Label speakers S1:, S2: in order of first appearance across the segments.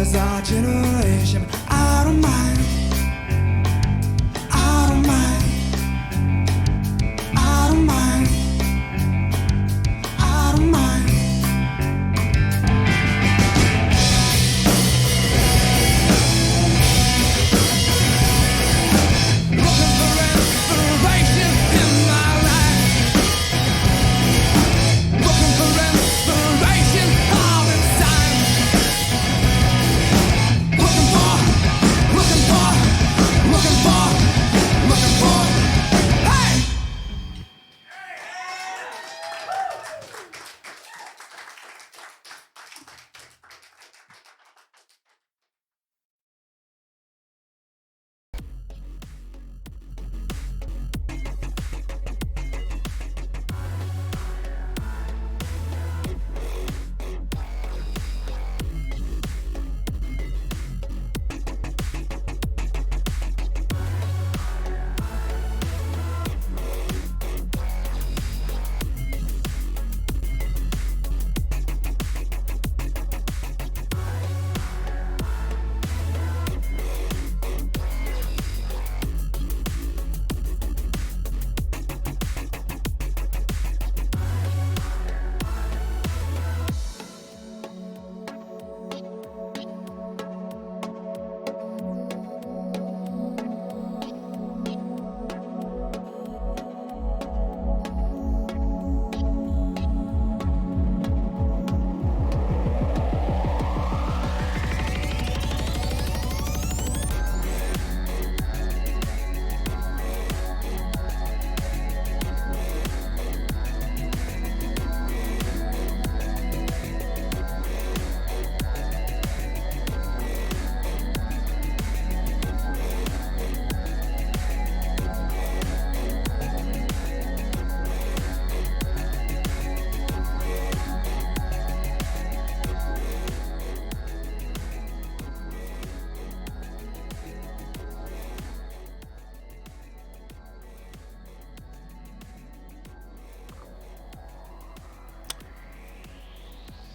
S1: was our generation. I don't mind. I don't mind. I don't mind. I don't mind. Looking for inspiration in my life. Looking for inspiration all the time. Looking for, hey!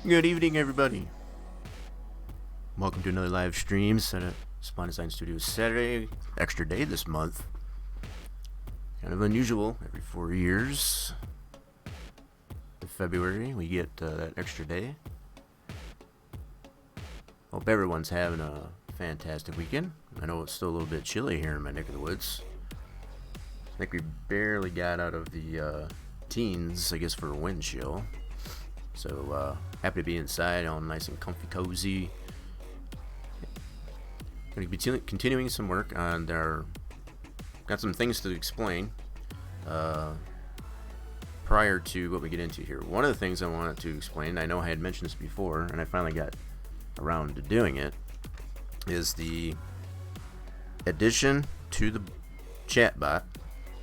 S2: Good evening, everybody. Welcome to another live stream at Spline Design Studios Saturday. Extra day this month. Kind of unusual. Every 4 years, in February, we get that extra day. Hope everyone's having a fantastic weekend. I know it's still a little bit chilly here in my neck of the woods. I think we barely got out of the teens, I guess, for a wind chill. So, happy to be inside, all nice and comfy, cozy. Going to be continuing some work on got some things to explain prior to what we get into here. One of the things I wanted to explain, I know I had mentioned this before, and I finally got around to doing it, is the addition to the chat bot.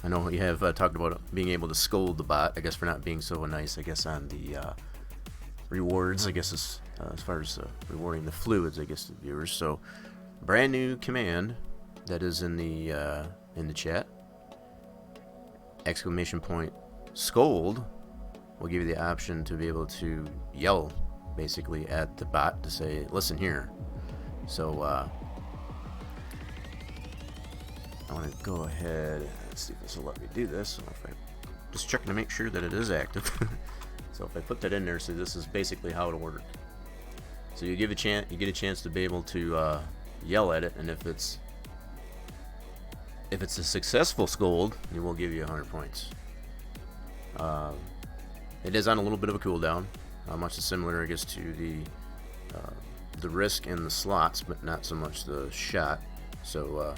S2: I know you have talked about being able to scold the bot, I guess, for not being so nice, I guess, on the rewards, I guess, as far as rewarding the fluids, I guess, to viewers. So, brand new command that is in the chat. ! Scold will give you the option to be able to yell, basically, at the bot to say, "Listen here." So, I want to go ahead. Let's see if this will let me do this. Just checking to make sure that it is active. So if I put that in there, so this is basically how it'll work. So you get a chance to be able to yell at it, and if it's a successful scold, it will give you 100 points. It is on a little bit of a cooldown, much similar, I guess, to the risk in the slots, but not so much the shot. So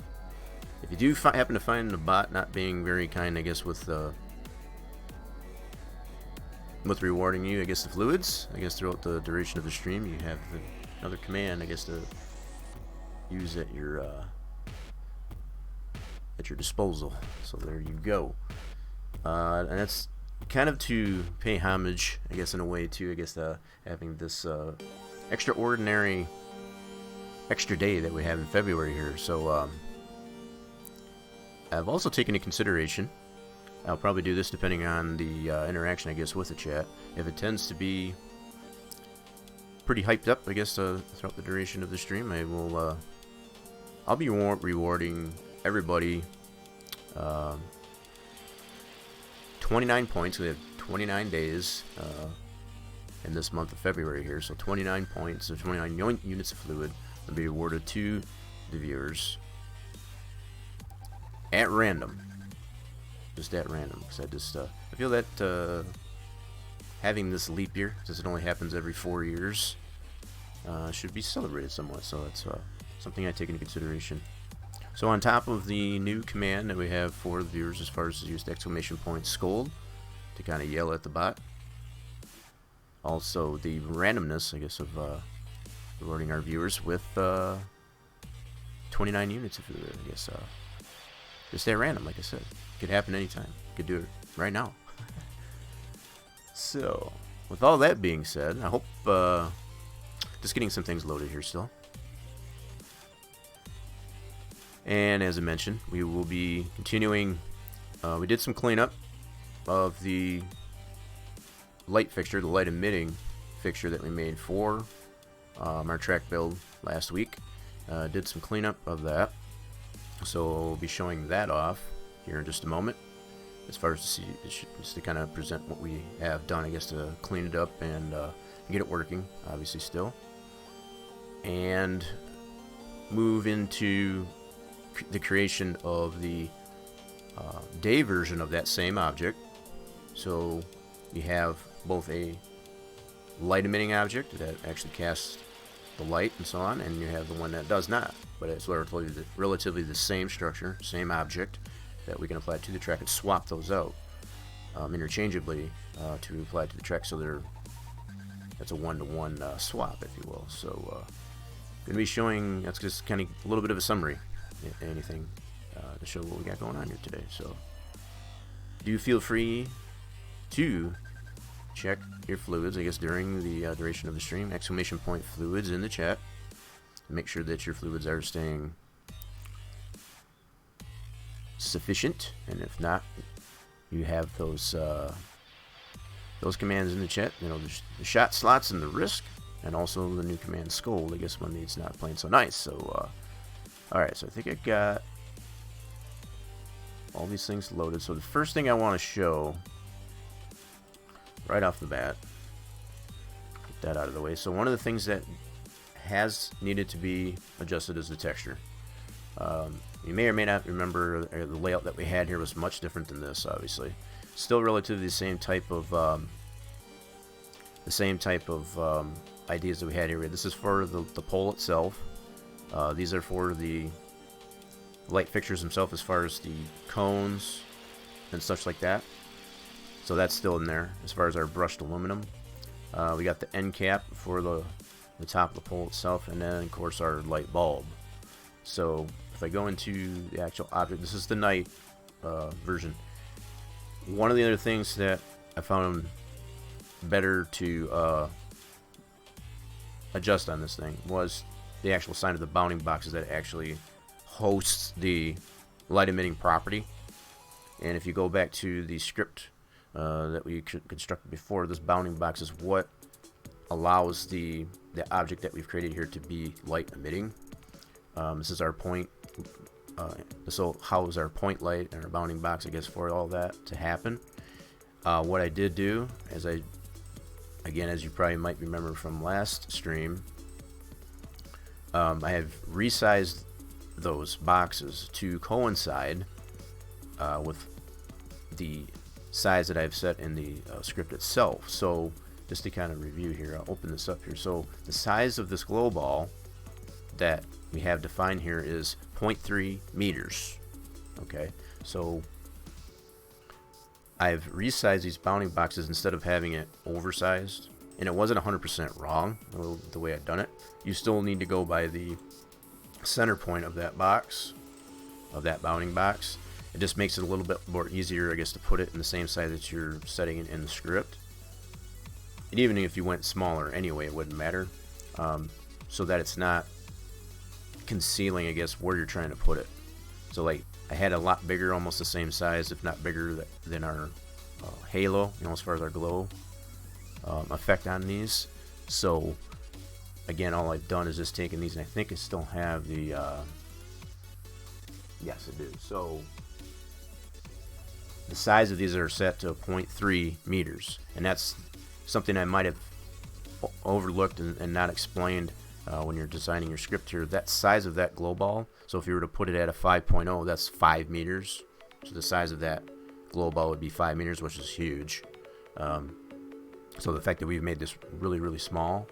S2: if you do happen to find the bot not being very kind, I guess, with rewarding you, I guess, the fluids, I guess, throughout the duration of the stream, you have another command, I guess, to use at your disposal. So there you go. And that's kind of to pay homage, I guess, in a way, to, I guess, having this extraordinary extra day that we have in February here. So I've also taken into consideration, I'll probably do this depending on the interaction, I guess, with the chat. If it tends to be pretty hyped up, I guess, throughout the duration of the stream. I'll be rewarding everybody 29 points. We have 29 days in this month of February here, so 29 points, or 29 units of fluid will be awarded to the viewers at random. Just at random, because I feel that having this leap year, since it only happens every 4 years, should be celebrated somewhat. So that's something I take into consideration. So on top of the new command that we have for the viewers, as far as use the exclamation point scold to kind of yell at the bot. Also the randomness, I guess, of rewarding our viewers with 29 units of fluid. I guess just at random, like I said. Could happen anytime. Could do it right now. So, with all that being said, I hope just getting some things loaded here still. And as I mentioned, we will be continuing. We did some cleanup of the light fixture, the light emitting fixture that we made for our track build last week. Did some cleanup of that, so we'll be showing that off here in just a moment. As far as to see, just to kind of present what we have done, I guess, to clean it up and get it working, obviously still, and move into the creation of the day version of that same object. So you have both a light emitting object that actually casts the light and so on, and you have the one that does not, but it's relatively the same structure, same object that we can apply to the track and swap those out interchangeably to apply to the track. So that's a one-to-one swap, if you will. So going to be showing, that's just kind of a little bit of a summary, if anything, to show what we got going on here today. So do feel free to check your fluids, I guess, during the duration of the stream. Exclamation point fluids in the chat. Make sure that your fluids are staying sufficient, and if not, you have those commands in the chat. You know, the shot slots and the risk, and also the new command scold, I guess, when it's not playing so nice. So alright, so I think I got all these things loaded. So the first thing I want to show right off the bat, get that out of the way. So one of the things that has needed to be adjusted is the texture. You may or may not remember the layout that we had here was much different than this, obviously. Still relatively the same type of ideas that we had here. This is for the pole itself. These are for the light fixtures themselves, as far as the cones and such like that. So that's still in there. As far as our brushed aluminum, we got the end cap for the top of the pole itself, and then of course our light bulb. So if I go into the actual object, this is the night version. One of the other things that I found better to adjust on this thing was the actual sign of the bounding boxes that actually hosts the light emitting property. And if you go back to the script that we constructed before, this bounding box is what allows the object that we've created here to be light emitting. This is our point. So how is our point light and our bounding box, I guess, for all that to happen? What I did do, as you probably might remember from last stream, I have resized those boxes to coincide with the size that I've set in the script itself. So just to kind of review here, I'll open this up here. So the size of this glow ball that we have defined here is 0.3 meters. Okay, so I've resized these bounding boxes instead of having it oversized, and it wasn't 100% wrong the way I've done it. You still need to go by the center point of that box, of that bounding box. It just makes it a little bit more easier, I guess, to put it in the same size that you're setting it in the script. And even if you went smaller anyway, it wouldn't matter, so that it's not concealing, I guess, where you're trying to put it. So like I had a lot bigger, almost the same size, if not bigger, than our halo, you know, as far as our glow effect on these. So again, all I've done is just taken these, and I think I still have the, yes, I do. So the size of these are set to 0.3 meters, and that's something I might have overlooked and not explained when you're designing your script here. That size of that glow ball, so if you were to put it at a 5.0, that's 5 meters. So the size of that glow ball would be 5 meters, which is huge. So the fact that we've made this really, really small,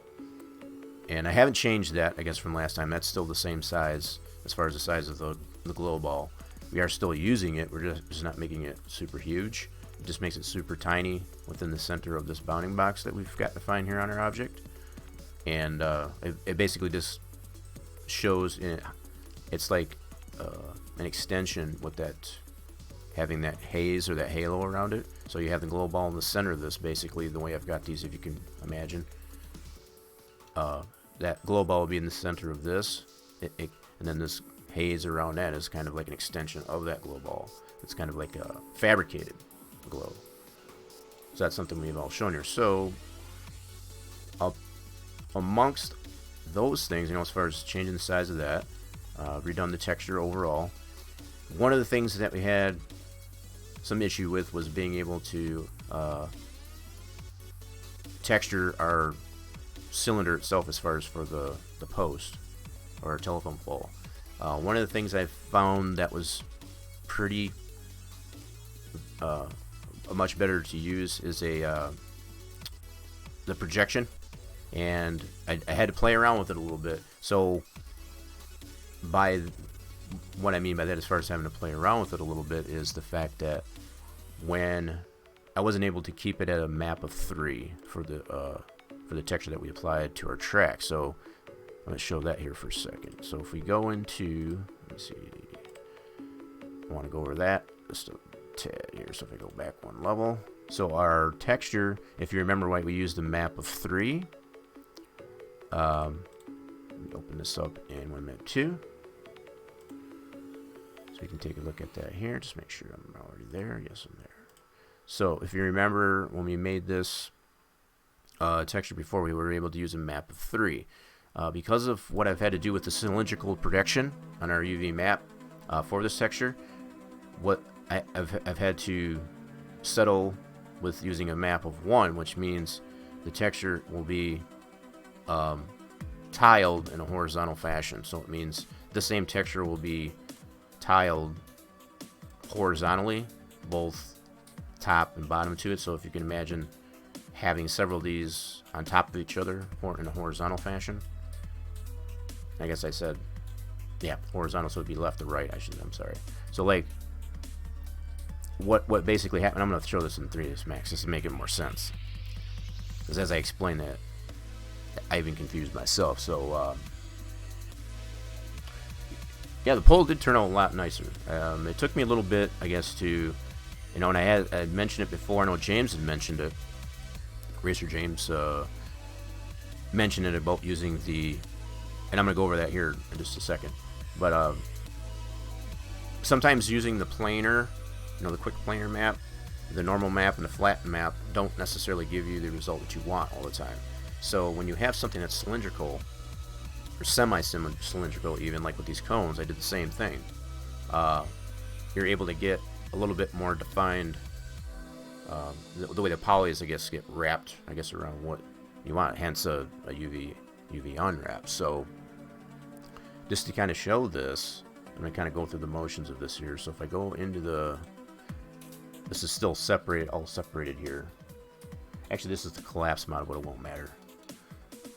S2: and I haven't changed that, I guess, from last time. That's still the same size as far as the size of the glow ball. We are still using it. We're just not making it super huge. It just makes it super tiny within the center of this bounding box that we've got defined here on our object. And it basically just shows it's like an extension with that, having that haze or that halo around it. So you have the glow ball in the center of this, basically, the way I've got these, if you can imagine. That glow ball will be in the center of this, and then this haze around that is kind of like an extension of that glow ball. It's kind of like a fabricated glow. So that's something we've all shown here. So amongst those things, as far as changing the size of that, redone the texture overall. One of the things that we had some issue with was being able to texture our cylinder itself as far as for the post or our telephone pole. One of the things I found that was pretty much better to use is the projection, and I had to play around with it a little bit. So by what I mean by that, as far as having to play around with it a little bit, is the fact that when I wasn't able to keep it at a map of 3 for the texture that we applied to our track. So I'm going to show that here for a second. So if we go into, let me see, I want to go over that just a tad here. So if I go back one level, so our texture, if you remember right, we used a map of 3. Let me open this up in 1.2. So you can take a look at that here. Just make sure I'm already there. Yes, I'm there. So if you remember when we made this texture before, we were able to use a map of 3. Because of what I've had to do with the cylindrical projection on our UV map for this texture, what I've had to settle with using a map of 1, which means the texture will be tiled in a horizontal fashion. So it means the same texture will be tiled horizontally, both top and bottom to it. So if you can imagine having several of these on top of each other or in a horizontal fashion. I guess I said, yeah, horizontal, so it would be left to right. I'm sorry. So like, what basically happened, I'm going to show this in 3ds Max just to make it more sense. Because as I explain that, I even confused myself. So, yeah, the pole did turn out a lot nicer. It took me a little bit, I guess, to, and I had mentioned it before. I know James had mentioned it. Racer James mentioned it about using the, and I'm going to go over that here in just a second. But sometimes using the planar, the quick planar map, the normal map, and the flat map don't necessarily give you the result that you want all the time. So when you have something that's cylindrical, or semi-cylindrical even, like with these cones, I did the same thing. You're able to get a little bit more defined, the way the polys, I guess, get wrapped, I guess, around what you want, hence a UV unwrap. So just to kind of show this, I'm going to kind of go through the motions of this here. So if I go into this is still all separated here. Actually, this is the collapse model, but it won't matter.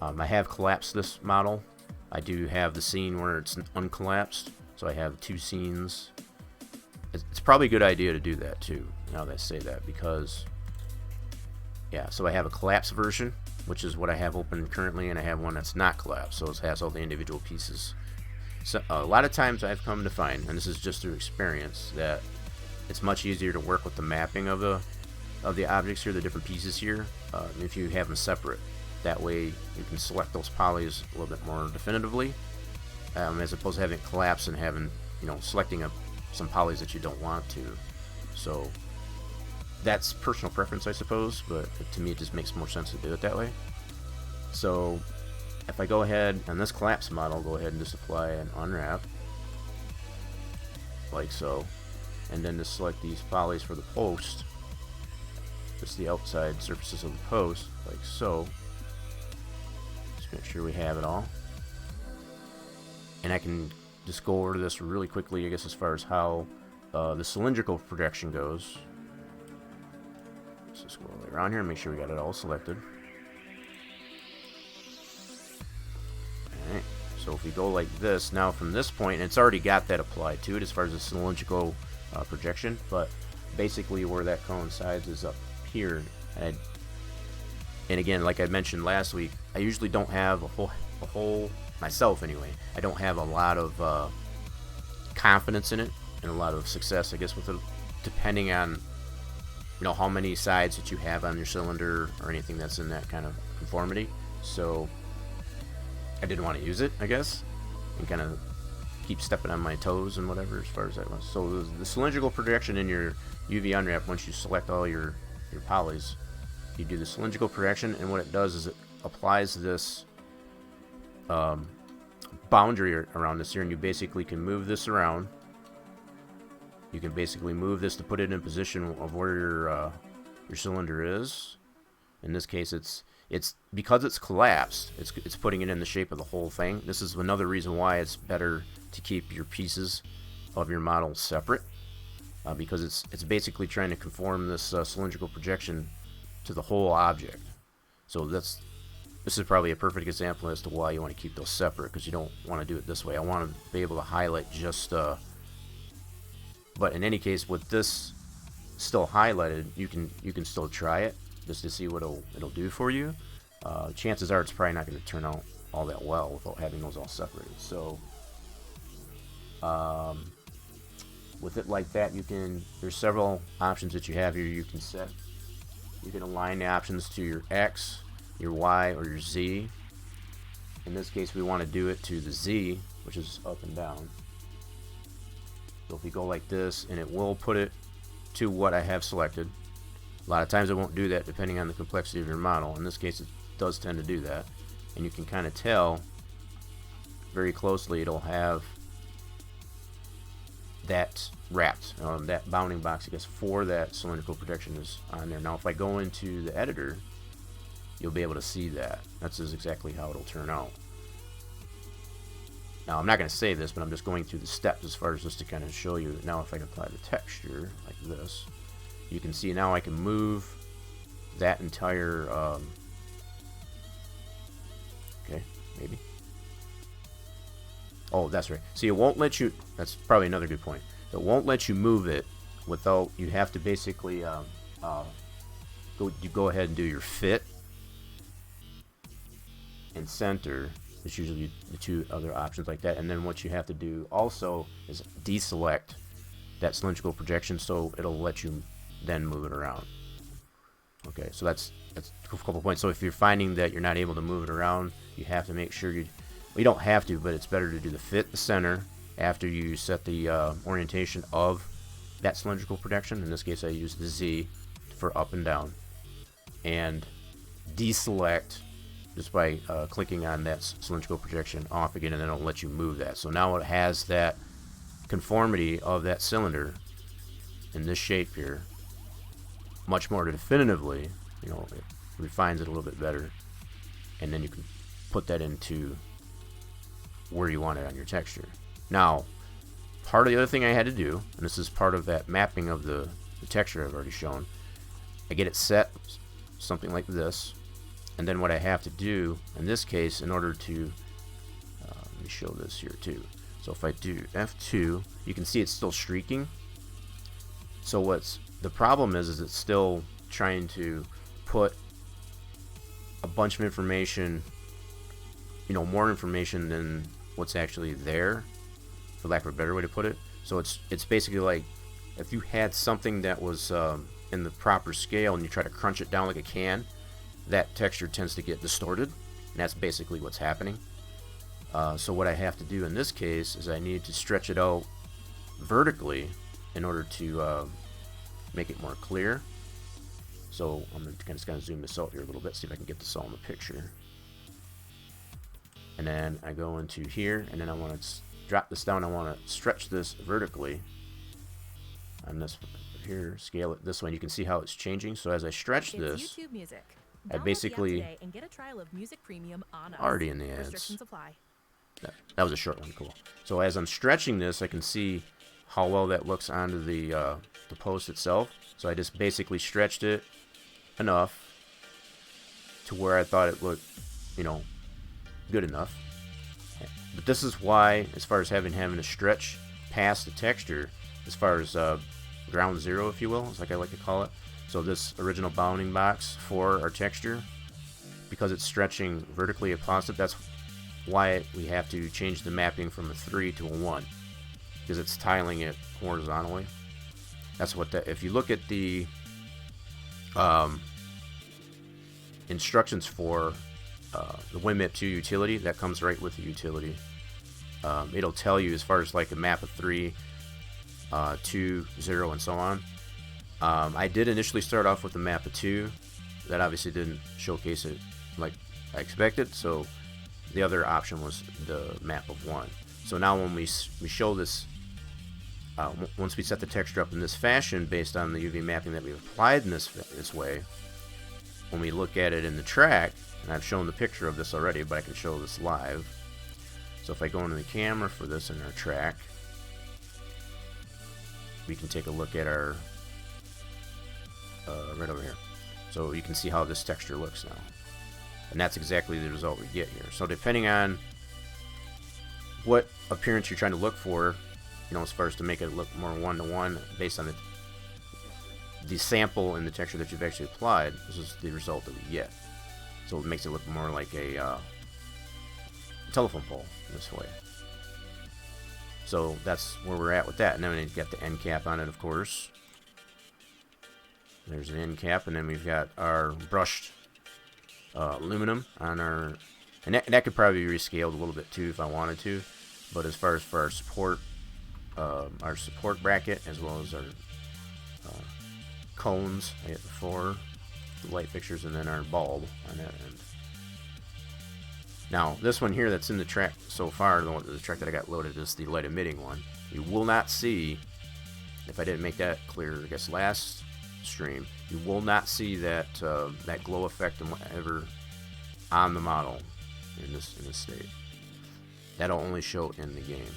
S2: I have collapsed this model. I do have the scene where it's uncollapsed, so I have 2 scenes. It's probably a good idea to do that too, now that I say that, because, yeah, so I have a collapsed version, which is what I have open currently, and I have one that's not collapsed, so it has all the individual pieces. So a lot of times I've come to find, and this is just through experience, that it's much easier to work with the mapping of the objects here, the different pieces here, if you have them separate. That way you can select those polys a little bit more definitively, as opposed to having it collapse and having, selecting some polys that you don't want to. So that's personal preference, I suppose, but to me it just makes more sense to do it that way. So if I go ahead on this collapse model, go ahead and just apply an unwrap, like so, and then just select these polys for the post, just the outside surfaces of the post, like so. Just make sure we have it all. And I can just go over this really quickly, I guess, as far as how the cylindrical projection goes. Let's just go all the way around here and make sure we got it all selected. Alright, so if we go like this, now from this point, and it's already got that applied to it as far as the cylindrical projection, but basically where that coincides is up here. And again, like I mentioned last week, I usually don't have a whole myself anyway, I don't have a lot of confidence in it and a lot of success, I guess, with it, depending on, you know, how many sides that you have on your cylinder or anything that's in that kind of conformity. So I didn't want to use it, I guess, and kind of keep stepping on my toes and whatever as far as that was. So the cylindrical projection in your UV unwrap, once you select all your polys, you do the cylindrical projection, and what it does is it applies this boundary around this here, and you basically can move this around. You can basically move this to put it in position of where your cylinder is. In this case, it's because it's collapsed, it's putting it in the shape of the whole thing. This is another reason why it's better to keep your pieces of your model separate, because it's basically trying to conform this cylindrical projection to the whole object. So this is probably a perfect example as to why you want to keep those separate, because you don't want to do it this way. I want to be able to highlight just but in any case, with this still highlighted, you can still try it just to see what it'll do for you. Chances are it's probably not going to turn out all that well without having those all separated. So with it like that, there's several options that you have here. You can align the options to your X, your Y, or your Z. In this case, we want to do it to the Z, which is up and down. So if we go like this, and it will put it to what I have selected. A lot of times it won't do that depending on the complexity of your model. In this case, it does tend to do that. And you can kind of tell very closely it'll have that wrapped. That bounding box, I guess, for that cylindrical projection is on there. Now if I go into the editor, you'll be able to see that. That's exactly how it'll turn out. Now I'm not going to save this, but I'm just going through the steps as far as just to kind of show you. Now if I can apply the texture like this, you can see now I can move that entire okay, maybe. Oh, that's right. See, it won't let you, that's probably another good point. It won't let you move it without, you have to basically go ahead and do your fit and center. It's usually the two other options like that. And then what you have to do also is deselect that cylindrical projection, so it'll let you then move it around. Okay, so that's a couple points. So if you're finding that you're not able to move it around, you have to make sure you don't have to, but it's better to do the fit, the center, after you set the orientation of that cylindrical projection. In this case, I use the Z for up and down, and deselect just by clicking on that cylindrical projection off again, and then it'll let you move that. So now it has that conformity of that cylinder in this shape here much more definitively. You know, it refines it a little bit better, and then you can put that into where you want it on your texture. Now, part of the other thing I had to do, and this is part of that mapping of the texture I've already shown, I get it set something like this, and then what I have to do in this case, in order to let me show this here too. So if I do F2, you can see it's still streaking. So what's the problem is it's still trying to put a bunch of information, you know, more information than what's actually there, for lack of a better way to put it. So it's basically like if you had something that was in the proper scale and you try to crunch it down like a can, that texture tends to get distorted, and that's basically what's happening. So what I have to do in this case is I need to stretch it out vertically in order to make it more clear. So I'm just going to zoom this out here a little bit, see if I can get this all in the picture. and then I go into here, and then I want to drop this down. I want to stretch this vertically on this here, scale it this way, and you can see how it's changing. So as I stretch this,
S3: YouTube Music.
S2: I basically
S3: and get a trial of Music Premium on us.
S2: already in the ads.
S3: Restrictions apply.
S2: That was a short one, cool. So as I'm stretching this, I can see how well that looks onto the post itself. So I just basically stretched it enough to where I thought it looked, you know, good enough. But this is why, as far as having to stretch past the texture, as far as ground zero, if you will, is like I like to call it. So this original bounding box for our texture, because it's stretching vertically across it, that's why we have to change the mapping from a 3 to a 1, because it's tiling it horizontally. That's what that. If you look at the instructions for the WinMap 2 utility, that comes right with the utility. It'll tell you as far as like a map of 3, 2, 0, and so on. I did initially start off with the map of 2. That obviously didn't showcase it like I expected, so the other option was the map of 1. So now when we show this, once we set the texture up in this fashion based on the UV mapping that we've applied in this way, when we look at it in the track, and I've shown the picture of this already, but I can show this live. So if I go into the camera for this in our track, we can take a look at our right over here. So you can see how this texture looks now. And that's exactly the result we get here. So depending on what appearance you're trying to look for, you know, as far as to make it look more one-to-one based on the sample and the texture that you've actually applied, this is the result that we get. So it makes it look more like a telephone pole this way. So that's where we're at with that. And then we've got the end cap on it, of course. There's an end cap, and then we've got our brushed aluminum on our, and that could probably be rescaled a little bit too if I wanted to. But as far as for our support bracket, as well as our cones, I hit the 4 light fixtures, and then our bulb on that end. Now this one here that's in the track so far, the track that I got loaded, is the light emitting one. You will not see, if I didn't make that clear, I guess last stream, you will not see that that glow effect and whatever on the model in this state. That'll only show in the game.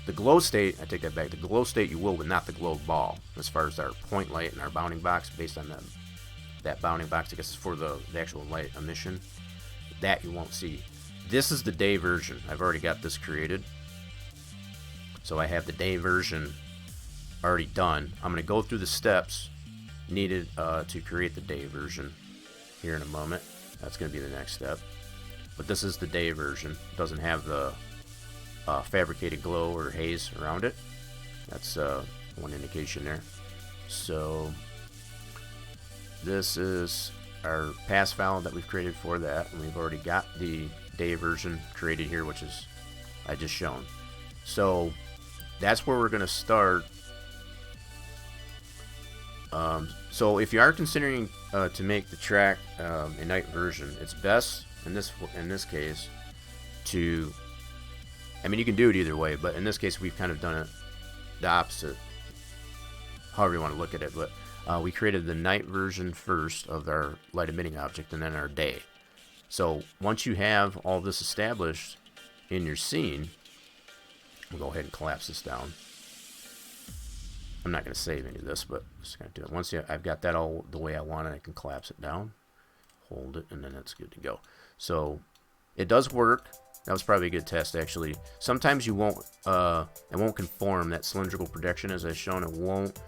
S2: The glow state, I take that back. The glow state you will, but not the glow ball. As far as our point light and our bounding box, based on that bounding box, I guess is for the actual light emission. That you won't see. This is the day version. I've already got this created. So I have the day version already done. I'm going to go through the steps needed to create the day version here in a moment. That's going to be the next step. But this is the day version. It doesn't have the fabricated glow or haze around it. That's one indication there. So this is our pass valve that we've created for that, and we've already got the day version created here, which is I just shown. So that's where we're going to start. So if you are considering to make the track a night version, it's best in this case to, I mean, you can do it either way, but in this case we've kind of done it the opposite, however you want to look at it. But we created the night version first of our light emitting object, and then our day. So once you have all this established in your scene, we'll go ahead and collapse this down. I'm not going to save any of this, but I'm just going to do it. Once I've got that all the way I want it, I can collapse it down, hold it, and then it's good to go. So it does work. That was probably a good test, actually. Sometimes you won't, it won't conform. That cylindrical projection, as I've shown, it won't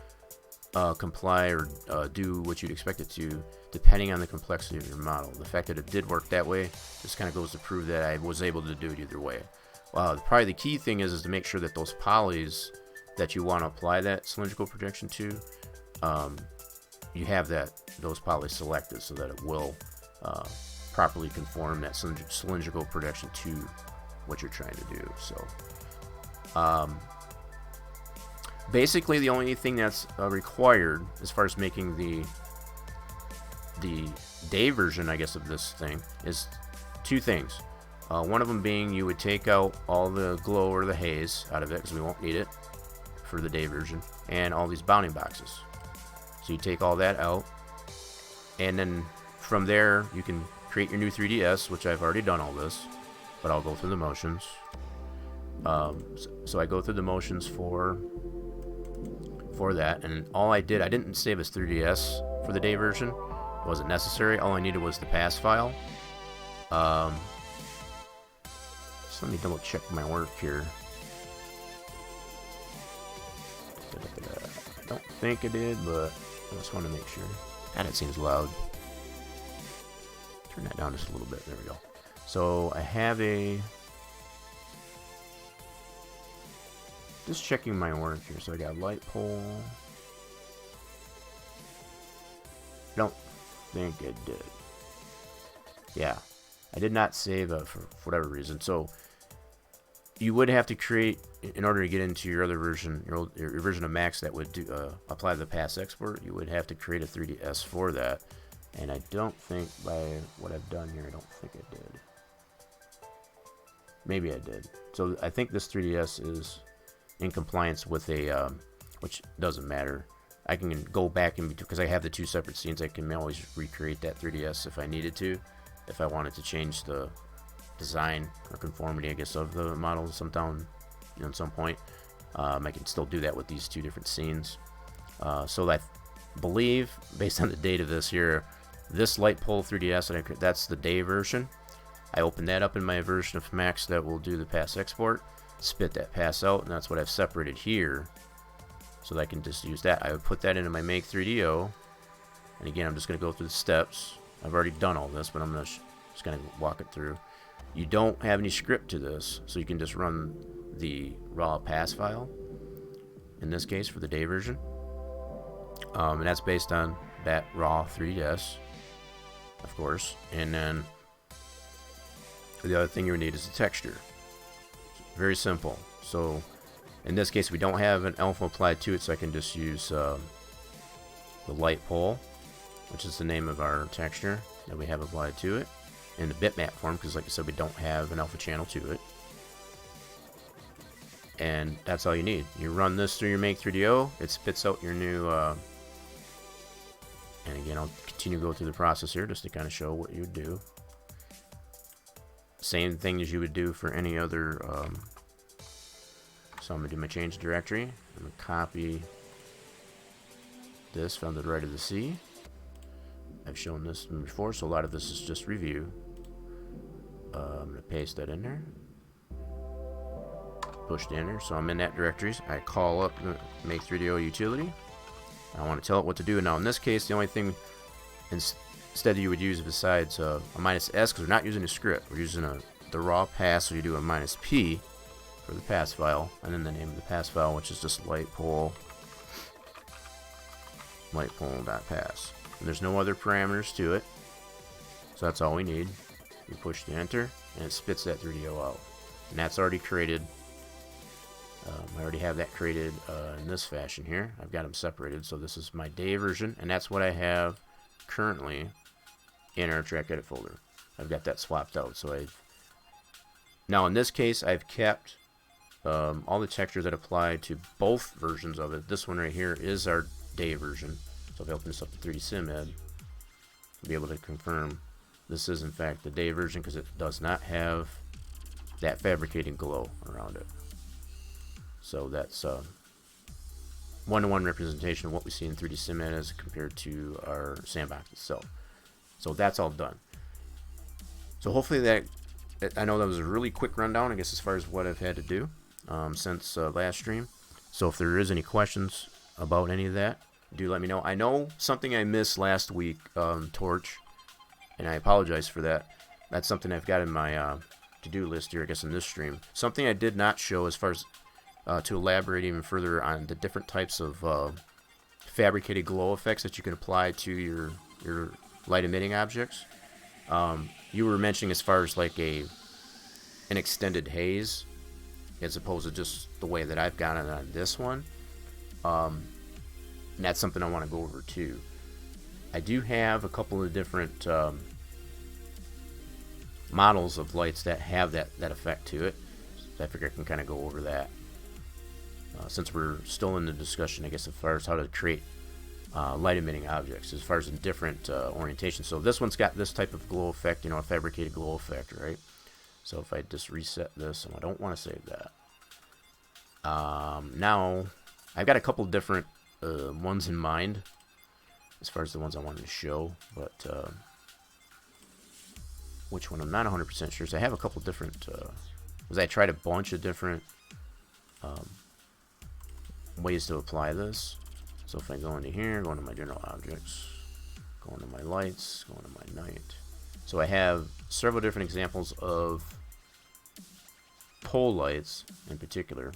S2: comply or do what you'd expect it to, depending on the complexity of your model. The fact that it did work that way just kind of goes to prove that I was able to do it either way. Probably the key thing is to make sure that those polys that you want to apply that cylindrical projection to, you have those polys selected so that it will properly conform that cylindrical projection to what you're trying to do. So basically the only thing that's required as far as making the day version, I guess, of this thing is two things. One of them being you would take out all the glow or the haze out of it, because we won't need it for the day version, and all these bounding boxes. So you take all that out, and then from there you can create your new 3DS, which I've already done all this, but I'll go through the motions. So I go through the motions for that, and all I didn't save as 3DS for the day version. It wasn't necessary. All I needed was the pass file. So let me double check my work here. I don't think I did, but I just want to make sure. God, it seems loud. Turn that down just a little bit. There we go. So I have just checking my work here. So I got light pole. I don't think I did. Yeah, I did not save for whatever reason. So you would have to create, in order to get into your other version, your version of Max that would apply the pass export, you would have to create a 3DS for that. And I don't think, by what I've done here, I don't think I did. Maybe I did. So I think this 3DS is in compliance with a, which doesn't matter. I can go back in between, because I have the two separate scenes. I can always recreate that 3DS if I needed to, if I wanted to change the design or conformity, I guess, of the model sometime, at some point. I can still do that with these two different scenes. So I believe, based on the date of this here, this light pole 3DS, that's the day version. I open that up in my version of Max that will do the pass export, spit that pass out, and that's what I've separated here, so that I can just use that. I would put that into my Make 3DO, and again, I'm just going to go through the steps. I've already done all this, but I'm just going to walk it through. You don't have any script to this, so you can just run the raw pass file, in this case for the day version, and that's based on that raw 3DS, of course. And then the other thing you would need is the texture. Very simple. So in this case, we don't have an alpha applied to it, so I can just use the light pole, which is the name of our texture that we have applied to it, in the bitmap form, because like I said, we don't have an alpha channel to it. And that's all you need. You run this through your Make 3DO, it spits out your new, and again, I'll continue to go through the process here just to kind of show what you would do. Same thing as you would do for any other, so I'm going to do my change directory. I'm going to copy this from the right of the C. I've shown this before, so a lot of this is just review. I'm going to paste that in there. Push the enter, so I'm in that directory. I call up the Make 3DO utility. I want to tell it what to do. Now in this case, the only thing instead you would use besides a -S, because we're not using a script, we're using the raw pass, so you do a -P for the pass file, and then the name of the pass file, which is just lightpole.pass. And there's no other parameters to it, so that's all we need. We push the enter, and it spits that 3DO out, and that's already created. I already have that created in this fashion here. I've got them separated, so this is my day version, and that's what I have currently in our track edit folder. I've got that swapped out, so now in this case I've kept all the textures that apply to both versions of it. This one right here is our day version, so if I open this up to 3D Sim Ed, I'll be able to confirm this is in fact the day version, because it does not have that fabricated glow around it. So that's one-to-one representation of what we see in 3D Sim Ed as compared to our sandbox itself. So that's all done. So hopefully I know that was a really quick rundown, I guess, as far as what I've had to do since last stream. So if there is any questions about any of that, do let me know. I know something I missed last week, Torch, and I apologize for that. That's something I've got in my to-do list here, I guess, in this stream. Something I did not show as far as to elaborate even further on the different types of fabricated glow effects that you can apply to your light emitting objects. You were mentioning as far as like an extended haze, as opposed to just the way that I've got it on this one. And that's something I want to go over too. I do have a couple of different models of lights that have that effect to it. So I figure I can kind of go over that. Since we're still in the discussion, I guess, as far as how to create light emitting objects, as far as in different orientations. So this one's got this type of glow effect, you know, a fabricated glow effect, right? So if I just reset this, and I don't want to save that. Now, I've got a couple different ones in mind, as far as the ones I wanted to show, but which one I'm not 100% sure. So I have a couple different, because I tried a bunch of different ways to apply this. So if I go into here, go into my general objects, go into my lights, go into my night. So I have several different examples of pole lights in particular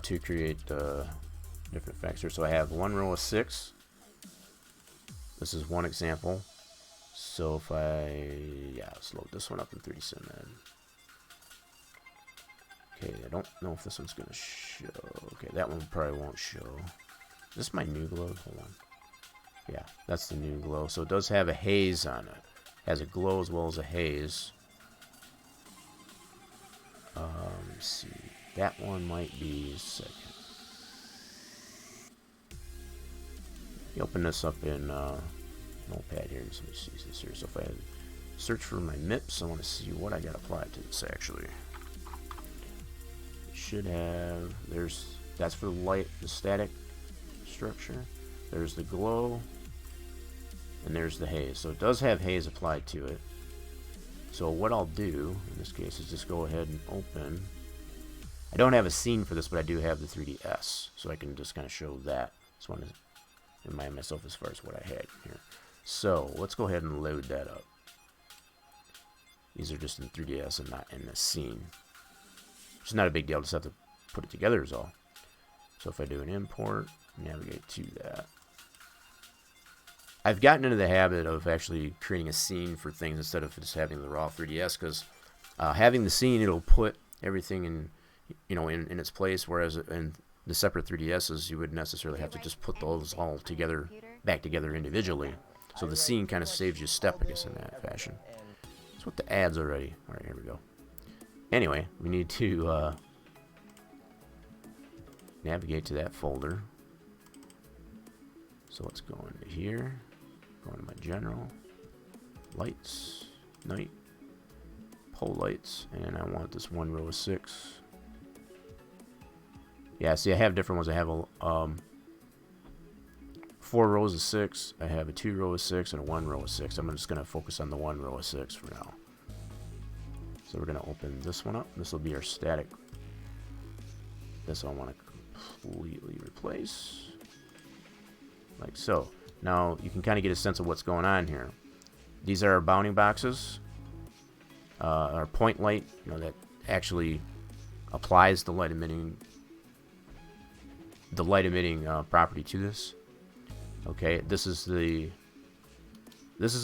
S2: to create different effects here. So I have one row of 6. This is one example. So if let's load this one up in 3D Sim then. Okay, I don't know if this one's gonna show. Okay, that one probably won't show. Is this my new glow? Hold on. Yeah, that's the new glow. So it does have a haze on it. Has a glow as well as a haze. Let's see. That one might be a second. You open this up in Notepad here. Let me see this here. So if I search for my MIPS, I want to see what I got applied to this actually. Should have, that's for the light, the static structure. There's the glow, and there's the haze. So it does have haze applied to it. So what I'll do in this case is just go ahead and open. I don't have a scene for this, but I do have the 3ds, so I can just kind of show that. Just want to remind myself as far as what I had here. So let's go ahead and load that up. These are just in 3ds and not in the scene. It's not a big deal, just have to put it together is all. So if I do an import, navigate to that. I've gotten into the habit of actually creating a scene for things instead of just having the raw 3ds, because having the scene, it'll put everything in, you know, in its place, whereas in the separate 3DSs, you wouldn't necessarily have to just put those all together, back together individually. So the scene kind of saves you a step, I guess, in that fashion. That's what the ads already. All right, here we go. Anyway, we need to navigate to that folder. So let's go into here, go into my general, lights, night, pole lights, and I want this one row of 6. Yeah, see, I have different ones. I have a 4 rows of 6. I have a 2 row of 6 and a 1 row of 6. I'm just going to focus on the 1 row of 6 for now. So we're going to open this one up. This will be our static. This I want to completely replace. Like so. Now you can kind of get a sense of what's going on here. These are our bounding boxes. Our point light, you know, that actually applies the light emitting property to this. Okay, this is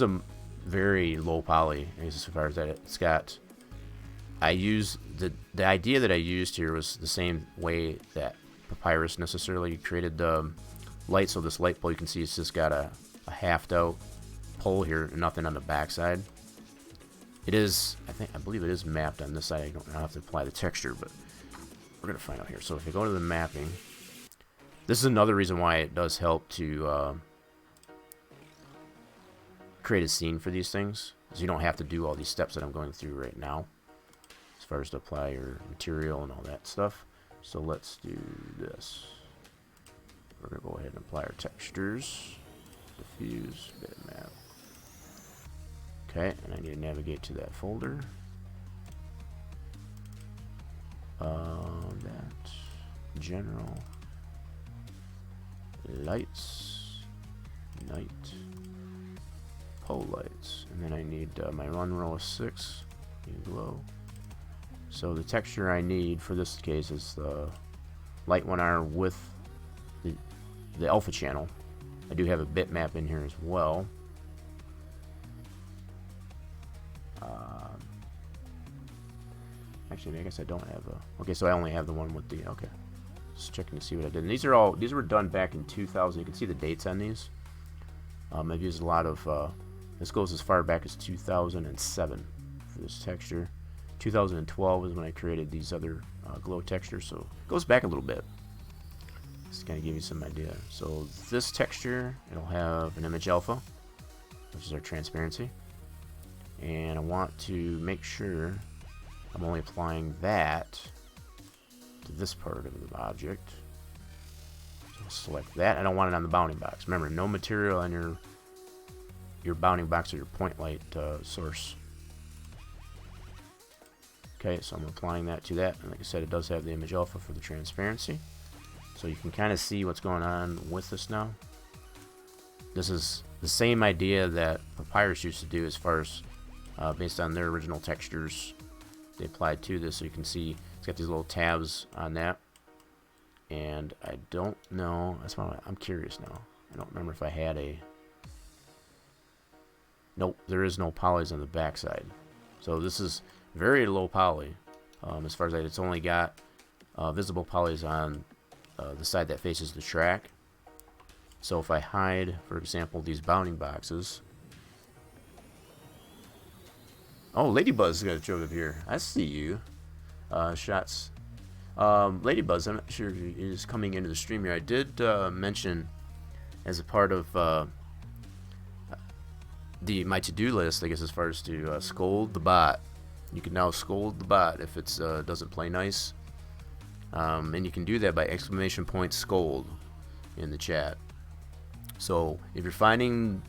S2: a very low poly as far as that it's got. I use the idea that I used here was the same way that Papyrus necessarily created the light. So this light pole, you can see it's just got a halved out pole here, and nothing on the backside. It is, I believe it is mapped on this side. I don't have to apply the texture, but we're gonna find out here. So if you go to the mapping, this is another reason why it does help to create a scene for these things, is you don't have to do all these steps that I'm going through right now, as far as to apply your material and all that stuff. So let's do this. We're gonna go ahead and apply our textures, diffuse, bitmap. Okay, and I need to navigate to that folder. That general, lights, night, pole lights, and then I need my 1 row of 6, new glow. So the texture I need for this case is the light 1R with the alpha channel. I do have a bitmap in here as well. Actually, I guess I don't have a. Okay, so I only have the one with the. Okay, just checking to see what I did. And these were done back in 2000. You can see the dates on these. I've used a lot of, this goes as far back as 2007 for this texture. 2012 is when I created these other glow textures, so it goes back a little bit. Just kind of give you some idea. So this texture, it'll have an image alpha, which is our transparency, and I want to make sure I'm only applying that to this part of the object. So I'll select that. I don't want it on the bounding box. Remember, no material on your bounding box or your point light source. Okay, so I'm applying that to that, and like I said, it does have the image alpha for the transparency. So you can kind of see what's going on with this now. This is the same idea that Papyrus used to do as far as based on their original textures they applied to this. So you can see it's got these little tabs on that. And I don't know, that's why I'm curious now. I don't remember if I had a... Nope, there is no polys on the backside. So this is very low poly. As far as it's only got visible polys on the side that faces the track. So if I hide, for example, these bounding boxes. Oh, Ladybuzz got showed up here. I see you. Shots. Ladybuzz, I'm not sure if he is coming into the stream here. I did mention as a part of my to-do list, I guess, as far as to scold the bot. You can now scold the bot if it doesn't play nice. And you can do that by ! scold in the chat. So if you're finding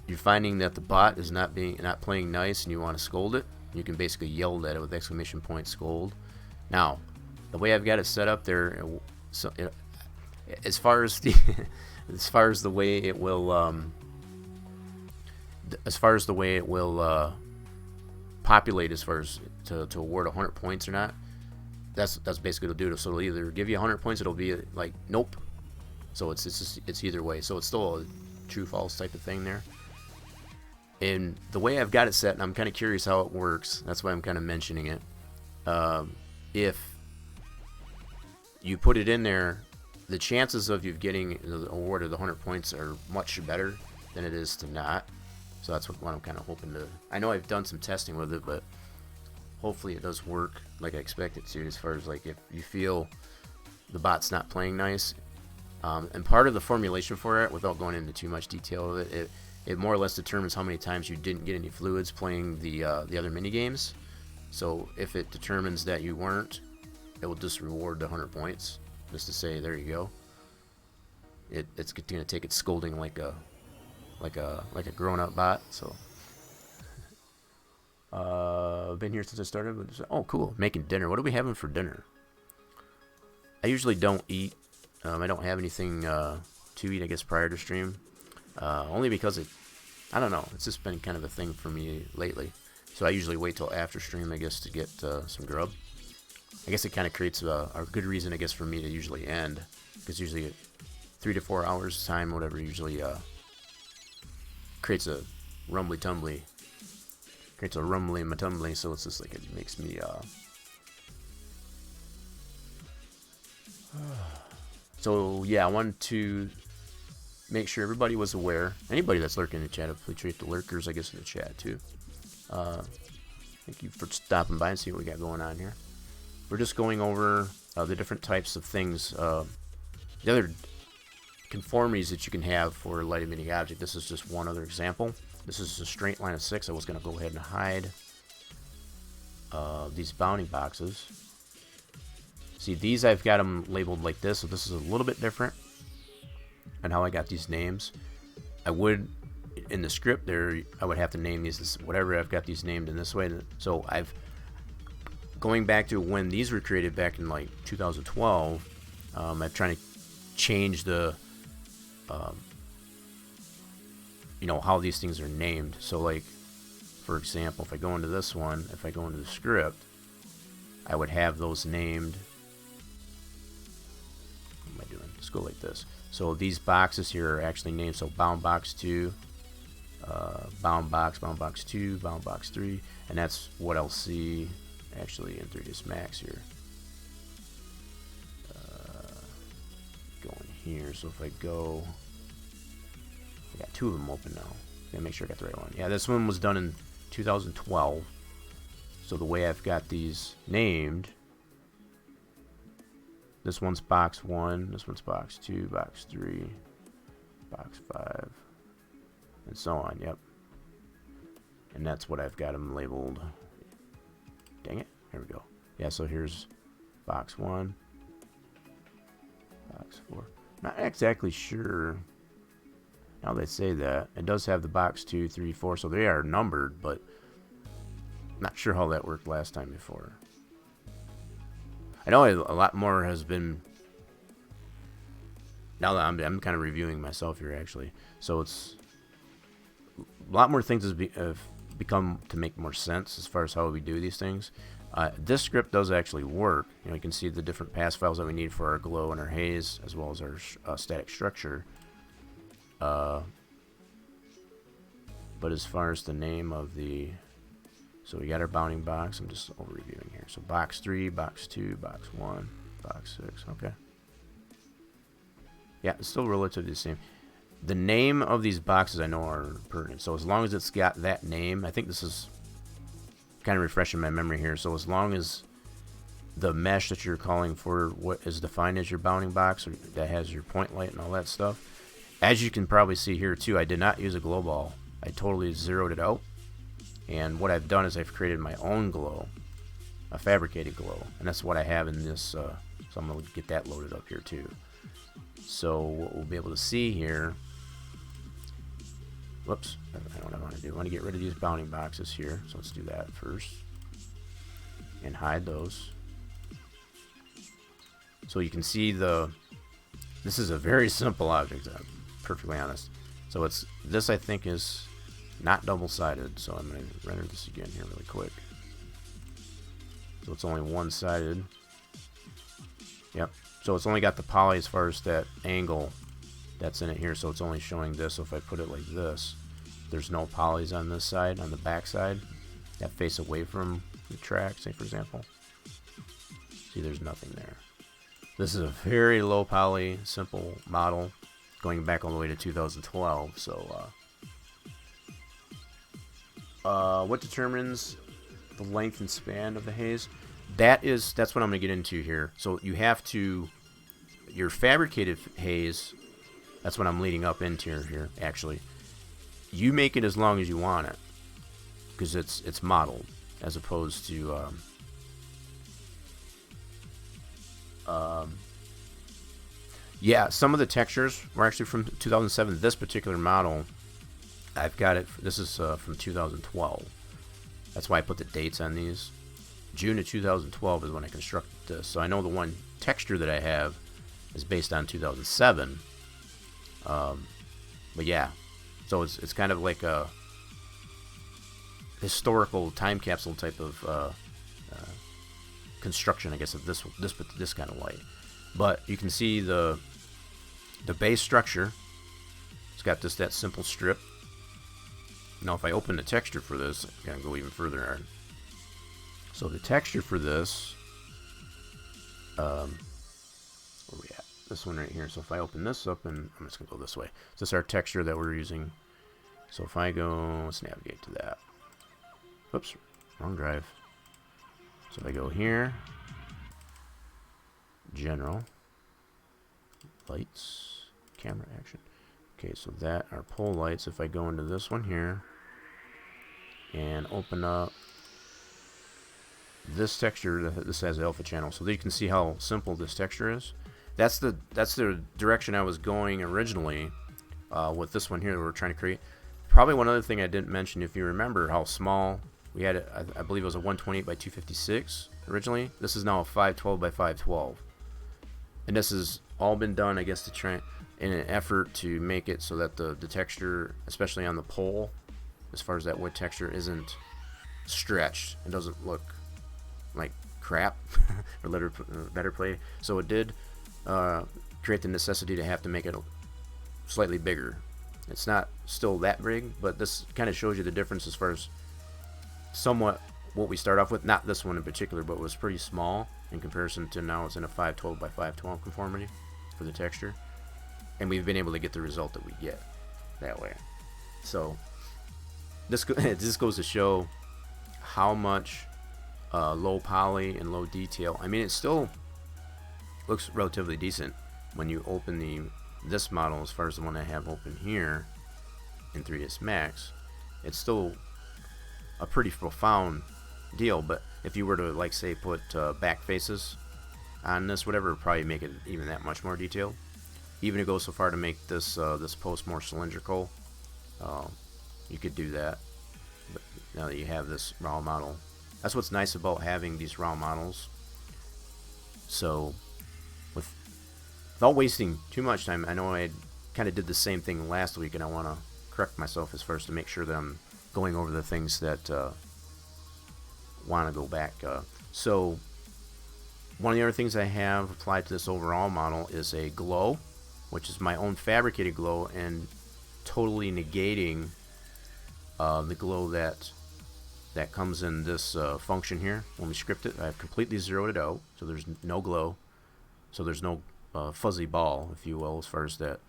S2: that the bot is not playing nice and you want to scold it, you can basically yell at it with ! Scold. Now, the way I've got it set up there, so as far as the way it will populate as far as to award 100 points or not. That's basically what it'll do. So it'll either give you 100 points, it'll be like nope. So it's either way. So it's still a true false type of thing there. And the way I've got it set, and I'm kind of curious how it works. That's why I'm kind of mentioning it. If you put it in there, the chances of you getting the award of the 100 points are much better than it is to not. So that's what I'm kind of hoping to. I know I've done some testing with it, but hopefully it does work like I expect it to, as far as like if you feel the bot's not playing nice. And part of the formulation for it, without going into too much detail of it, it more or less determines how many times you didn't get any fluids playing the other mini games. So if it determines that you weren't, it will just reward the 100 points, just to say there you go. It's going to take its scolding like a grown-up bot. So I've been here since I started. Oh, cool. Making dinner. What are we having for dinner? I usually don't eat. I don't have anything to eat, I guess, prior to stream. Only because I don't know. It's just been kind of a thing for me lately. So I usually wait till after stream, I guess, to get some grub. I guess it kind of creates a good reason, I guess, for me to usually end. Because usually 3 to 4 hours time, whatever, usually creates a rumbly-tumbly. Creates a rumbly-matumbly, so it's just like it makes me... So, yeah, I wanted to make sure everybody was aware. Anybody that's lurking in the chat, I appreciate the lurkers, I guess, in the chat, too. Thank you for stopping by and see what we got going on here. We're just going over the different types of things, the other conformities that you can have for a light-emitting object. This is just one other example. This is a straight line of 6. I was going to go ahead and hide these bounding boxes. See, these I've got them labeled like this, so this is a little bit different and how I got these names. I would, in the script there, I would have to name these whatever. I've got these named in this way. So going back to when these were created back in like 2012, I'm trying to change the how these things are named. So like, for example, if I go into this one, if I go into the script, I would have those named. What am I doing? Let's go like this. So these boxes here are actually named. So bound box 2, bound box 2, bound box 3, and that's what I'll see actually in 3ds Max here. Going here. So if I go I got 2 of them open now. Gotta make sure I got the right one. Yeah, this one was done in 2012. So the way I've got these named, this one's box 1, this one's box 2, box 3, box 5, and so on. Yep. And that's what I've got them labeled. Dang it. There we go. Yeah, so here's box 1, box 4. Not exactly sure how they say that. It does have the box 2, 3, 4, so they are numbered, but not sure how that worked last time before. I know a lot more has been. Now that I'm kind of reviewing myself here, actually, so it's a lot more things have become to make more sense as far as how we do these things. This script does actually work. You know, you can see the different pass files that we need for our glow and our haze, as well as our static structure. But as far as the name of the, so we got our bounding box. I'm just over reviewing here. So box 3, box 2, box 1, box 6. Okay. Yeah, it's still relatively the same. The name of these boxes I know are pertinent. So as long as it's got that name, I think this is kind of refreshing my memory here. So as long as the mesh that you're calling for what is defined as your bounding box, or that has your point light and all that stuff, as you can probably see here too, I did not use a glow ball. I totally zeroed it out. And what I've done is I've created my own glow, a fabricated glow, and that's what I have in this. So I'm going to get that loaded up here too. So what we'll be able to see here, whoops, I don't know what I want to do. I want to get rid of these bounding boxes here. So let's do that first and hide those. So you can see this is a very simple object, I'm perfectly honest. So it's, this I think is not double-sided, so I'm going to render this again here really quick. So it's only one-sided. Yep. So it's only got the poly as far as that angle that's in it here, so it's only showing this. So if I put it like this, there's no polys on this side, on the back side, that face away from the track, say for example. See, there's nothing there. This is a very low poly, simple model, going back all the way to 2012. So what determines the length and span of the haze? That's what I'm going to get into here. So you have to, your fabricated haze, that's what I'm leading up into here actually. You make it as long as you want it, because it's modeled, as opposed to yeah, some of the textures were actually from 2007. This particular model, I've got it, this is from 2012. That's why I put the dates on these. June of 2012 is when I constructed this. So I know the one texture that I have is based on 2007. But yeah, so it's kind of like a historical time capsule type of construction, I guess, of this kind of light. But you can see the base structure. It's got that simple strip. Now if I open the texture for this, I'm gonna go even further. So the texture for this, where we at? This one right here. So if I open this up, and I'm just gonna go this way. So this is our texture that we're using. So if I go, let's navigate to that. Oops, wrong drive. So if I go here, general, lights, camera action. Okay, so that are pole lights. If I go into this one here and open up this texture, this has alpha channel, so that you can see how simple this texture is. That's the direction I was going originally with this one here that we're trying to create. Probably one other thing I didn't mention, if you remember how small we had it, I believe it was a 128 by 256 originally. This is now a 512 by 512, and this has all been done, I guess, to try in an effort to make it so that the texture, especially on the pole, as far as that wood texture, isn't stretched. It doesn't look like crap, or better play. So it did create the necessity to have to make it slightly bigger. It's not still that big, but this kind of shows you the difference as far as somewhat what we start off with. Not this one in particular, but it was pretty small in comparison to now it's in a 512 by 512 conformity for the texture, and we've been able to get the result that we get. that way. So this goes to show how much low poly and low detail. I mean, it still looks relatively decent when you open this model, as far as the one I have open here in 3ds Max. It's still a pretty profound deal, but if you were to, like, say, put back faces on this, whatever, it would probably make it even that much more detailed. Even to go so far to make this this post more cylindrical, you could do that. But now that you have this raw model, that's what's nice about having these raw models. So without wasting too much time, I know I kind of did the same thing last week, and I want to correct myself as far as to make sure that I'm going over the things that want to go back. So one of the other things I have applied to this overall model is a glow, which is my own fabricated glow, and totally negating the glow that comes in this function here. When we script it, I've completely zeroed it out, so there's no glow, so there's no fuzzy ball, if you will, as far as that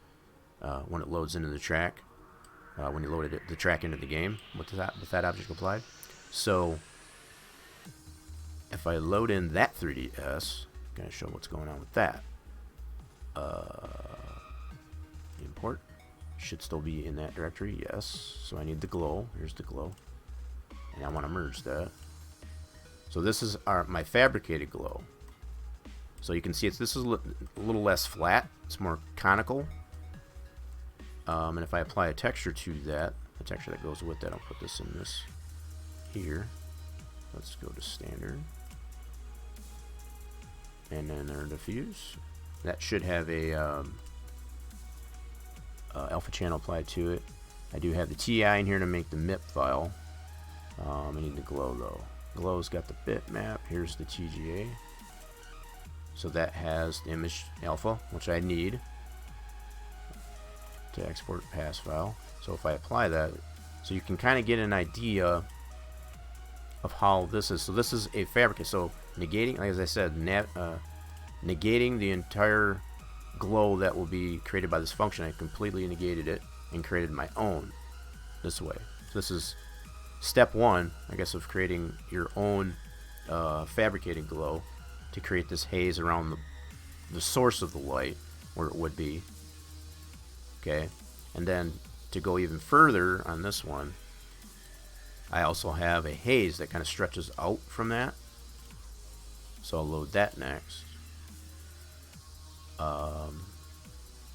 S2: when it loads into the track, when you loaded the track into the game with that object applied. So if I load in that 3ds, I'm going to show what's going on with that. Import should still be in that directory, yes. So I need the glow. Here's the glow, and I want to merge that. So this is my fabricated glow. So you can see this is a little less flat. It's more conical. And if I apply a texture to that, the texture that goes with that, I'll put this in this here. Let's go to standard, and then our diffuse. That should have a alpha channel applied to it. I do have the TI in here to make the MIP file. I need the glow though. Glow's got the bitmap. Here's the TGA. So that has the image alpha, which I need to export pass file. So if I apply that, so you can kind of get an idea of how this is. So this is a fabricate. So negating, like as I said, negating the entire glow that will be created by this function. I completely negated it and created my own this way. So this is step one, I guess, of creating your own fabricated glow to create this haze around the source of the light where it would be. Okay, and then to go even further on this one, I also have a haze that kind of stretches out from that. So I'll load that next.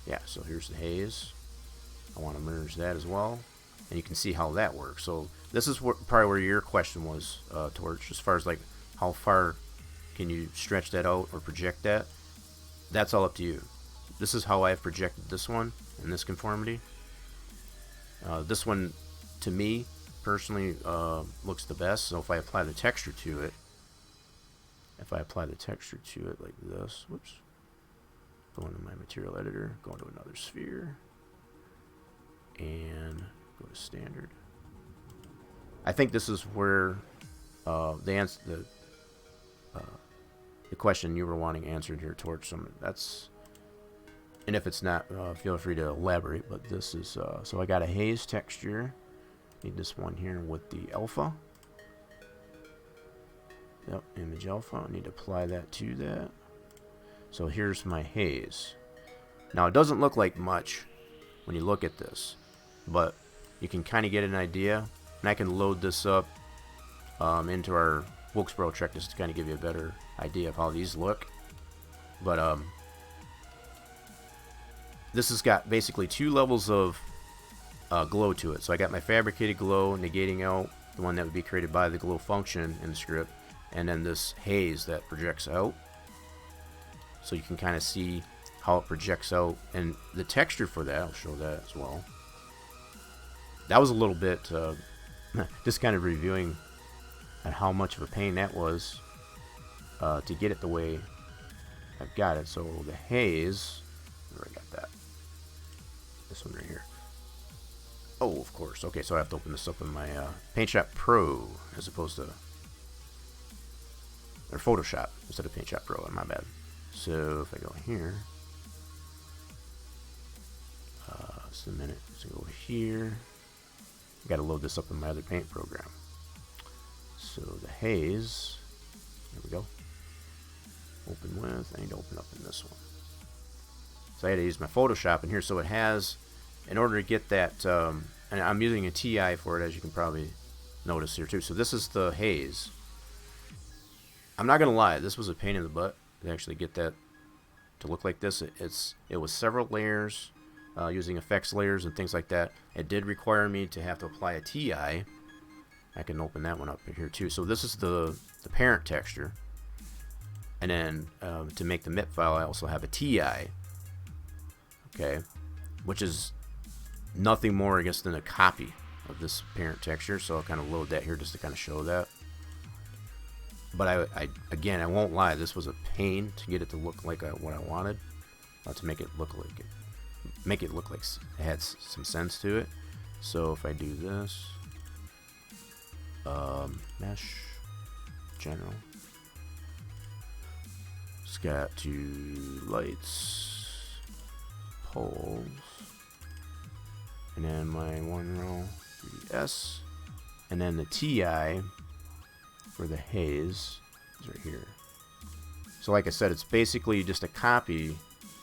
S2: Yeah, so here's the haze. I want to merge that as well, and you can see how that works. So this is probably where your question was, Torch, as far as like how far can you stretch that out or project that. That's all up to you. This is how I've projected this one in this conformity. This one, to me personally, looks the best. So if I apply the texture to it, like this, whoops, go into my material editor, go into another sphere, and go to standard. I think this is where the question you were wanting answered here, Torch. That's, and if it's not, feel free to elaborate. But this is so I got a haze texture. Need this one here with the alpha. Yep, image alpha. I need to apply that to that. So here's my haze. Now it doesn't look like much when you look at this, but you can kind of get an idea. And I can load this up into our Wilkesboro check just to kind of give you a better idea of how these look. But this has got basically two levels of glow to it. So I got my fabricated glow negating out the one that would be created by the glow function in the script, and then this haze that projects out. So you can kind of see how it projects out, and the texture for that, I'll show that as well. That was a little bit just kind of reviewing at how much of a pain that was to get it the way I've got it. So the haze, where I got that, this one right here. Oh, of course. Okay, so I have to open this up in my Paint Shop Pro as opposed to, or Photoshop instead of Paint Shop Pro. My bad. So if I go here, Just a minute. Let's go here. Got to load this up in my other paint program. So the haze. There we go. Open with. I need to open up in this one. So I had to use my Photoshop in here. So it has, in order to get that, and I'm using a TI for it, as you can probably notice here too. So this is the haze. I'm not gonna lie, this was a pain in the butt to actually get that to look like this. It was several layers, using effects layers and things like that. It did require me to have to apply a TI. I can open that one up here too. So this is the parent texture, and then to make the MIP file, I also have a TI. Okay, which is nothing more, I guess, than a copy of this parent texture. So I'll kind of load that here just to kind of show that. But again, I won't lie, this was a pain to get it to look like what I wanted, to make it look like it had some sense to it. So if I do this, mesh, general, it's got two lights, poles, and then my one row 3DS, and then the TI for the haze is right here. So like I said, it's basically just a copy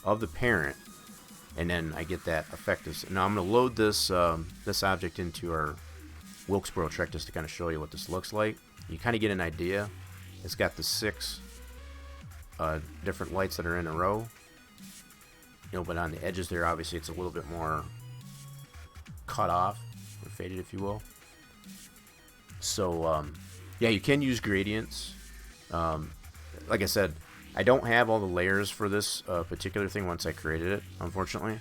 S2: of the parent, and then I get that effect. Now I'm going to load this this object into our Wilkesboro track just to kind of show you what this looks like. You kind of get an idea. It's got the 6 different lights that are in a row. But on the edges there, obviously it's a little bit more cut off or faded, if you will. So yeah, you can use gradients. Like I said, I don't have all the layers for this particular thing once I created it, unfortunately.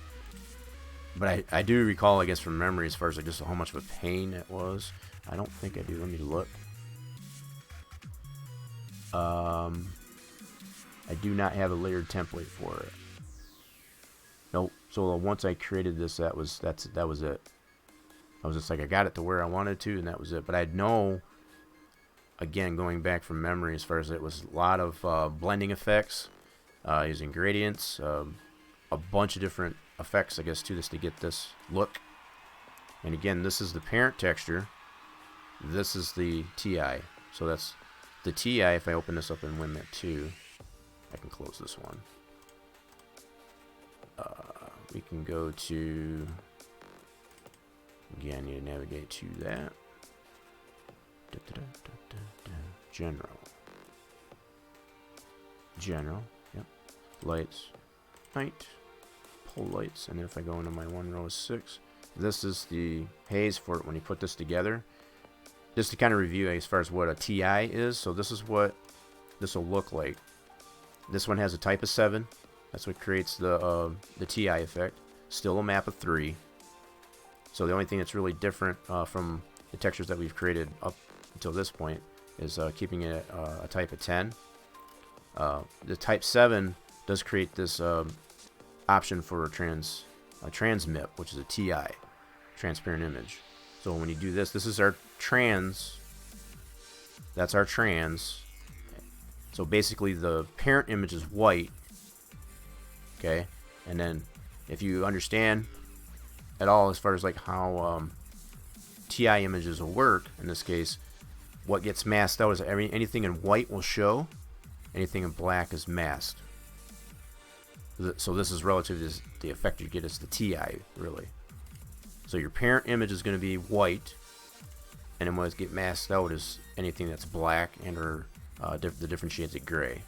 S2: But I do recall, I guess, from memory, as far as like just how much of a pain it was. I don't think I do. Let me look. I do not have a layered template for it. Nope. So once I created this, that was it. I was just like, I got it to where I wanted to, and that was it. But I know, again, going back from memory, as far as it was a lot of blending effects, using gradients, a bunch of different effects, I guess, to this to get this look. And again, this is the parent texture. This is the TI. So that's the TI. If I open this up in WinMap 2, I can close this one. We can go to, again, you navigate to that. General. Yep. Lights, night, pole lights, and then if I go into my one row 6, this is the haze for it when you put this together. Just to kind of review as far as what a TI is, so this is what this will look like. This one has a type of 7. That's what creates the TI effect. Still a map of 3. So the only thing that's really different from the textures that we've created up until this point is keeping it a type of 10. The type 7 does create this option for a transmip, which is a TI, transparent image. So when you do this, this is our trans. That's our trans. So basically the parent image is white. Okay, and then if you understand at all as far as like how TI images will work, in this case, what gets masked out is anything in white will show, anything in black is masked. So this is relative to the effect you get is the TI, really. So your parent image is going to be white, and then what gets masked out is anything that's black and or the different shades of gray.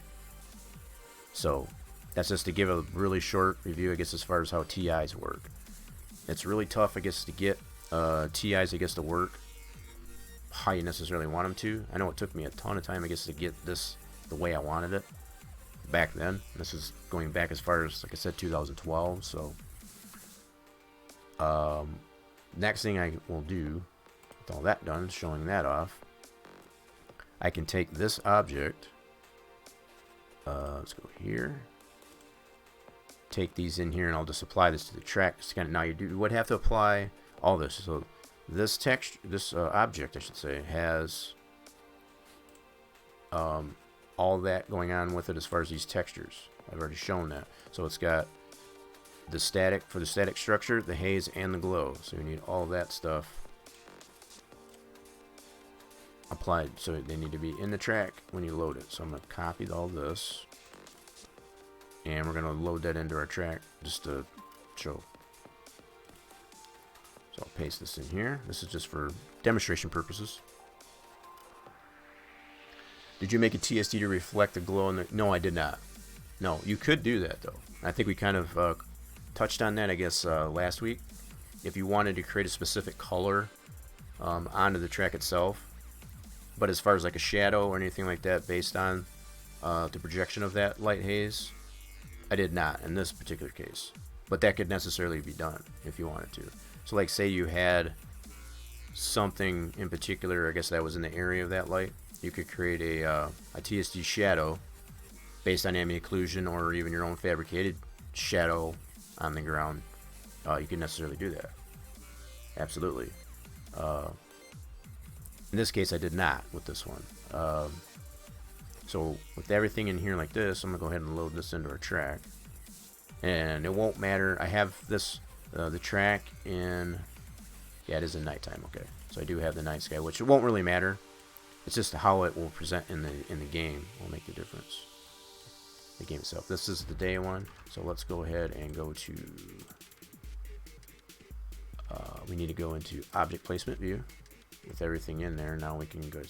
S2: So that's just to give a really short review, I guess, as far as how TIs work. It's really tough, I guess, to get TIs, I guess, to work how you necessarily want them to. I know it took me a ton of time, I guess, to get this the way I wanted it back then. This is going back as far as, like I said, 2012. So next thing I will do with all that done, showing that off, I can take this object, let's go here, take these in here, and I'll just apply this to the track. Just kind of, now you would have to apply all this. So this text, this object, I should say, has all that going on with it as far as these textures. I've already shown that. So it's got the static, for the static structure, the haze, and the glow. So you need all that stuff applied. So they need to be in the track when you load it. So I'm going to copy all this, and we're going to load that into our track just to show. So I'll paste this in here. This is just for demonstration purposes. Did you make a TSD to reflect the glow in the... No, I did not. No, you could do that though. I think we kind of touched on that, I guess, last week. If you wanted to create a specific color onto the track itself, but as far as like a shadow or anything like that based on the projection of that light haze, I did not in this particular case. But that could necessarily be done if you wanted to. So like say you had something in particular, I guess that was in the area of that light, you could create a TSD shadow based on ambient occlusion or even your own fabricated shadow on the ground. You can necessarily do that. Absolutely. In this case, I did not with this one. So with everything in here like this, I'm going to go ahead and load this into our track. And it won't matter. I have this, the track in, yeah, it is in nighttime. Okay. So I do have the night sky, which it won't really matter. It's just how it will present in the game will make the difference. The game itself. This is the day one, so let's go ahead and go to we need to go into object placement view with everything in there. Now we can go,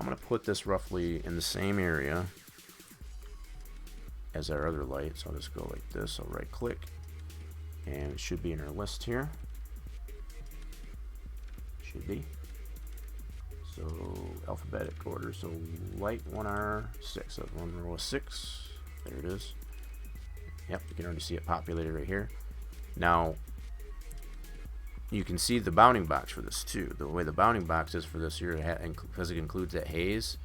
S2: I'm going to put this roughly in the same area as our other light, so I'll just go like this. I'll right click and it should be in our list here. Should be. So alphabetic order, so light 1R6, so 1 row of 6, there it is. Yep, you can already see it populated right here. Now you can see the bounding box for this too. The way the bounding box is for this here, because it includes that haze,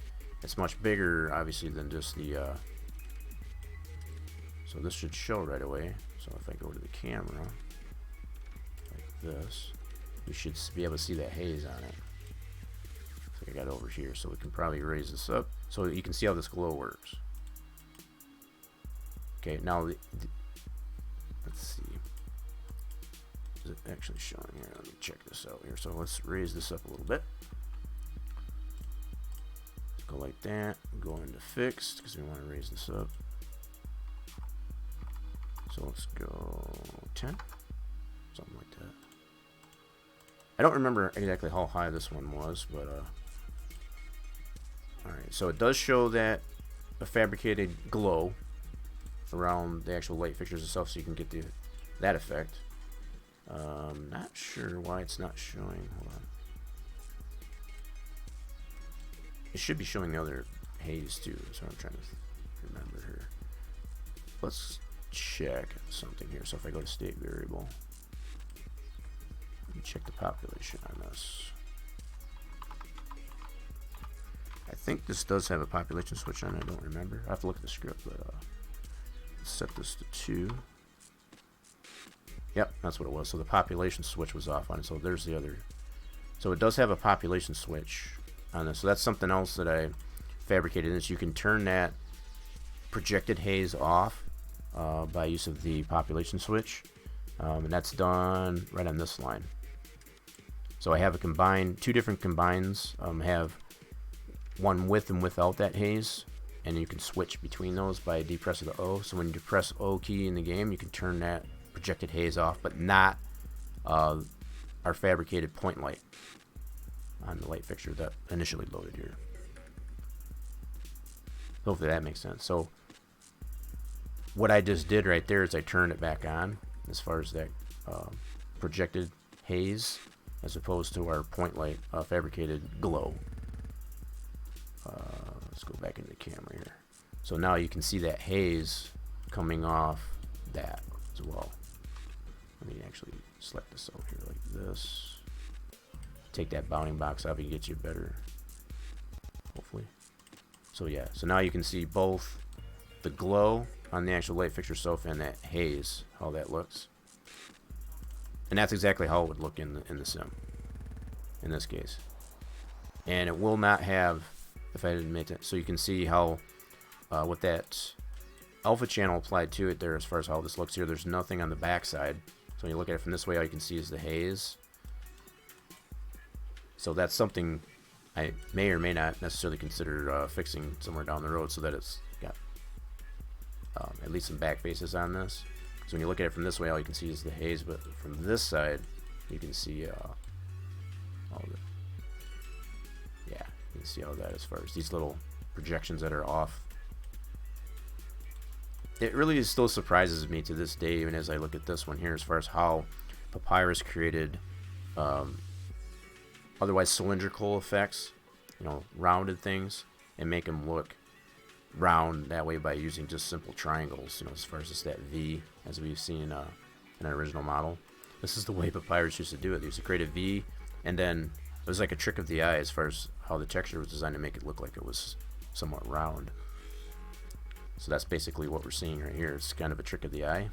S2: it's much bigger obviously than just the so this should show right away. So if I go to the camera like this, you should be able to see that haze on it. I got over here, so we can probably raise this up so that you can see how this glow works. Okay, now let's see. Is it actually showing here? Let me check this out here. So let's raise this up a little bit. Let's go like that. Go into fixed because we want to raise this up. So let's go 10, something like that. I don't remember exactly how high this one was, but alright, so it does show that a fabricated glow around the actual light fixtures itself, so you can get that effect. Not sure why it's not showing. Hold on. It should be showing the other haze too. That's what I'm trying to remember here. Let's check something here. So if I go to state variable, let me check the population on this. I think this does have a population switch on it. I don't remember. I have to look at the script, but let's set this to 2. Yep, that's what it was. So the population switch was off on it. So there's the other. So it does have a population switch on this. So that's something else that I fabricated. Is you can turn that projected haze off by use of the population switch, and that's done right on this line. So I have a combined, 2 different combines. Have one with and without that haze, and you can switch between those by depressing the O. So when you depress O key in the game, you can turn that projected haze off, but not our fabricated point light on the light fixture that initially loaded here. Hopefully that makes sense. So what I just did right there is I turned it back on as far as that projected haze, as opposed to our point light fabricated glow. Let's go back into the camera here. So now you can see that haze coming off that as well. Let me actually select this out here like this. Take that bounding box off and get you better, hopefully. So yeah, so now you can see both the glow on the actual light fixture itself and that haze, how that looks. And that's exactly how it would look in the sim, in this case. And it will not have, if I didn't make it, so you can see how with that alpha channel applied to it there as far as how this looks here. There's nothing on the back side. So when you look at it from this way, all you can see is the haze. So that's something I may or may not necessarily consider fixing somewhere down the road, so that it's got at least some back faces on this. So when you look at it from this way, all you can see is the haze, but from this side, you can see all the, yeah, you can see all that as far as these little projections that are off. It really still surprises me to this day, even as I look at this one here, as far as how Papyrus created otherwise cylindrical effects, you know, rounded things, and make them look round that way by using just simple triangles, you know, as far as just that V, as we've seen in an original model. This is the way Papyrus used to do it. They used to create a V, and then it was like a trick of the eye as far as how the texture was designed to make it look like it was somewhat round. So that's basically what we're seeing right here. It's kind of a trick of the eye.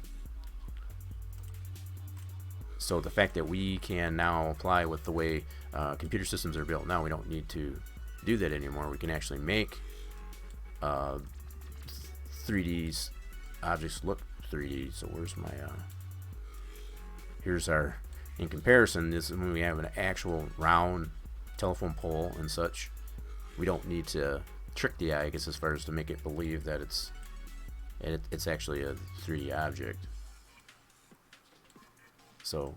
S2: So the fact that we can now apply with the way computer systems are built now, we don't need to do that anymore. We can actually make 3D objects look 3D. So where's my here's our, in comparison, this is when we have an actual round telephone pole and such. We don't need to trick the eye, I guess, as far as to make it believe that it's actually a 3D object. So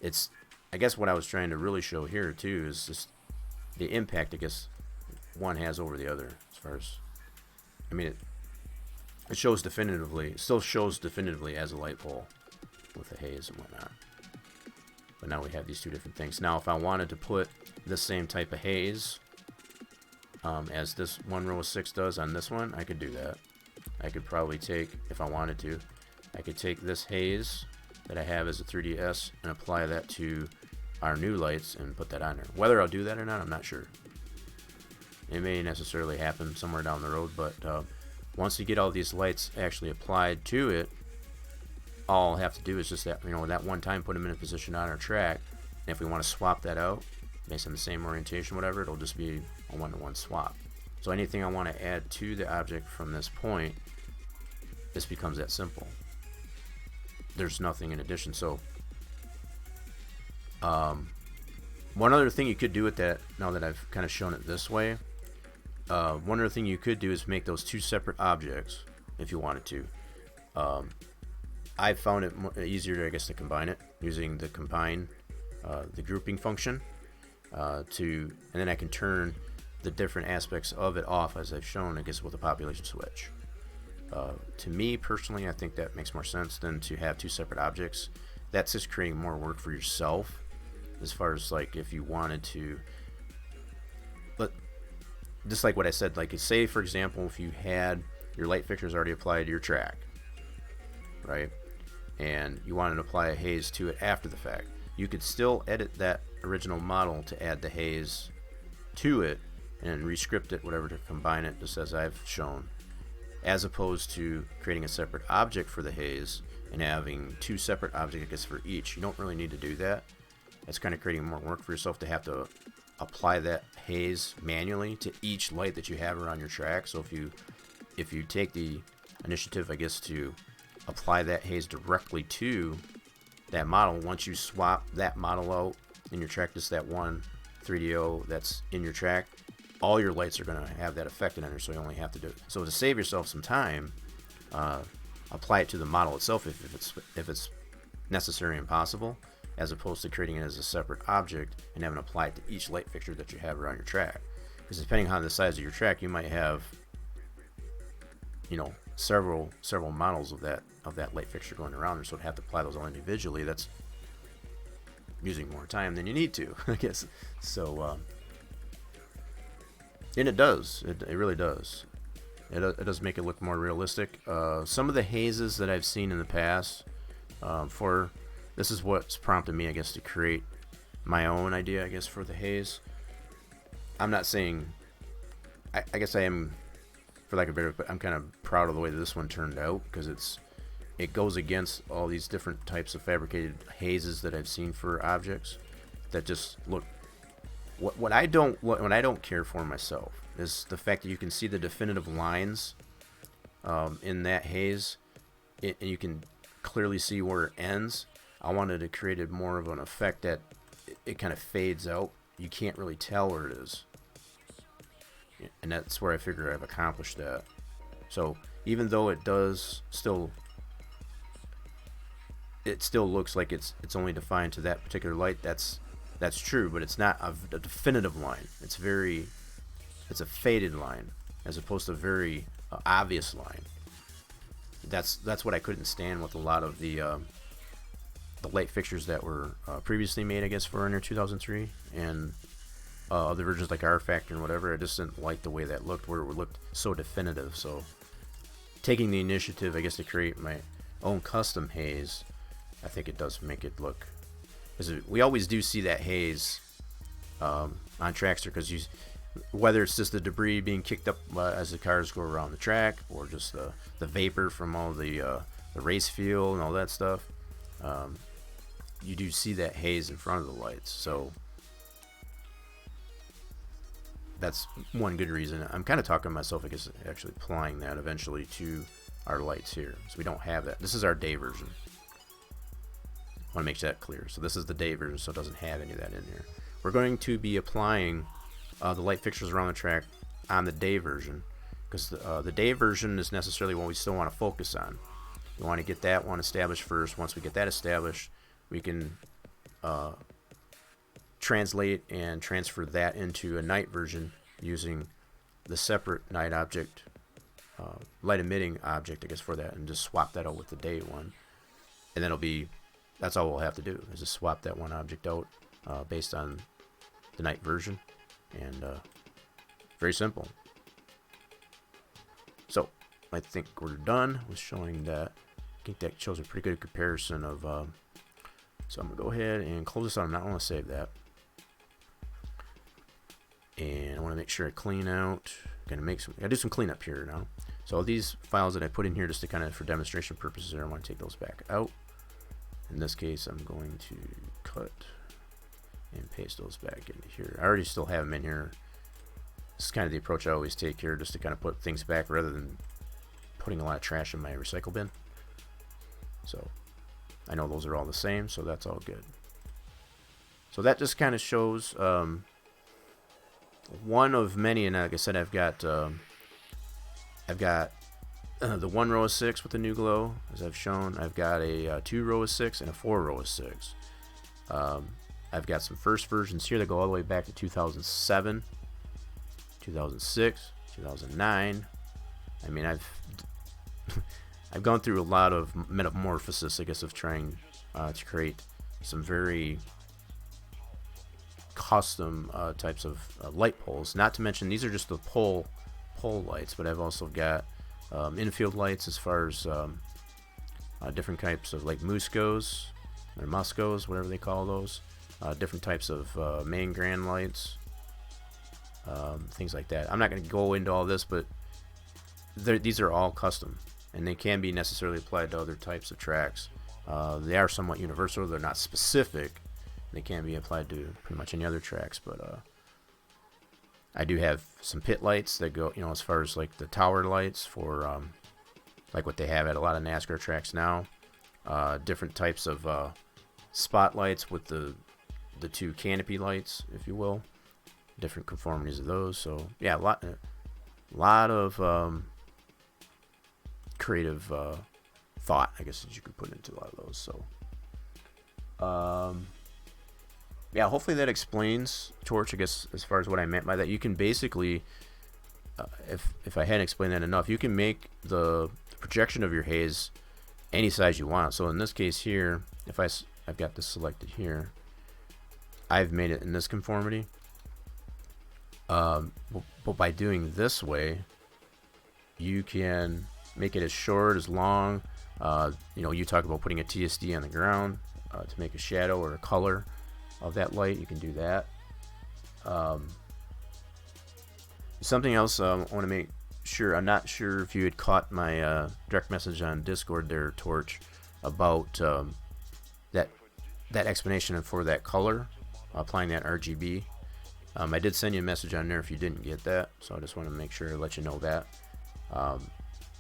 S2: it's, I guess what I was trying to really show here too is just the impact, I guess, one has over the other. As far as, I mean, it shows definitively, it still shows definitively as a light pole with the haze and whatnot. But now we have these two different things. Now if I wanted to put the same type of haze as this one row of 6 does on this one, I could do that. I could probably take, if I wanted to, I could take this haze that I have as a 3DS and apply that to our new lights and put that on there. Whether I'll do that or not, I'm not sure. It may necessarily happen somewhere down the road, but once you get all these lights actually applied to it, all I'll have to do is just that, you know, that one time put them in a position on our track. And if we want to swap that out based on the same orientation, whatever, it'll just be a one-to-one swap. So anything I want to add to the object from this point, this becomes that simple. There's nothing in addition. So one other thing you could do with that, now that I've kind of shown it this way, one other thing you could do is make those two separate objects if you wanted to. I found it easier, I guess, to combine it using the combine, the grouping function, and then I can turn the different aspects of it off, as I've shown, I guess, with a population switch. To me personally, I think that makes more sense than to have two separate objects. That's just creating more work for yourself, as far as like if you wanted to. But just like what I said, like say for example, if you had your light fixtures already applied to your track, right, and you wanted to apply a haze to it after the fact, you could still edit that original model to add the haze to it and rescript it, whatever, to combine it, just as I've shown, as opposed to creating a separate object for the haze and having two separate objects, I guess, for each. You don't really need to do that. It's kind of creating more work for yourself to have to apply that haze manually to each light that you have around your track. So if you take the initiative, I guess, to apply that haze directly to that model, once you swap that model out in your track, just that one 3DO that's in your track, all your lights are going to have that effect in there, so you only have to do it. So to save yourself some time, apply it to the model itself if it's necessary and possible, as opposed to creating it as a separate object and having to apply it to each light fixture that you have around your track. Because depending on the size of your track, you might have, you know, several models of that light fixture going around there, so to have to apply those all individually, that's using more time than you need to, I guess. So and it does, it really does. It does make it look more realistic. Some of the hazes that I've seen in the past, this is what's prompted me, I guess, to create my own idea, I guess, for the haze. I'm not saying, I guess I am, for lack of a better, but I'm kind of proud of the way that this one turned out, because it goes against all these different types of fabricated hazes that I've seen for objects that just look. What I don't care for myself is the fact that you can see the definitive lines in that haze, and you can clearly see where it ends. I wanted to create a more of an effect that it kind of fades out. You can't really tell where it is. And that's where I figure I've accomplished that. So even though it does still, it still looks like it's only defined to that particular light. That's true, but it's not a definitive line. It's a faded line as opposed to a very obvious line. That's what I couldn't stand with a lot of the light fixtures that were previously made, I guess, for under 2003 and other versions like R Factor and whatever. I just didn't like the way that looked, where it looked so definitive. So taking the initiative, I guess, to create my own custom haze, I think it does make it look, because we always do see that haze on Trackster, because whether it's just the debris being kicked up as the cars go around the track, or just the vapor from all the race fuel and all that stuff, you do see that haze in front of the lights. So that's one good reason. I'm kind of talking to myself, I guess, actually applying that eventually to our lights here. So we don't have that. This is our day version. I want to make that clear. So this is the day version, so it doesn't have any of that in here. We're going to be applying the light fixtures around the track on the day version, because the day version is necessarily what we still want to focus on. We want to get that one established first. Once we get that established, we can translate and transfer that into a night version using the separate night object, light emitting object, I guess, for that, and just swap that out with the day one. And then that's all we'll have to do, is just swap that one object out based on the night version. And very simple. So I think we're done with showing that. I think that shows a pretty good comparison of so I'm gonna go ahead and close this out. I'm not gonna save that, and I want to make sure I clean out. Gotta do some cleanup here now. So these files that I put in here just to kind of for demonstration purposes, I want to take those back out. In this case, I'm going to cut and paste those back into here. I already still have them in here. This is kind of the approach I always take here, just to kind of put things back rather than putting a lot of trash in my recycle bin. So I know those are all the same, so that's all good. So that just kind of shows one of many, and like I said, I've got the 1 row of 6 with the new glow, as I've shown. I've got a 2 row of 6 and a 4 row of 6. I've got some first versions here that go all the way back to 2007, 2006, 2009. I mean, I've gone through a lot of metamorphosis, I guess, of trying to create some very custom types of light poles. Not to mention, these are just the pole lights, but I've also got infield lights, as far as different types of like Muscos or Muscos, whatever they call those. Different types of main grand lights, things like that. I'm not going to go into all this, but these are all custom, and they can be necessarily applied to other types of tracks. They are somewhat universal. They're not specific. They can be applied to pretty much any other tracks, but I do have some pit lights that go, as far as like the tower lights for like what they have at a lot of NASCAR tracks now. Different types of spotlights with the 2 canopy lights, if you will. Different conformities of those. So yeah, a lot of creative thought, I guess, that you could put into a lot of those. So yeah, hopefully that explains Torch, I guess, as far as what I meant by that. You can basically, if I hadn't explained that enough, you can make the projection of your haze any size you want. So in this case here, if I've got this selected here, I've made it in this conformity. But by doing this way, you can make it as short, as long. You talk about putting a TSD on the ground to make a shadow or a color of that light. You can do that. Something else I want to make sure, I'm not sure if you had caught my direct message on Discord there, Torch, about that explanation for that color, applying that RGB. I did send you a message on there if you didn't get that, so I just want to make sure to let you know that.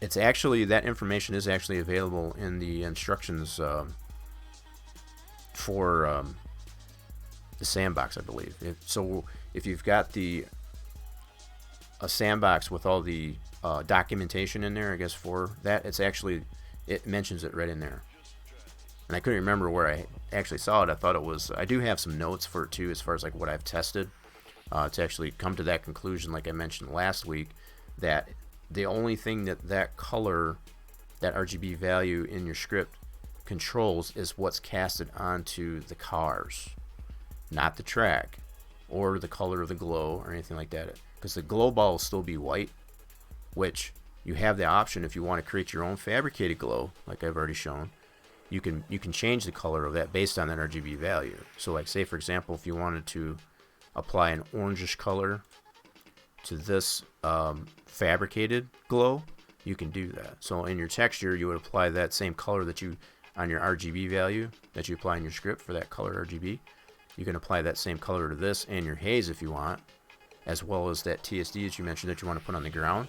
S2: it's actually, that information is actually available in the instructions for the sandbox, I believe. So if you've got a sandbox with all the documentation in there, I guess, for that, it mentions it right in there. And I couldn't remember where I actually saw it. I thought it was, I do have some notes for it too, as far as like what I've tested to actually come to that conclusion, like I mentioned last week, that the only thing that color, that RGB value in your script controls is what's casted onto the cars, not the track or the color of the glow or anything like that. Because the glow ball will still be white, which you have the option if you want to create your own fabricated glow, like I've already shown. You can change the color of that based on that RGB value. So like, say for example, if you wanted to apply an orangish color to this fabricated glow, you can do that. So in your texture, you would apply that same color that you, on your RGB value that you apply in your script for that color RGB. You can apply that same color to this and your haze if you want, as well as that TSD that you mentioned that you want to put on the ground.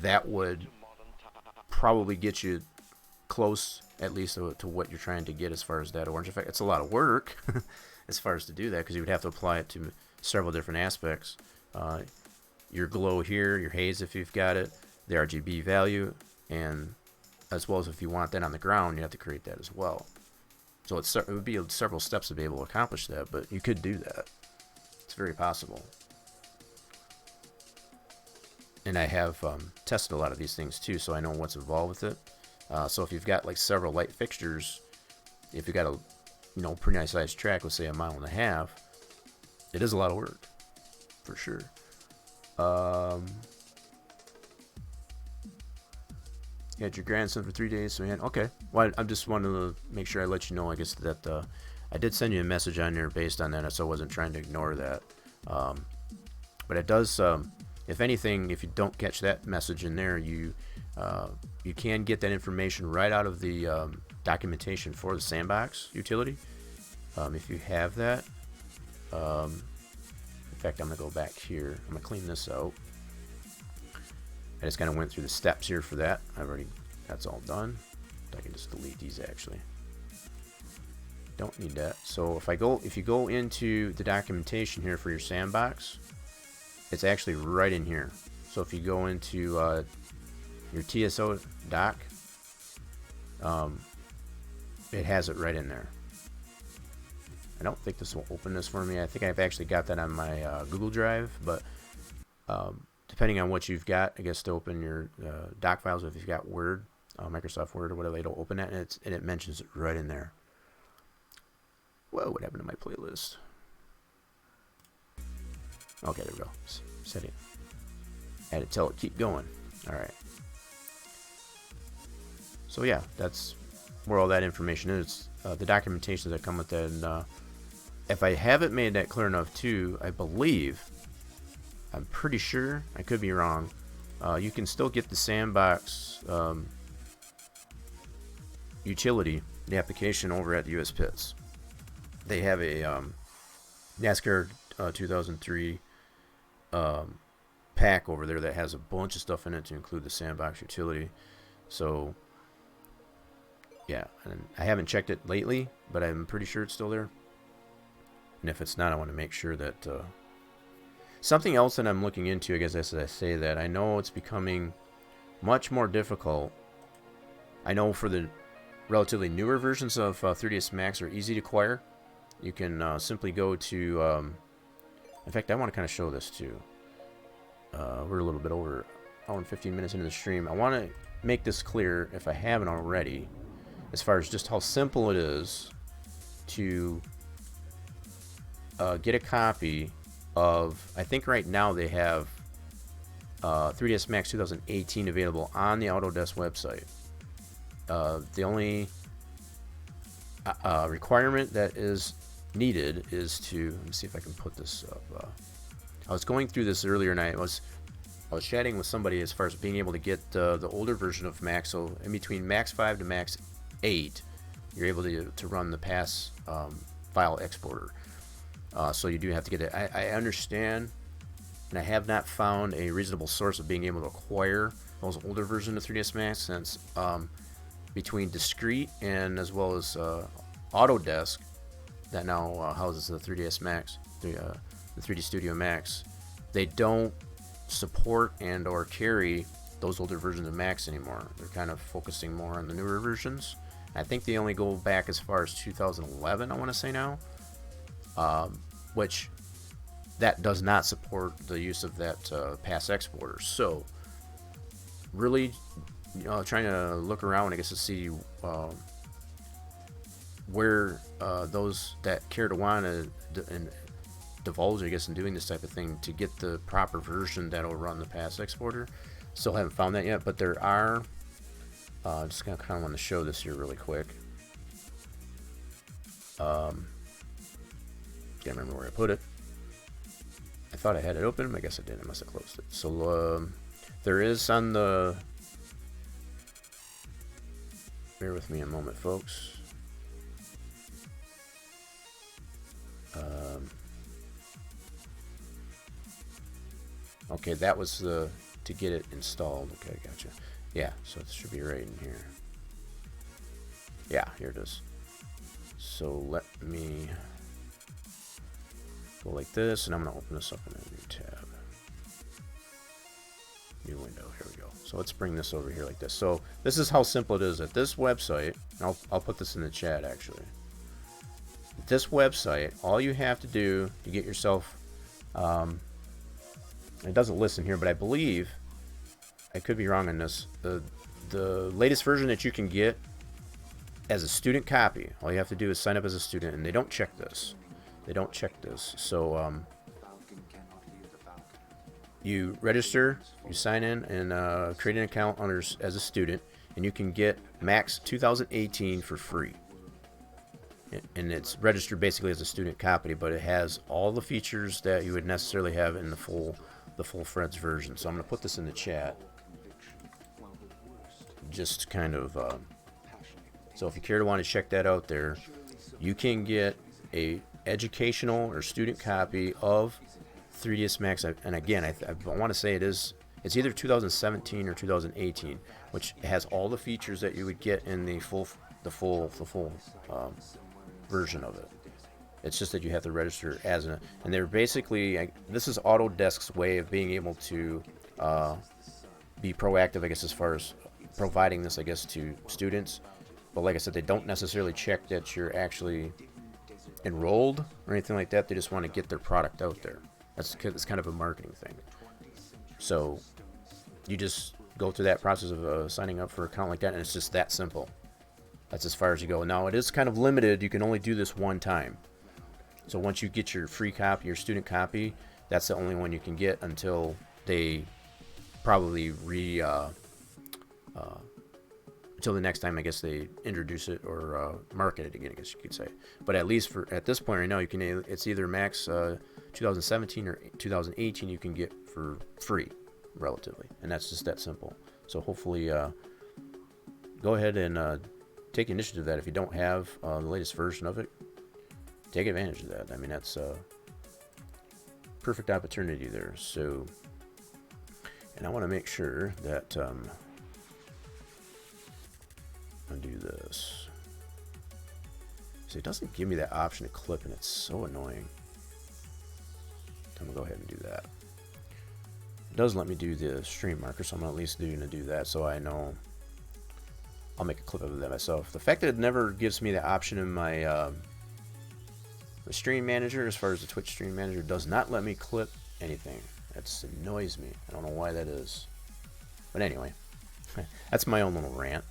S2: That would probably get you close, at least to what you're trying to get as far as that orange effect. It's a lot of work as far as to do that, because you would have to apply it to several different aspects. Your glow here, your haze if you've got it, the RGB value, and as well as if you want that on the ground, you have to create that as well. So it would be several steps to be able to accomplish that, but you could do that. It's very possible. And I have tested a lot of these things too, so I know what's involved with it. So if you've got like several light fixtures, if you've got a pretty nice sized track, let's say 1.5 miles, it is a lot of work, for sure. You had your grandson for 3 days, so okay. Well, I just wanted to make sure I let you know, I guess, that I did send you a message on there based on that, so I wasn't trying to ignore that. But it does, if anything, if you don't catch that message in there, you can get that information right out of the documentation for the sandbox utility. If you have that. In fact, I'm going to go back here. I'm going to clean this out. I just kind of went through the steps here for that. That's all done. I can just delete these actually. Don't need that. So if you go into the documentation here for your sandbox, it's actually right in here. So if you go into your TSO doc, it has it right in there. I don't think this will open this for me. I think I've actually got that on my Google Drive, but depending on what you've got, I guess to open your doc files, if you've got Word, Microsoft Word or whatever, it'll open that, and it mentions it right in there. Whoa, what happened to my playlist? Okay, there we go. Set it. Add it, tell it, keep going. All right. So yeah, that's where all that information is. The documentation that come with that. And if I haven't made that clear enough too, I believe, I'm pretty sure, I could be wrong, you can still get the sandbox utility, the application over at the US Pits. They have a NASCAR 2003 pack over there that has a bunch of stuff in it to include the sandbox utility. So yeah, and I haven't checked it lately, but I'm pretty sure it's still there. And if it's not, I want to make sure that something else that I'm looking into, I guess as I say that, I know it's becoming much more difficult. I know for the relatively newer versions of 3ds Max are easy to acquire. You can simply go to, in fact, I want to kind of show this too. We're a little bit over an hour and 15 minutes into the stream. I want to make this clear, if I haven't already, as far as just how simple it is to get a copy of, I think right now they have 3ds Max 2018 available on the Autodesk website. The only requirement that is needed is to, let me see if I can put this up. I was going through this earlier and I was chatting with somebody as far as being able to get the older version of Max. So in between Max 5 to Max 8, you're able to run the pass file exporter. So you do have to get it. I understand, and I have not found a reasonable source of being able to acquire those older versions of 3ds Max, since between discrete and as well as Autodesk that now houses the 3ds Max, the 3D Studio Max, they don't support and or carry those older versions of Max anymore. They're kind of focusing more on the newer versions. I think they only go back as far as 2011, I want to say now, which that does not support the use of that pass exporter. So really, trying to look around, I guess, to see where those that care to want to divulge, I guess, in doing this type of thing to get the proper version that'll run the pass exporter. Still haven't found that yet, but there are. Just gonna kind of want to show this here really quick. Can't remember where I put it. I thought I had it open, but I guess I didn't. I must have closed it. So there is on the. Bear with me a moment, folks. Okay, that was the to get it installed. Okay, gotcha. Yeah, so it should be right in here. Yeah, here it is. So let me go like this, and I'm going to open this up in a new tab. New window, here we go. So let's bring this over here like this. So this is how simple it is at this website. I'll put this in the chat, actually. At this website, all you have to do to get yourself, it doesn't list in here, but I believe, I could be wrong on this, the latest version that you can get as a student copy, all you have to do is sign up as a student, and they don't check this. So you register, you sign in, and create an account as a student, and you can get Max 2018 for free. And it's registered basically as a student copy, but it has all the features that you would necessarily have in the full-fledged version. So I'm going to put this in the chat. Just kind of, so if you care to want to check that out there, you can get a educational or student copy of 3ds Max. And again, I want to say it's either 2017 or 2018, which has all the features that you would get in the full version of it. It's just that you have to register as and they're basically, this is Autodesk's way of being able to be proactive, I guess, as far as providing this, I guess, to students. But like I said, they don't necessarily check that you're actually enrolled or anything like that. They just want to get their product out there. It's kind of a marketing thing. So you just go through that process of signing up for an account like that, and it's just that simple. That's as far as you go. Now, it is kind of limited. You can only do this one time. So once you get your free copy, your student copy, that's the only one you can get until they probably until the next time, I guess, they introduce it or market it again, I guess you could say. But at least at this point right now, it's either Max 2017 or 2018 you can get for free, relatively, and that's just that simple. So hopefully, go ahead and take initiative of that. If you don't have the latest version of it, take advantage of that. I mean, that's a perfect opportunity there. So, and I want to make sure that undo this. So it doesn't give me that option to clip, and it's so annoying. I'm gonna go ahead and do that. It does let me do the stream marker, so I'm gonna at least do that, so I know I'll make a clip of that myself. The fact that it never gives me the option in my the stream manager, as far as the Twitch stream manager, does not let me clip anything. That annoys me. I don't know why that is. But anyway, that's my own little rant.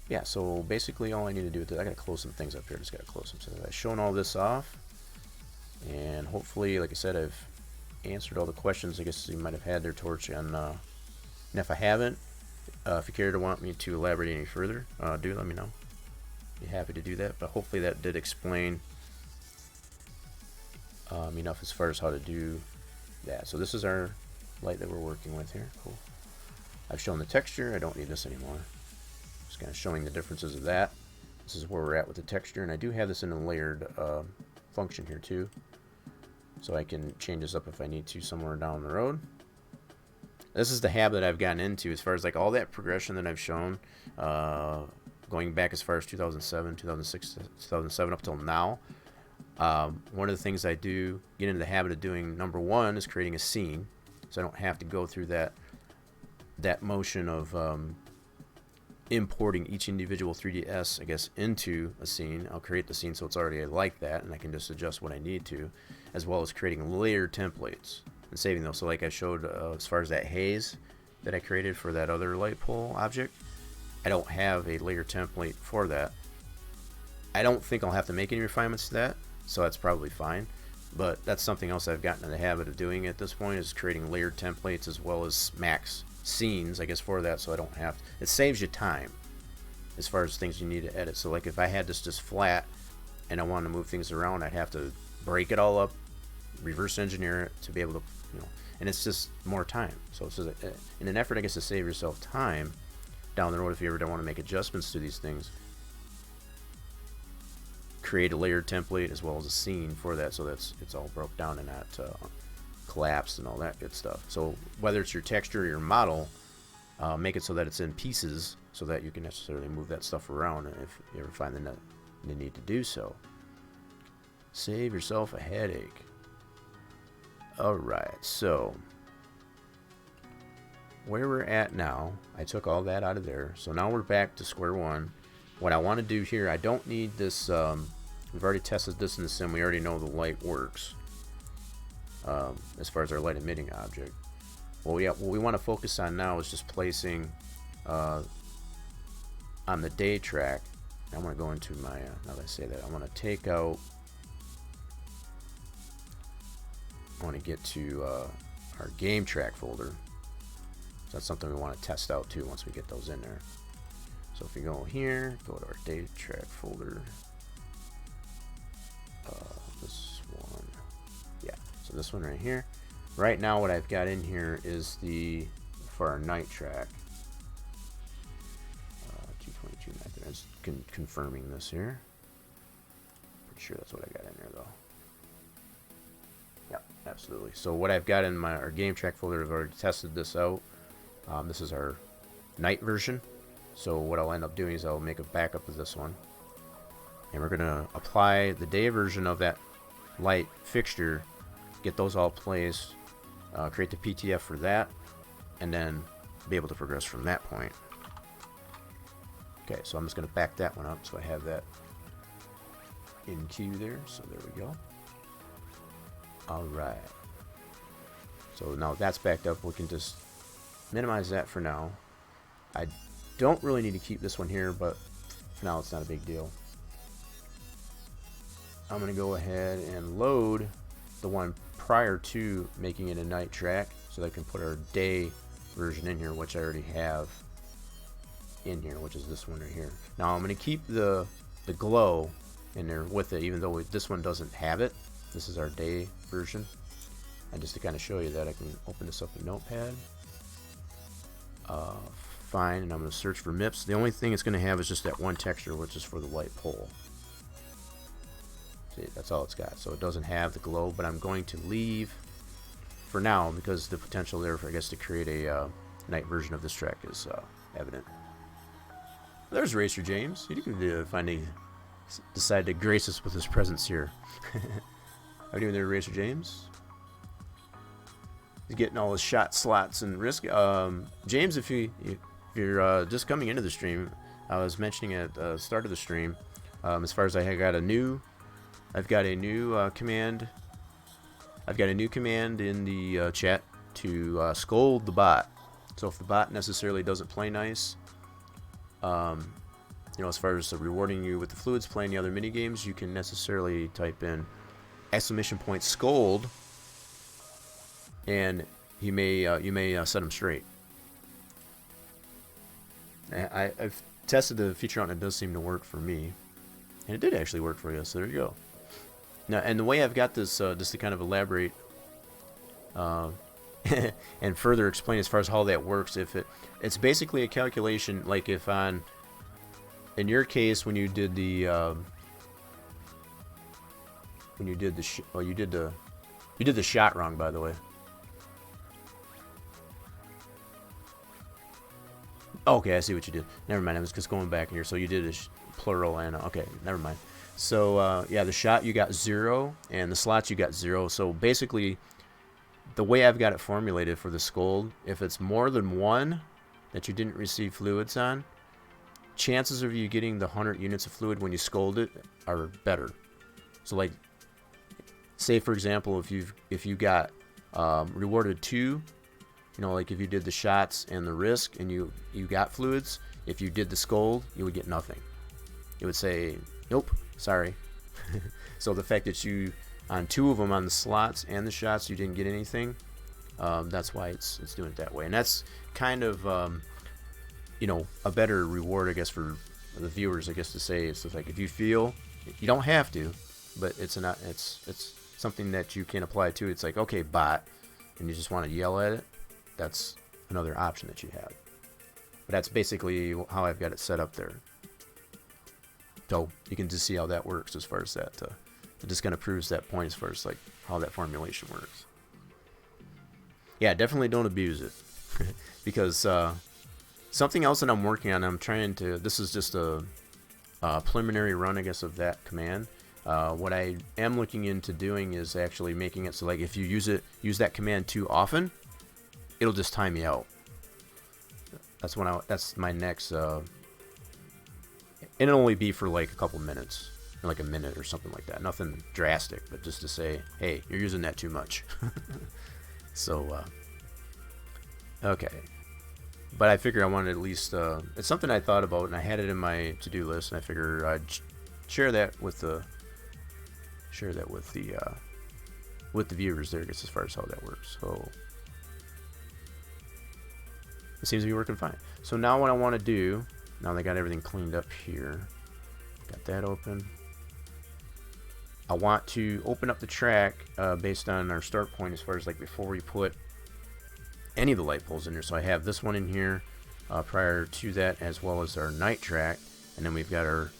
S2: Yeah, so basically all I need to do is I gotta close some things up here. Just gotta close them. So I've shown all this off, and hopefully, like I said, I've answered all the questions I guess you might have had there, Torch. And if I haven't, if you care to want me to elaborate any further, do let me know. Be happy to do that. But hopefully that did explain enough as far as how to do that. So this is our light that we're working with here. Cool. I've shown the texture. I don't need this anymore. Just kind of showing the differences of that. This is where we're at with the texture, and I do have this in a layered function here too. so I can change this up if I need to somewhere down the road. This is the habit I've gotten into as far as like all that progression that I've shown, going back as far as 2007, 2006, 2007 up till now. One of the things I do get into the habit of doing, number one, is creating a scene, so I don't have to go through that motion of importing each individual 3ds, I guess, into a scene. I'll create the scene so it's already like that, and I can just adjust what I need to, as well as creating layered templates and saving those. So like I showed as far as that haze that I created for that other light pole object, I don't have a layer template for that. I don't think I'll have to make any refinements to that, so that's probably fine. But that's something else I've gotten in the habit of doing at this point, is creating layered templates as well as max scenes, I guess, for that, so I don't have to. It saves you time as far as things you need to edit. So like if I had this just flat and I wanted to move things around, I'd have to break it all up, reverse engineer it to be able to, and it's just more time. So it's just in an effort, I guess, to save yourself time down the road, if you ever don't want to make adjustments to these things, create a layered template as well as a scene for that, so that's it's all broke down and not collapsed and all that good stuff. So whether it's your texture or your model, make it so that it's in pieces so that you can necessarily move that stuff around if you ever find the need to do so. Save yourself a headache. Alright, so where we're at now, I took all that out of there, so now we're back to square one. What I want to do here, I don't need this, we've already tested this in the sim, we already know the light works as far as our light emitting object. What we want to focus on now is just placing on the day track. I want to go into my, now that I say that, I want to take out, I want to get to our game track folder. So that's something we want to test out too once we get those in there. So if you go here, go to our day track folder. This one, yeah. So this one right here. Right now, what I've got in here is for our night track. 222 method. I'm just confirming this here. Pretty sure that's what I got in there though. Yep, absolutely. So what I've got in our game track folder, I've already tested this out. This is our night version. So what I'll end up doing is I'll make a backup of this one, and we're gonna apply the day version of that light fixture, get those all placed, create the PTF for that, and then be able to progress from that point. Okay, so I'm just gonna back that one up so I have that in queue there. So there we go. All right. So now that's backed up, we can just minimize that for now. I don't really need to keep this one here, but for now it's not a big deal. I'm going to go ahead and load the one prior to making it a night track so that I can put our day version in here, which I already have in here, which is this one right here. Now I'm going to keep the glow in there with it, even though this one doesn't have it. This is our day version. And just to kind of show you that, I can open this up in Notepad. Fine, and I'm going to search for MIPS. The only thing it's going to have is just that one texture, which is for the light pole. See, that's all it's got. So it doesn't have the glow, but I'm going to leave for now because the potential there, I guess, to create a night version of this track is evident. There's Racer James. He can finally decide to grace us with his presence here. How are you doing there, Racer James? He's getting all his shot slots and risk. James, if you're just coming into the stream, I was mentioning at the start of the stream, as far as I've got a new command. I've got a new command in the chat to scold the bot. So if the bot necessarily doesn't play nice, as far as rewarding you with the fluids, playing the other mini games, you can necessarily type in !scold, and you may set him straight. I've tested the feature out and it does seem to work for me, and it did actually work for you. So there you go. Now, and the way I've got this, just to kind of elaborate and further explain as far as how that works, it's basically a calculation. Like if in your case, when you did the You did the shot wrong, by the way. Okay, I see what you did. Never mind. I was just going back here. So you did a plural and okay, never mind. So yeah, the shot you got 0, and the slots you got 0. So basically, the way I've got it formulated for the scold, if it's more than 1 that you didn't receive fluids on, chances of you getting the 100 units of fluid when you scold it are better. So like, say for example, if you got rewarded 2. You know, like if you did the shots and the risk and you got fluids, if you did the scold, you would get nothing. It would say, nope, sorry. So the fact that you, on 2 of them, on the slots and the shots, you didn't get anything, that's why it's doing it that way. And that's kind of, you know, a better reward, I guess, for the viewers, I guess, to say. It's like if you feel, you don't have to, but it's something that you can apply to. It's like, okay, bot, and you just want to yell at it. That's another option that you have. But that's basically how I've got it set up there. So you can just see how that works as far as that. It just kind of proves that point as far as like how that formulation works. Yeah, definitely don't abuse it. Because something else that I'm working on, I'm trying to, this is just a preliminary run, I guess, of that command. What I am looking into doing is actually making it so like if you use that command too often, it'll just time you out. That's my next. It'll only be for like a couple minutes, like a minute or something like that. Nothing drastic, but just to say, hey, you're using that too much. So, okay. But I figure I wanted at least. It's something I thought about, and I had it in my to-do list, and I figure I'd share that with the viewers there, I guess, as far as how that works. So. It seems to be working fine. So now what I want to do, now they got everything cleaned up here. Got that open. I want to open up the track based on our start point as far as like before we put any of the light poles in here. So I have this one in here prior to that, as well as our night track. And then we've got our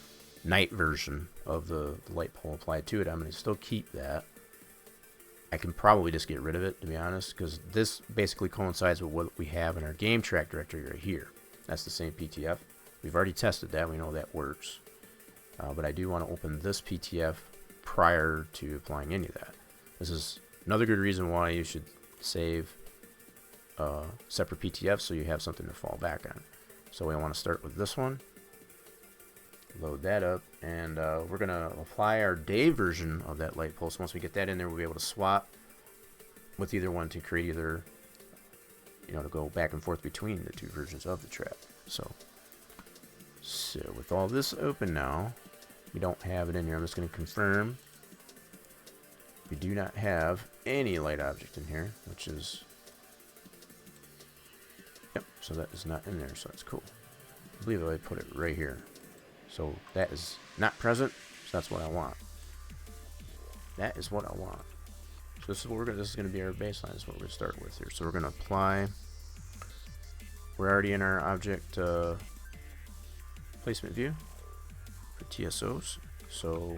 S2: night version of the light pole applied to it. I'm going to still keep that. I can probably just get rid of it, to be honest, because this basically coincides with what we have in our game track directory right here. That's the same PTF. We've already tested that. We know that works. But I do want to open this PTF prior to applying any of that. This is another good reason why you should save separate PTF so you have something to fall back on. So we want to start with this one. Load that up, and we're going to apply our day version of that light pole. So once we get that in there, we'll be able to swap with either one to create either, you know, to go back and forth between the 2 versions of the track. So with all this open now, we don't have it in here. I'm just going to confirm we do not have any light object in here, which is, yep, so that is not in there, so that's cool. I believe I put it right here. So that is not present, so that's what I want. That is what I want. So this is what this is going to be our baseline. This is what we're going to start with here. So we're going to apply. We're already in our object placement view for TSOs. So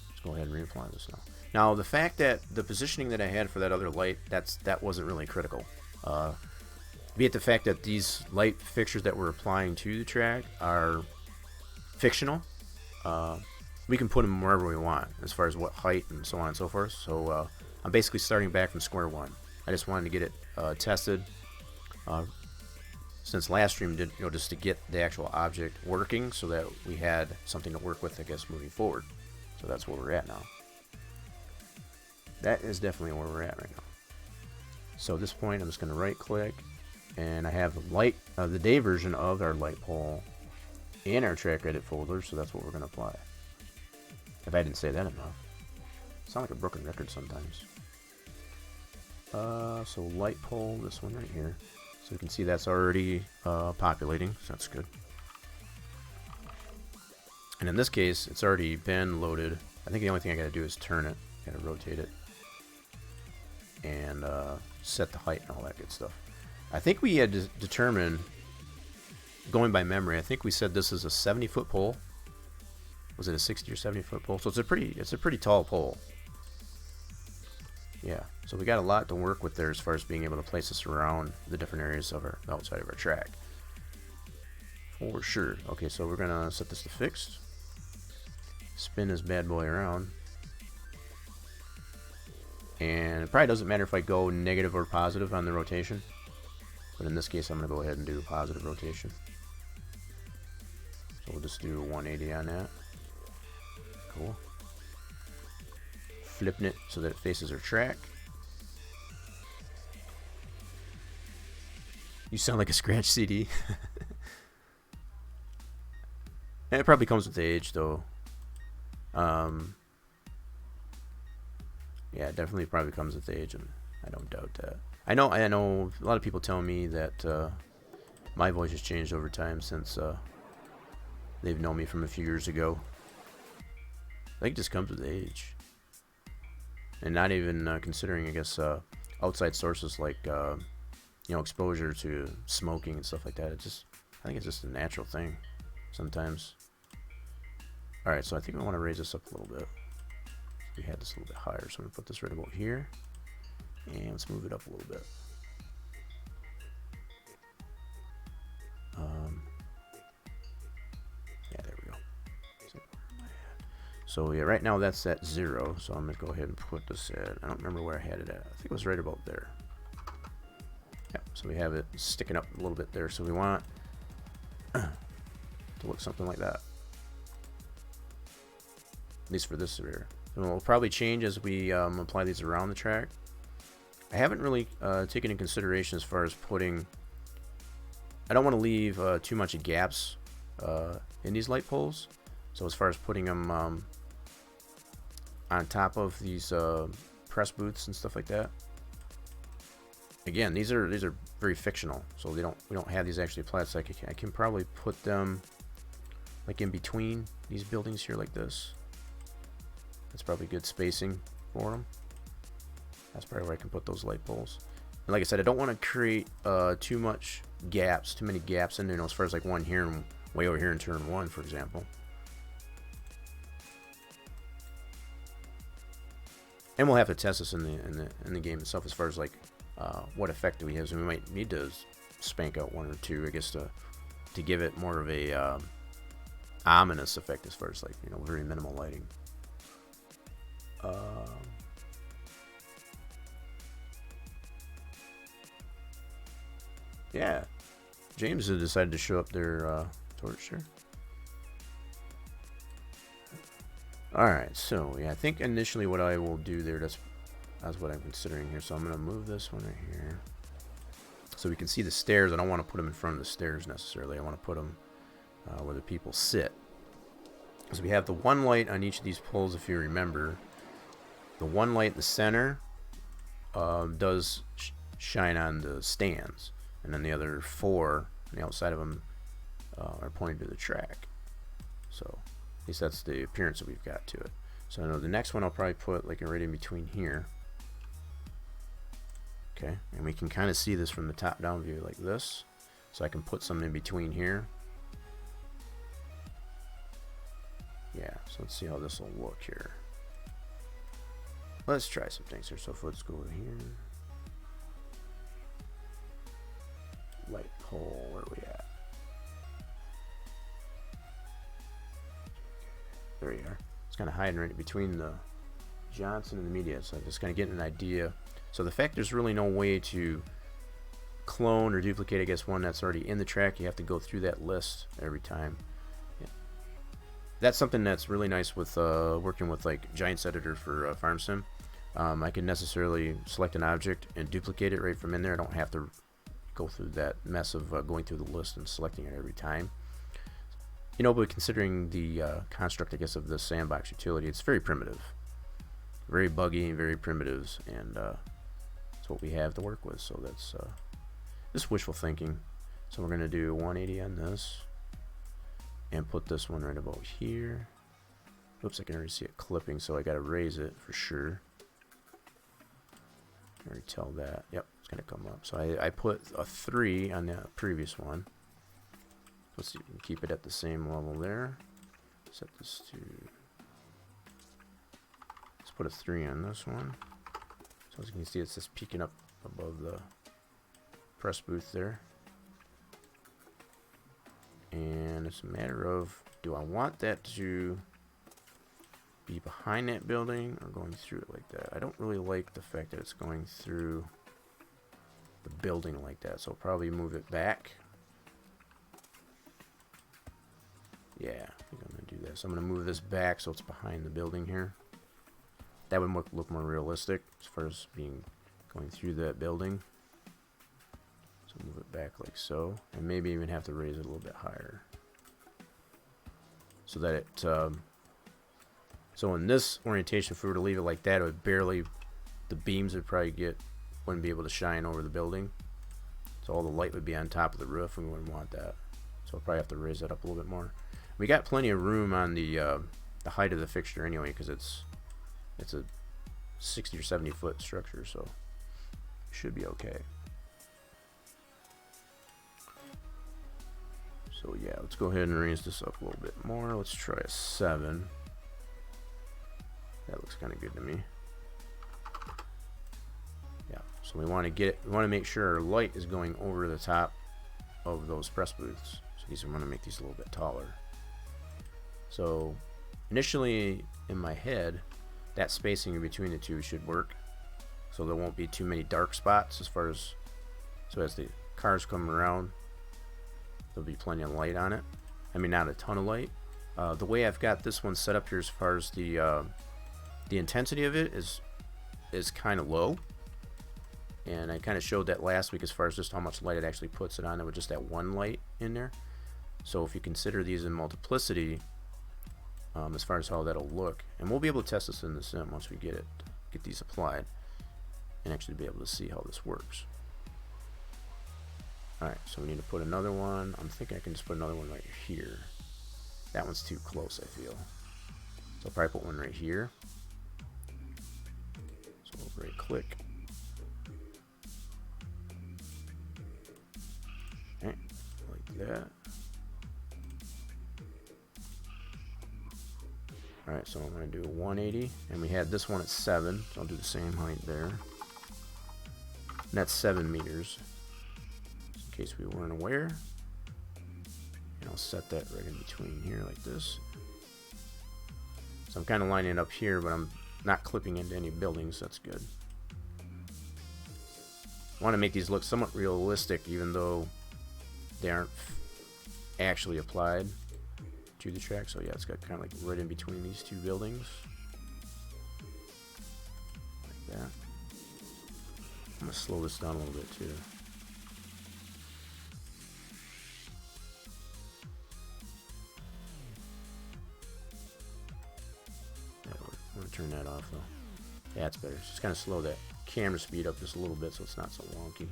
S2: let's go ahead and reapply this now. Now the fact that the positioning that I had for that other light, that wasn't really critical. Be it the fact that these light fixtures that we're applying to the track are fictional. We can put them wherever we want as far as what height and so on and so forth. So I'm basically starting back from square one. I just wanted to get it tested since last stream did, you know, just to get the actual object working so that we had something to work with, I guess, moving forward. So that's where we're at now. That is definitely where we're at right now. So at this point, I'm just going to right click, and I have the day version of our light pole in our track edit folder, so that's what we're going to apply. If I didn't say that enough. Sound like a broken record sometimes. So light pole, this one right here. So you can see that's already populating, so that's good. And in this case, it's already been loaded. I think the only thing I got to do is turn it, got to rotate it, and set the height and all that good stuff. I think we had to determine, going by memory, I think we said this is a 70-foot pole. Was it a 60 or 70-foot pole? So it's a pretty tall pole. Yeah, so we got a lot to work with there as far as being able to place this around the different areas of our outside of our track. For sure. Okay, so we're gonna set this to fixed. Spin this bad boy around. And it probably doesn't matter if I go negative or positive on the rotation. But in this case, I'm gonna go ahead and do a positive rotation. So we'll just do 180 on that. Cool. Flipping it so that it faces our track. You sound like a scratch CD. And it probably comes with age, though. Yeah, it definitely probably comes with age, and I don't doubt that. I know a lot of people tell me that my voice has changed over time since they've known me from a few years ago. I think it just comes with age. And not even considering, I guess, outside sources like, exposure to smoking and stuff like that. I think it's just a natural thing sometimes. Alright, so I think I want to raise this up a little bit. We had this a little bit higher, so I'm going to put this right about here. And let's move it up a little bit. Yeah, there we go. So yeah, right now that's at 0, so I'm going to go ahead and put this at, I don't remember where I had it at. I think it was right about there. Yeah, so we have it sticking up a little bit there, so we want to look something like that. At least for this area. And it'll probably change as we apply these around the track. I haven't really taken into consideration as far as putting... I don't want to leave too much gaps in these light poles. So as far as putting them on top of these press booths and stuff like that. Again, these are very fictional, so we don't have these actually applied. So I can probably put them like in between these buildings here like this. That's probably good spacing for them. That's probably where I can put those light poles. And like I said, I don't want to create too many gaps in there. As far as like one here and way over here in turn 1, for example. And we'll have to test this in the game itself as far as like what effect do we have. So we might need to spank out 1 or 2, I guess, to give it more of a ominous effect as far as like very minimal lighting. Yeah, James has decided to show up their torch here. Alright, so yeah, I think initially what I will do there, that's what I'm considering here. So I'm going to move this one right here. So we can see the stairs. I don't want to put them in front of the stairs necessarily. I want to put them where the people sit. So we have the one light on each of these poles, if you remember. The one light in the center does shine on the stands. And then the other 4 on the outside of them are pointing to the track. So at least that's the appearance that we've got to it. So I know the next one I'll probably put like right in between here. Okay, and we can kind of see this from the top down view like this. So I can put some in between here. Yeah, so let's see how this will look here. Let's try some things here. So let's go over here. Light pole, where are we at? There you are. It's kind of hiding right between the Johnson and the media, so I'm just kind of getting an idea. So the fact there's really no way to clone or duplicate, I guess, one that's already in the track. You have to go through that list every time. Yeah. That's something that's really nice with working with like Giants Editor for Farm Sim. I can necessarily select an object and duplicate it right from in there. I don't have to go through that mess of going through the list and selecting it every time. But considering the construct, I guess, of the sandbox utility, it's very primitive. Very buggy and very primitive, and that's what we have to work with. So that's just wishful thinking. So we're going to do 180 on this and put this one right about here. Oops, I can already see it clipping, so I got to raise it for sure. I can already tell that. Yep, it's going to come up. So I put a 3 on the previous one. Let's see, we can keep it at the same level there. Set this to... Let's put a 3 on this one. So As you can see, it's just peeking up above the press booth there. And it's a matter of, do I want that to be behind that building or going through it like that? I don't really like the fact that it's going through the building like that, so I'll probably move it back. Yeah, I think I'm going to do that. So I'm going to move this back so it's behind the building here. That would look more realistic as far as going through that building. So move it back like so, and maybe even have to raise it a little bit higher so that it so in this orientation, if we were to leave it like that, it would barely, the beams would probably wouldn't be able to shine over the building, so all the light would be on top of the roof, and we wouldn't want that. So we'll probably have to raise that up a little bit more. We got plenty of room on the height of the fixture anyway, because it's a 60 or 70 foot structure, so it should be okay. So yeah, let's go ahead and raise this up a little bit more. Let's try a 7. That looks kind of good to me. Yeah, so we want to make sure our light is going over the top of those press booths. So these, we want to make these a little bit taller. So initially in my head, that spacing in between the two should work. So there won't be too many dark spots so as the cars come around, there'll be plenty of light on it. I mean, not a ton of light. The way I've got this one set up here, as far as the intensity of it is kind of low, and I kind of showed that last week as far as just how much light it actually puts it on. There with just that one light in there. So if you consider these in multiplicity, as far as how that'll look, and we'll be able to test this in the sim once we get these applied, and actually be able to see how this works. Alright, so we need to put another one. I'm thinking I can just put another one right here. That one's too close, I feel. So I'll probably put one right here. So we'll right click. Okay, like that. Alright, so I'm going to do a 180. And we had this one at 7. So I'll do the same height there. And that's 7 meters. In case we weren't aware. And I'll set that right in between here like this. So I'm kind of lining it up here, but I'm not clipping into any buildings. So that's good. I want to make these look somewhat realistic, even though they aren't actually applied to the track. So yeah, it's got kind of like right in between these two buildings, like that. I'm gonna slow this down a little bit too. I'm gonna turn that off though. Yeah, it's better. Just kind of slow that camera speed up just a little bit so it's not so wonky.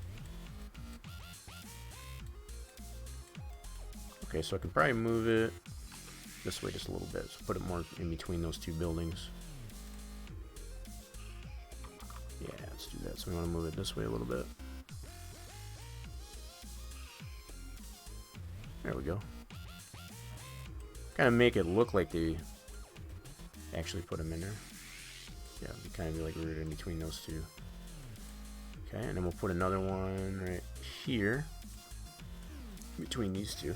S2: Okay, so I can probably move it this way just a little bit. So put it more in between those two buildings. Yeah, let's do that. So we want to move it this way a little bit. There we go. Kind of make it look like they actually put them in there. Yeah, it'd kind of be like right in between those two. Okay, and then we'll put another one right here between these two.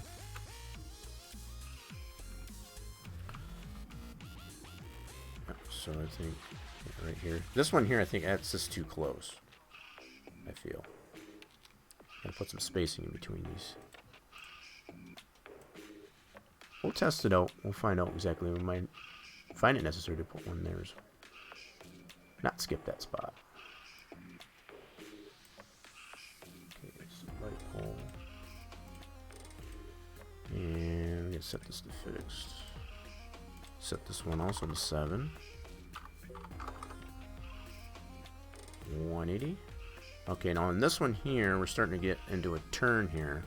S2: So I think right here. This one here, I think that's just too close. I feel. Gotta put some spacing in between these. We'll test it out. We'll find out exactly. We might find it necessary to put one there. Not skip that spot. Okay, so light pole. And we gotta set this to fixed. Set this one also to 7. 180. Okay, now on this one here, we're starting to get into a turn here.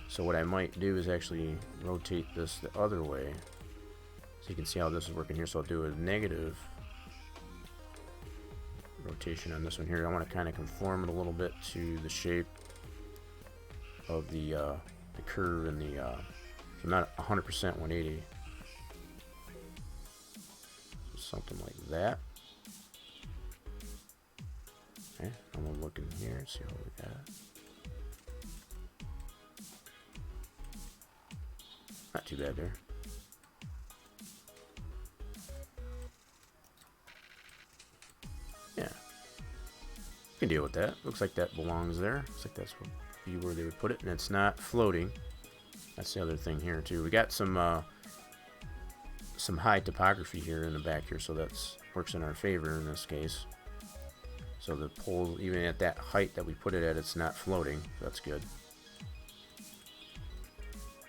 S2: So what I might do is actually rotate this the other way. So you can see how this is working here. So I'll do a negative rotation on this one here. I want to kind of conform it a little bit to the shape of the curve and the so not 100% 180. So something like that. Okay, I'm gonna look in here and see what we got. Not too bad there. Yeah. Can deal with that. Looks like that belongs there. Looks like that's where they would put it, and it's not floating. That's the other thing here too. We got some high topography here in the back here, so that's works in our favor in this case. So the pole, even at that height that we put it at, it's not floating. That's good.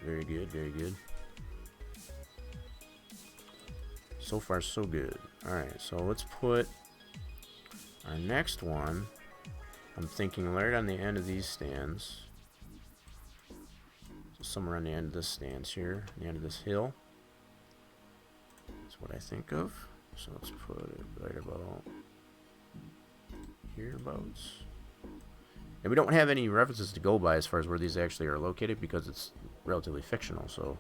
S2: Very good, very good. So far, so good. Alright, so let's put our next one. I'm thinking right on the end of these stands. So somewhere on the end of this stands here, the end of this hill. That's what I think of. So let's put it right about hereabouts. And we don't have any references to go by as far as where these actually are located because it's relatively fictional. So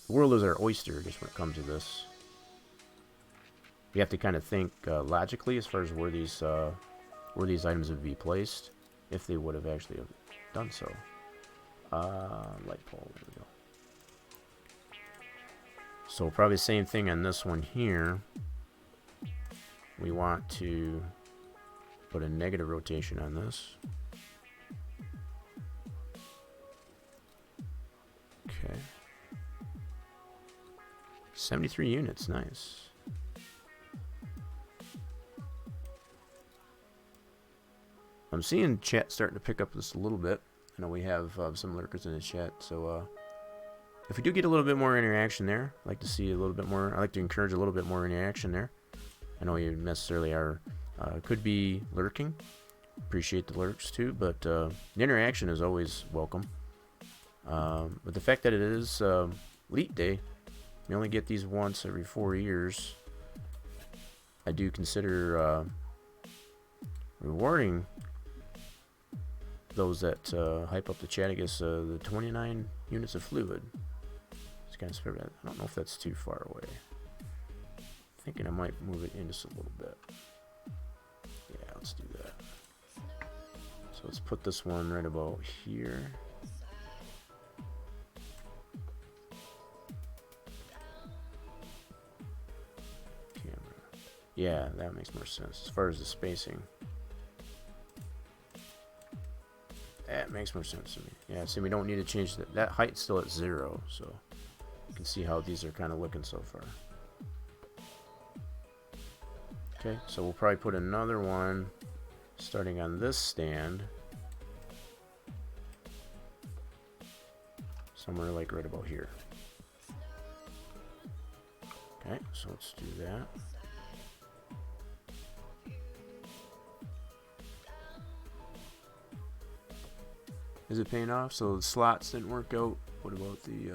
S2: the world is our oyster just when it comes to this. We have to kind of think logically as far as where these items would be placed if they would have actually have done so. Light pole, there we go. So probably the same thing on this one here. We want to put a negative rotation on this. Okay. 73 units, nice. I'm seeing chat starting to pick up this a little bit. I know we have some lurkers in the chat, so if we do get a little bit more interaction there, I'd like to see a little bit more. I like to encourage a little bit more interaction there. I know you necessarily are, could be lurking. Appreciate the lurks too, but the interaction is always welcome. But the fact that it is Elite Day, we only get these once every 4 years. I do consider rewarding those that hype up the chat. I guess the 29 units of fluid. It's kind of spread. I don't know if that's too far away. Thinking I might move it in just a little bit. Yeah, let's do that. So let's put this one right about here. Camera. Yeah, that makes more sense as far as the spacing. That makes more sense to me. Yeah, see, we don't need to change that. That height's still at 0, so you can see how these are kind of looking so far. Okay, so we'll probably put another one starting on this stand. Somewhere like right about here. Okay, so let's do that. Is it paying off? So the slots didn't work out. What about the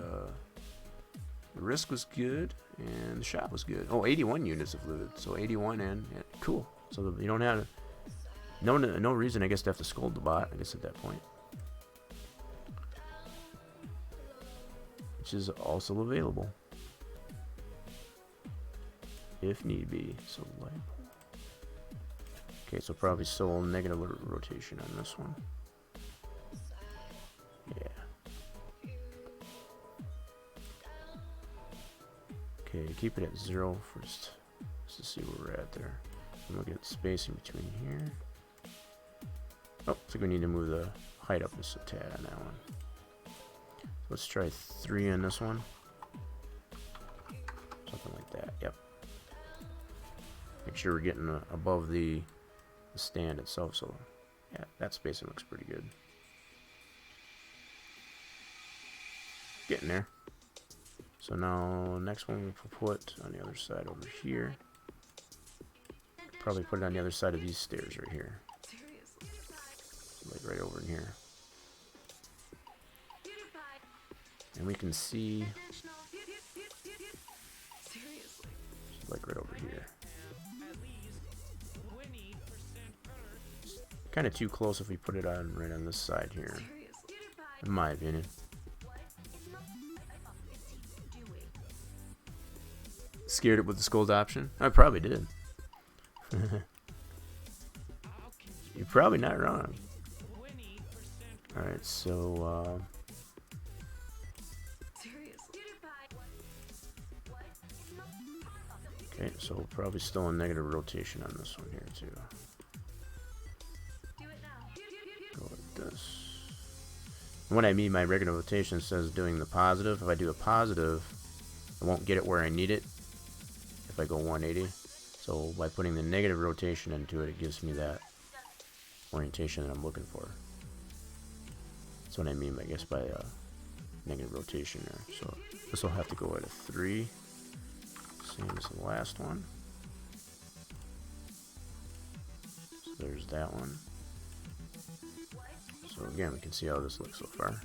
S2: risk was good and the shot was good. Oh, 81 units of fluid. So 81 and yeah, cool. So you don't have no reason I guess to have to scold the bot. I guess at that point, which is also available if need be. So light. Okay, so probably still negative rotation on this one. Yeah. Okay, keep it at 0 first, just to see where we're at there. I'm looking at the spacing between here. Oh, looks like we need to move the height up just a tad on that one. So let's try 3 on this one. Something like that, yep. Make sure we're getting above the stand itself, so yeah, that spacing looks pretty good. Getting there. So now next one we'll put on the other side over here. Probably put it on the other side of these stairs right here. Like right over in here. And we can see like right over here. Kind of too close if we put it on right on this side here, in my opinion. Scared it with the scold option? I probably did. You're probably not wrong. Alright, so okay, so probably still a negative rotation on this one here too. Go like this. And what I mean by regular rotation says doing the positive. If I do a positive, I won't get it where I need it if I go 180. So by putting the negative rotation into it, it gives me that orientation that I'm looking for. That's what I mean, I guess, by negative rotation there. So this will have to go at a 3. Same as the last one. So there's that one. So again, we can see how this looks so far.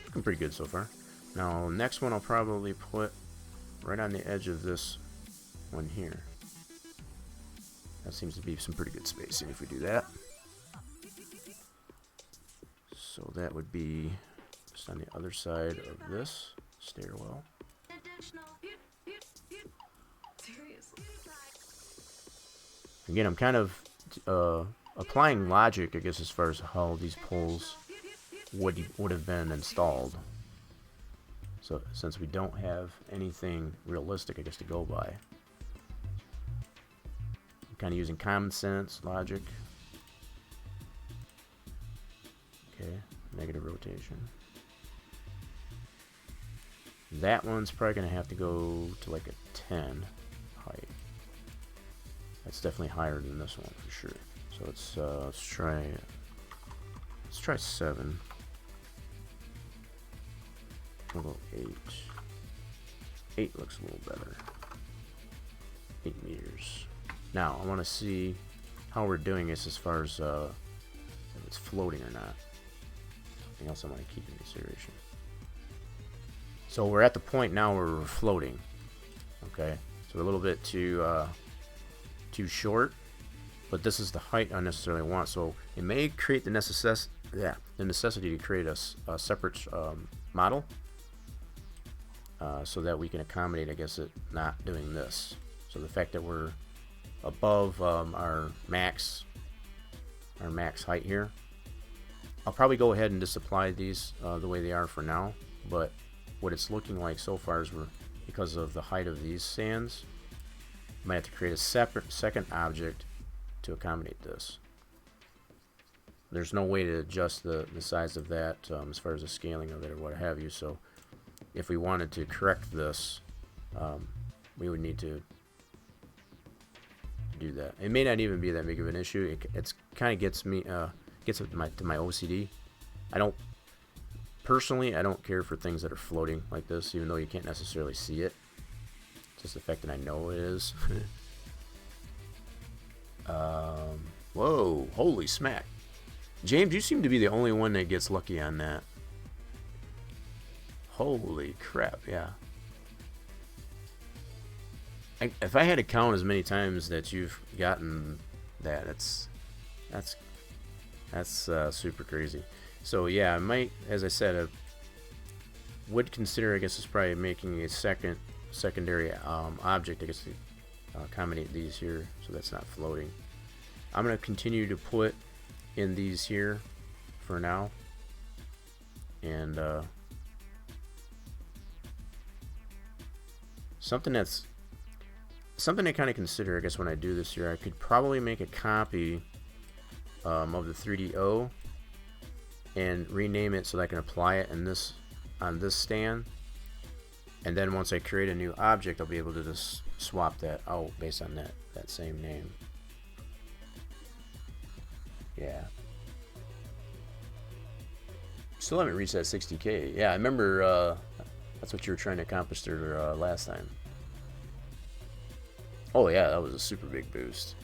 S2: Looking pretty good so far. Now, next one I'll probably put right on the edge of this one here. That seems to be some pretty good spacing if we do that. So that would be just on the other side of this stairwell. Again, I'm kind of applying logic, I guess, as far as how these poles would have been installed. So since we don't have anything realistic, I guess, to go by, I'm kind of using common sense, logic. Okay, negative rotation. That one's probably going to have to go to like a 10 height. That's definitely higher than this one for sure. So let's try 7. We'll go 8. 8 looks a little better. 8 meters. Now I want to see how we're doing this as far as if it's floating or not. Something else I want to keep in consideration. So we're at the point now where we're floating. Okay, so a little bit too short, but this is the height I necessarily want. So it may create the necessity to create a separate model, so that we can accommodate, I guess, it not doing this. So the fact that we're above our max height here, I'll probably go ahead and just apply these the way they are for now. But what it's looking like so far is because of the height of these stands, might have to create a separate second object to accommodate this. There's no way to adjust the size of that as far as the scaling of it or what have you. So if we wanted to correct this, we would need to do that. It may not even be that big of an issue. It's kind of gets up to my OCD. I don't care for things that are floating like this, even though you can't necessarily see it. Just the fact that I know it is. Whoa, holy smack. James, you seem to be the only one that gets lucky on that. Holy crap, yeah. If I had to count as many times that you've gotten that, that's super crazy. So yeah, I might, as I said, I would consider, I guess, it's probably making a secondary object, I guess, to accommodate these here, so that's not floating. I'm going to continue to put in these here for now, and something to kind of consider, I guess, when I do this here, I could probably make a copy of the 3DO and rename it so that I can apply it on this stand. And then once I create a new object, I'll be able to just swap that out based on that same name. Yeah. Still haven't reached that 60K. Yeah, I remember that's what you were trying to accomplish there last time. Oh yeah, that was a super big boost.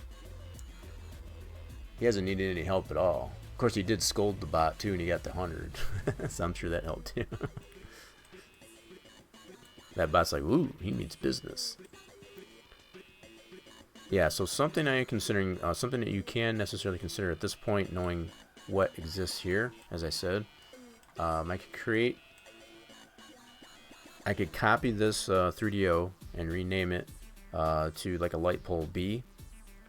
S2: He hasn't needed any help at all. Of course, he did scold the bot too, and he got the 100. So I'm sure that helped too. That bot's like, ooh, he needs business. Yeah, so something I am considering, something that you can necessarily consider at this point, knowing what exists here, as I said, I could create I could copy this 3DO and rename it to like a light pole B,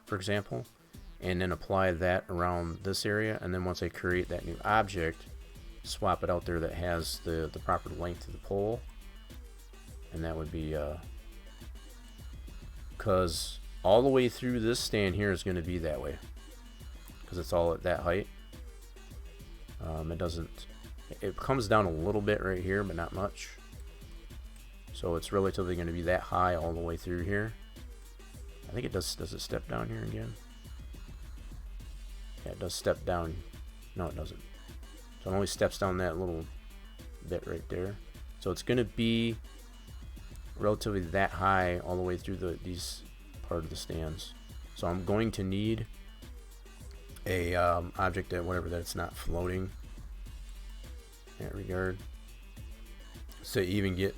S2: for example, and then apply that around this area. And then once I create that new object, swap it out there that has the proper length of the pole. And that would be because all the way through this stand here is going to be that way, because it's all at that height. It comes down a little bit right here, but not much. So it's relatively going to be that high all the way through here. I think it does it step down here again? Yeah, it does step down. No, it doesn't. So it only steps down that little bit right there. So it's going to be relatively that high all the way through these part of the stands. So I'm going to need a object that whatever that it's not floating in that regard. So you even get,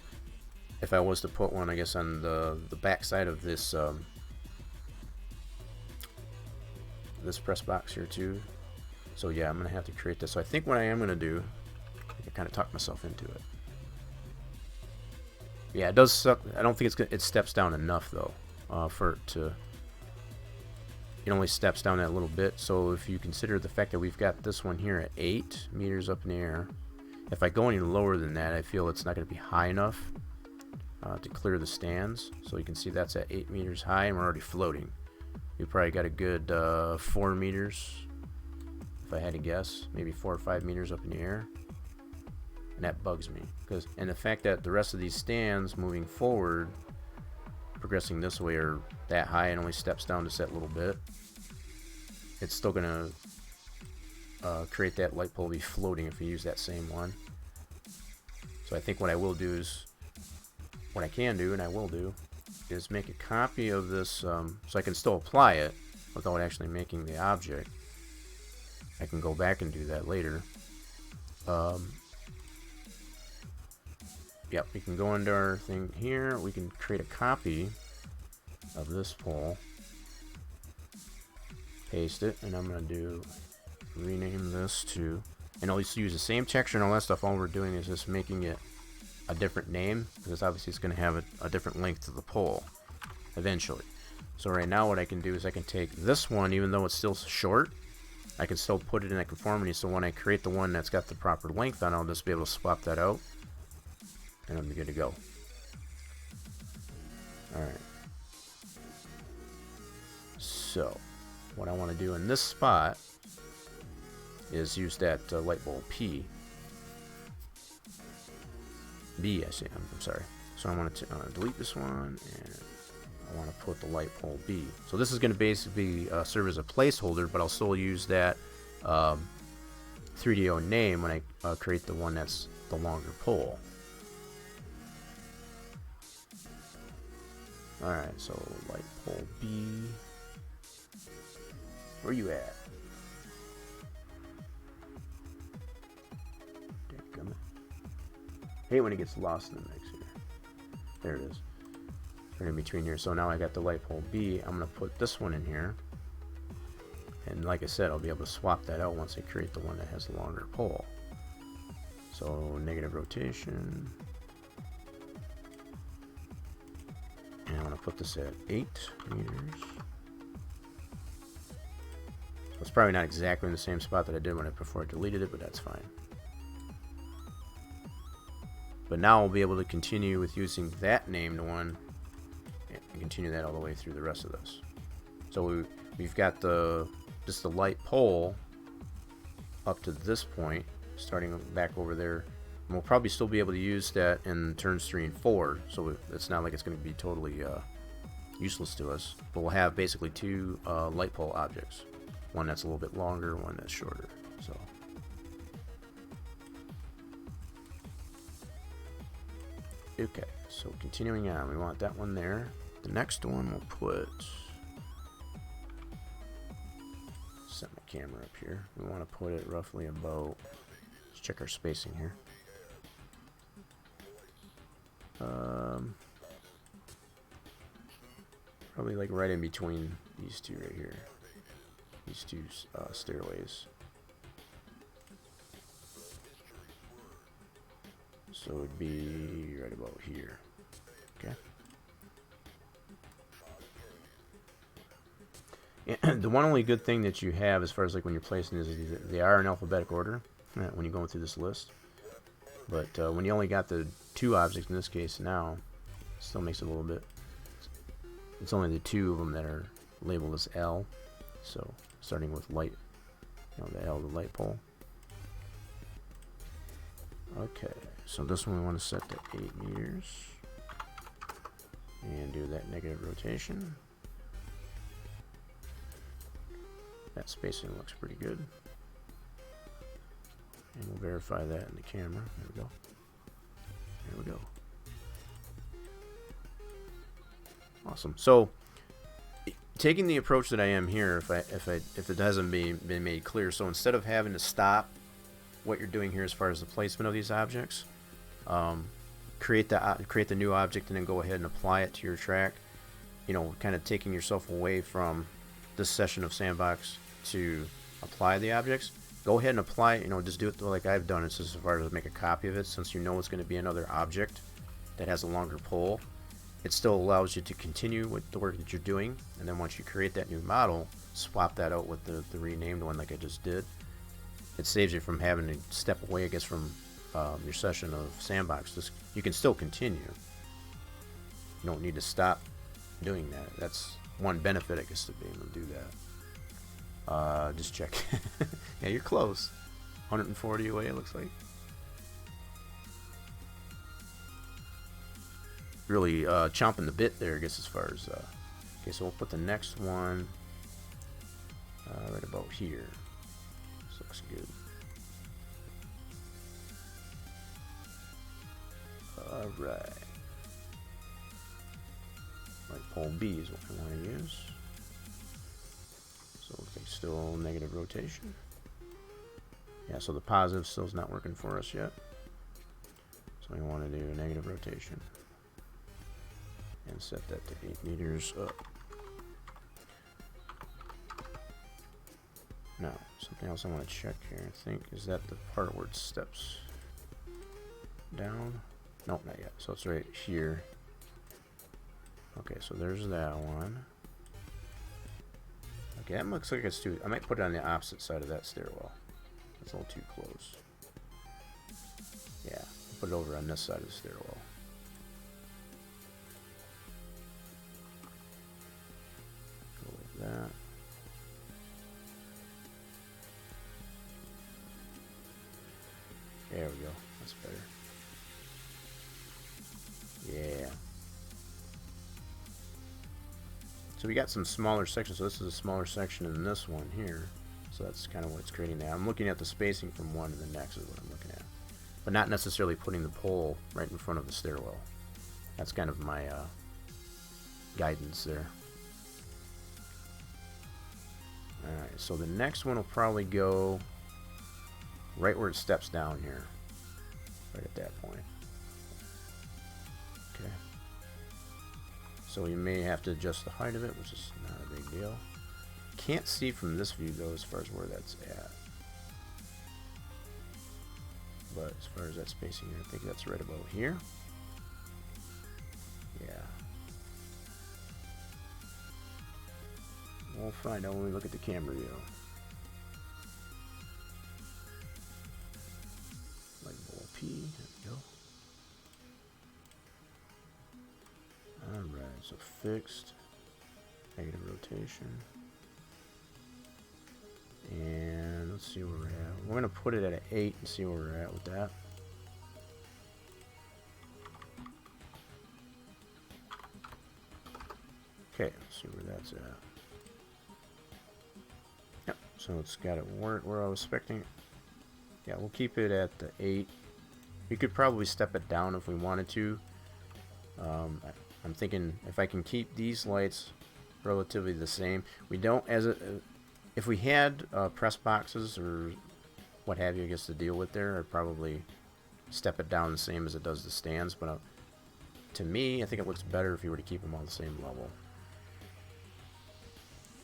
S2: if I was to put one, I guess on the back side of this this press box here too. So yeah, I'm gonna have to create this. So I think what I am gonna do, I kind of talked myself into it. Yeah, it does suck. I don't think it steps down enough though for it to. It only steps down that little bit. So if you consider the fact that we've got this one here at 8 meters up in the air, if I go any lower than that, I feel it's not going to be high enough to clear the stands. So you can see that's at 8 meters high, and we're already floating. We probably got a good 4 meters, if I had to guess, maybe 4 or 5 meters up in the air. And that bugs me, and the fact that the rest of these stands moving forward, progressing this way, are that high and only steps down just that little bit, it's still gonna create that light pole be floating if you use that same one. So I think what I will do is, what I can do, and I will do, is make a copy of this so I can still apply it without actually making the object. I can go back and do that later. Yep, we can go into our thing here. We can create a copy of this pole, paste it, and I'm going to rename this to, and I'll just use the same texture and all that stuff. All we're doing is just making it a different name, because obviously it's going to have a different length to the pole eventually. So right now what I can do is I can take this one, even though it's still short, I can still put it in that conformity. So when I create the one that's got the proper length on, I'll just be able to swap that out, and I'll be good to go. Alright. So, what I want to do in this spot is use that light bulb B, I say, I'm sorry. So I want to delete this one, and I want to put the light pole B. So this is going to basically serve as a placeholder, but I'll still use that 3DO name when I create the one that's the longer pole. Alright, so light pole B. Where you at? Dadgummit. Hate when it gets lost in the mix here. There it is. Right in between here. So now I got the light pole B. I'm going to put this one in here. And like I said, I'll be able to swap that out once I create the one that has the longer pole. So negative rotation. And I'm going to put this at 8 meters. So it's probably not exactly in the same spot that I did before I deleted it, but that's fine. But now I'll be able to continue with using that named one and continue that all the way through the rest of this. So we've got just the light pole up to this point, starting back over there. And we'll probably still be able to use that in turns 3 and 4, so it's not like it's going to be totally useless to us. But we'll have basically 2 light pole objects. One that's a little bit longer, one that's shorter. So. Okay, so continuing on, we want that one there. The next one we'll put, set my camera up here. We want to put it roughly about, let's check our spacing here. Probably like right in between these two right here. These two stairways. So it'd be right about here. Okay. And the one only good thing that you have as far as like when you're placing is they are in alphabetic order when you're going through this list. But when you only got the 2 objects in this case now, it still makes it a little bit. It's only the 2 of them that are labeled as L. So starting with light, the L, the light pole. Okay, so this one we want to set to 8 meters and do that negative rotation. That spacing looks pretty good. And we'll verify that in the camera. There we go. There we go. Awesome. So, taking the approach that I am here, if it hasn't been made clear, so instead of having to stop what you're doing here as far as the placement of these objects, create the new object and then go ahead and apply it to your track. Kind of taking yourself away from this session of Sandbox to apply the objects. Go ahead and apply it, just do it like I've done. It's just as far as make a copy of it, since it's going to be another object that has a longer pole. It still allows you to continue with the work that you're doing, and then once you create that new model, swap that out with the renamed one like I just did. It saves you from having to step away, I guess, from your session of Sandbox. You can still continue. You don't need to stop doing that. That's one benefit, I guess, to being able to do that. Just check. Yeah, you're close. 140 away, it looks like. Really chomping the bit there, I guess, as far as... okay, so we'll put the next one right about here. This looks good. Alright. Like pole B is what we want to use. So it looks like still negative rotation. Yeah, so the positive still is not working for us yet. So we want to do a negative rotation. And set that to 8 meters up. Now, something else I want to check here, I think, is that the part where it steps down? Nope, not yet. So it's right here. Okay, so there's that one. Okay, that looks like it's too... I might put it on the opposite side of that stairwell. That's a little too close. Yeah, I'll put it over on this side of the stairwell. Go like that. There we go. That's better. Yeah. So we got some smaller sections. So this is a smaller section than this one here. So that's kind of what it's creating now. I'm looking at the spacing from one to the next is what I'm looking at. But not necessarily putting the pole right in front of the stairwell. That's kind of my guidance there. Alright, so the next one will probably go right where it steps down here. Right at that point. Okay. So you may have to adjust the height of it, which is not a big deal. Can't see from this view though as far as where that's at. But as far as that spacing here, I think that's right about here. Yeah. We'll find out when we look at the camera view. Light bulb P, there we go. Alright, so fixed. Negative rotation. And let's see where we're at. We're going to put it at an 8 and see where we're at with that. Okay, let's see where that's at. Yep, so it's got it where I was expecting. Yeah, we'll keep it at the 8. We could probably step it down if we wanted to. I'm thinking if I can keep these lights relatively the same. We don't, if we had press boxes or what have you, I guess, to deal with there, I'd probably step it down the same as it does the stands. But to me, I think it looks better if you were to keep them on the same level.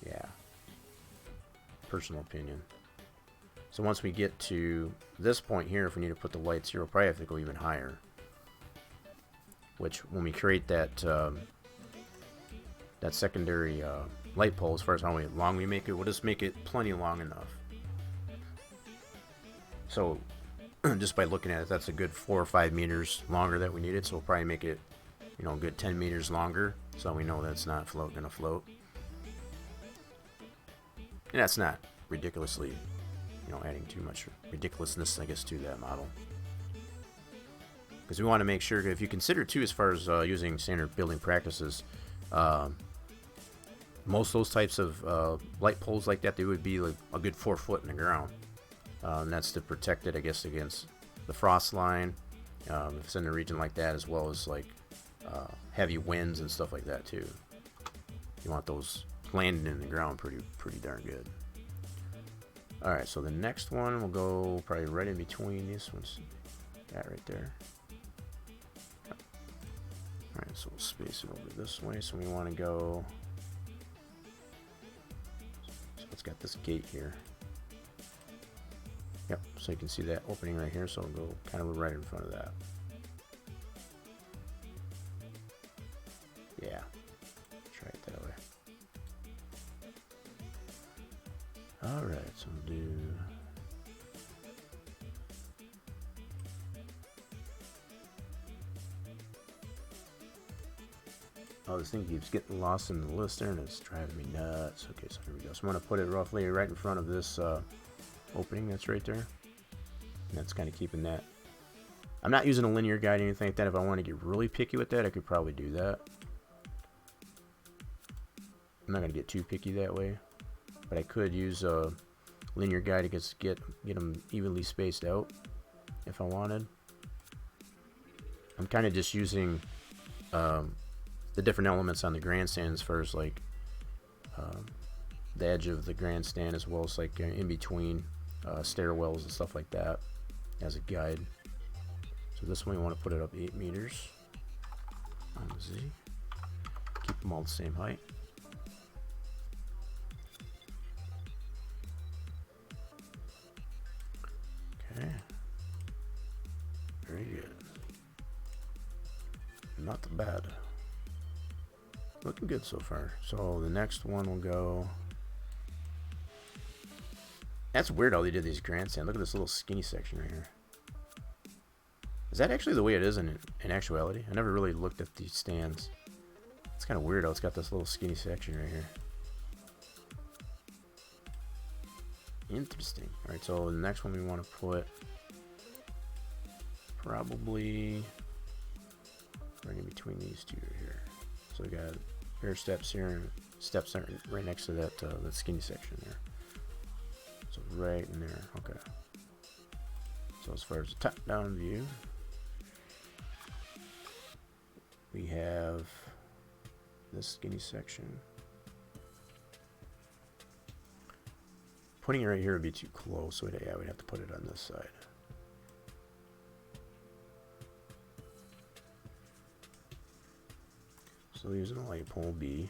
S2: Yeah. Personal opinion. So once we get to this point here, if we need to put the lights here, we'll probably have to go even higher. Which, when we create that that secondary light pole, as far as how long we make it, we'll just make it plenty long enough. So just by looking at it, that's a good 4 or 5 meters longer that we needed. So we'll probably make it, you know, a good 10 meters longer, so we know that's not gonna float. And that's not ridiculously, you know, adding too much ridiculousness, I guess, to that model. Because we want to make sure, if you consider too, as far as using standard building practices, most of those types of light poles like that, they would be like a good 4 foot in the ground. And that's to protect it, I guess, against the frost line, if it's in a region like that, as well as like heavy winds and stuff like that too. You want those landing in the ground pretty darn good. Alright, so the next one will go probably right in between these ones. That right there. Alright, so we'll space it over this way. So we want to go. So it's got this gate here. Yep, so you can see that opening right here. So we'll go kind of right in front of that. Yeah, try it that way. Alright, so we'll do. Oh, this thing keeps getting lost in the list there and it's driving me nuts. Okay, so here we go. So I'm going to put it roughly right in front of this opening that's right there. And that's kind of keeping that. I'm not using a linear guide or anything like that. If I want to get really picky with that, I could probably do that. I'm not going to get too picky that way. But I could use a linear guide to get them evenly spaced out if I wanted. I'm kind of just using the different elements on the grandstand, as far as like the edge of the grandstand, as well as like in between stairwells and stuff like that, as a guide. So this one we want to put it up 8 meters on the Z. Keep them all the same height. Okay. Very good. Not bad. Looking good so far. So the next one will go. That's weird how they did these grandstands. Look at this little skinny section right here. Is that actually the way it is in actuality? I never really looked at these stands. It's kind of weird how it's got this little skinny section right here. Interesting. Alright, so the next one we want to put probably right in between these two right here. So we got a pair of steps here and steps right next to that that skinny section there. So right in there. Okay. So as far as the top-down view, we have this skinny section. Putting it right here would be too close, so yeah, we'd have to put it on this side. So using a light pole B.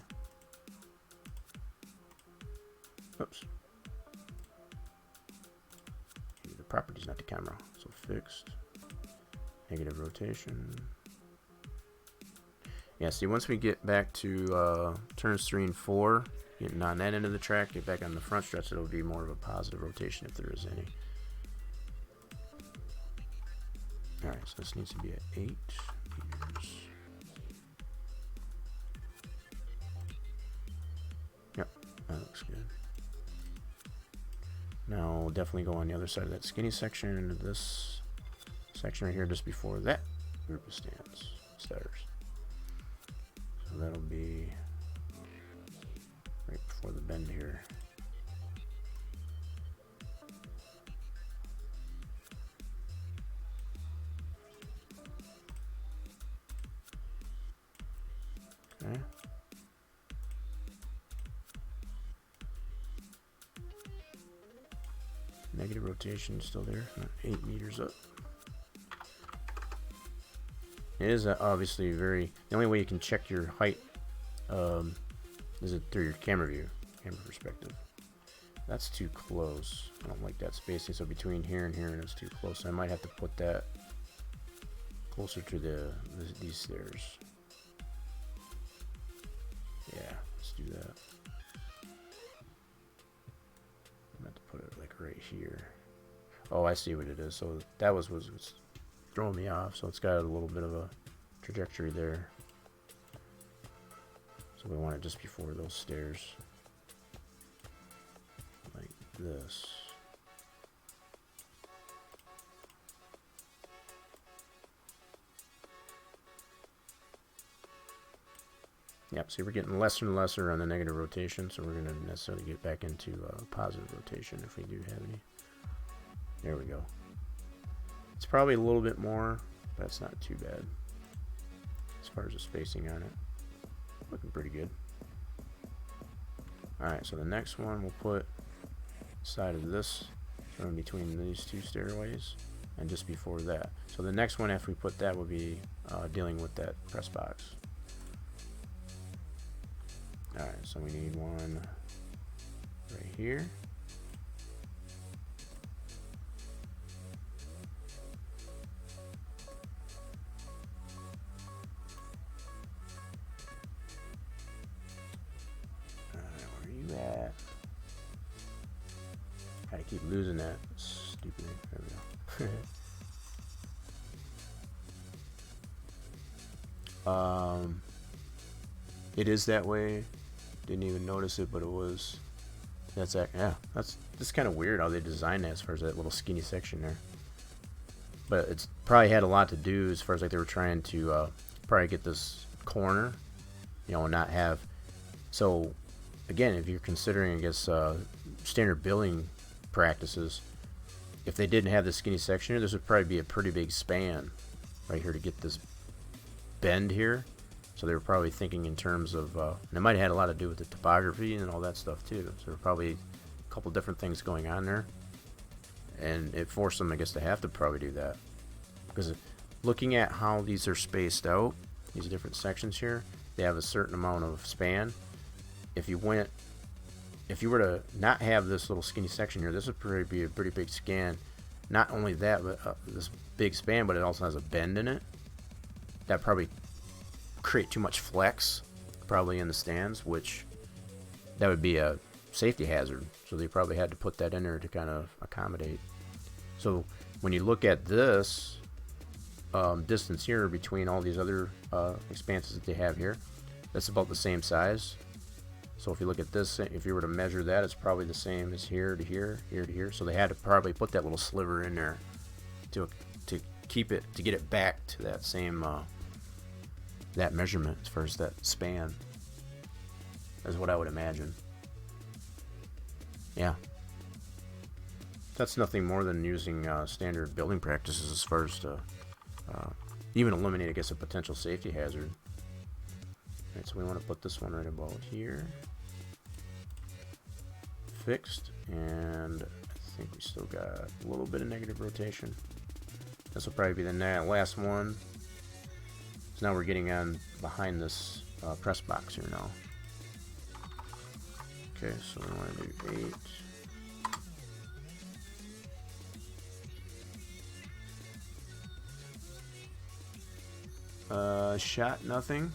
S2: Oops. The properties, not the camera. So fixed. Negative rotation. Yeah, see, once we get back to turns 3 and 4, getting on that end of the track, get back on the front stretch, it'll be more of a positive rotation if there is any. Alright, so this needs to be at 8 meters. Yep, that looks good. Now we'll definitely go on the other side of that skinny section into this section right here just before that group of stairs. So that'll be right before the bend here. Okay. Negative rotation still there, 8 meters up. It is obviously the only way you can check your height is it through your camera perspective. That's too close. I don't like that spacing. So between here and here, and it's too close. So I might have to put that closer to these stairs. Yeah, let's do that. I'm going to put it like right here. Oh, I see what it is. So that was throwing me off. So it's got a little bit of a trajectory there. So we want it just before those stairs. Like this. Yep, see we're getting lesser and lesser on the negative rotation, so we're going to necessarily get back into positive rotation if we do have any. There we go. It's probably a little bit more, but it's not too bad. As far as the spacing on it. Looking pretty good. Alright, so the next one we'll put side of this, so in between these two stairways, and just before that. So the next one after we put that will be dealing with that press box. Alright, so we need one right here. Where are you at? Gotta keep losing that. Stupid. There we go. It is that way. Didn't even notice it, but it was. Yeah, that's kind of weird how they designed that as far as that little skinny section there. But it's probably had a lot to do as far as like they were trying to probably get this corner, you know, and not have. So again, if you're considering, I guess, standard building practices, if they didn't have this skinny section here, this would probably be a pretty big span right here to get this bend here. So they were probably thinking in terms of, and it might have had a lot to do with the topography and all that stuff too. So there were probably a couple different things going on there. And it forced them, I guess, to have to probably do that. Because looking at how these are spaced out, these different sections here, they have a certain amount of span. If you were to not have this little skinny section here, this would probably be a pretty big span. Not only that, but this big span, but it also has a bend in it. That probably create too much flex probably in the stands, which that would be a safety hazard, so they probably had to put that in there to kind of accommodate. So when you look at this distance here between all these other expanses that they have here, that's about the same size. So if you look at this, if you were to measure that, it's probably the same as here to here, here to here. So they had to probably put that little sliver in there to keep it, to get it back to that same that measurement as far as that span. That's what I would imagine. Yeah, that's nothing more than using standard building practices as far as to even eliminate, I guess, a potential safety hazard. Alright, so we want to put this one right about here, fixed, and I think we still got a little bit of negative rotation. This will probably be the last one. So now we're getting on behind this press box here now. Okay, so we want to do 8. Shot nothing.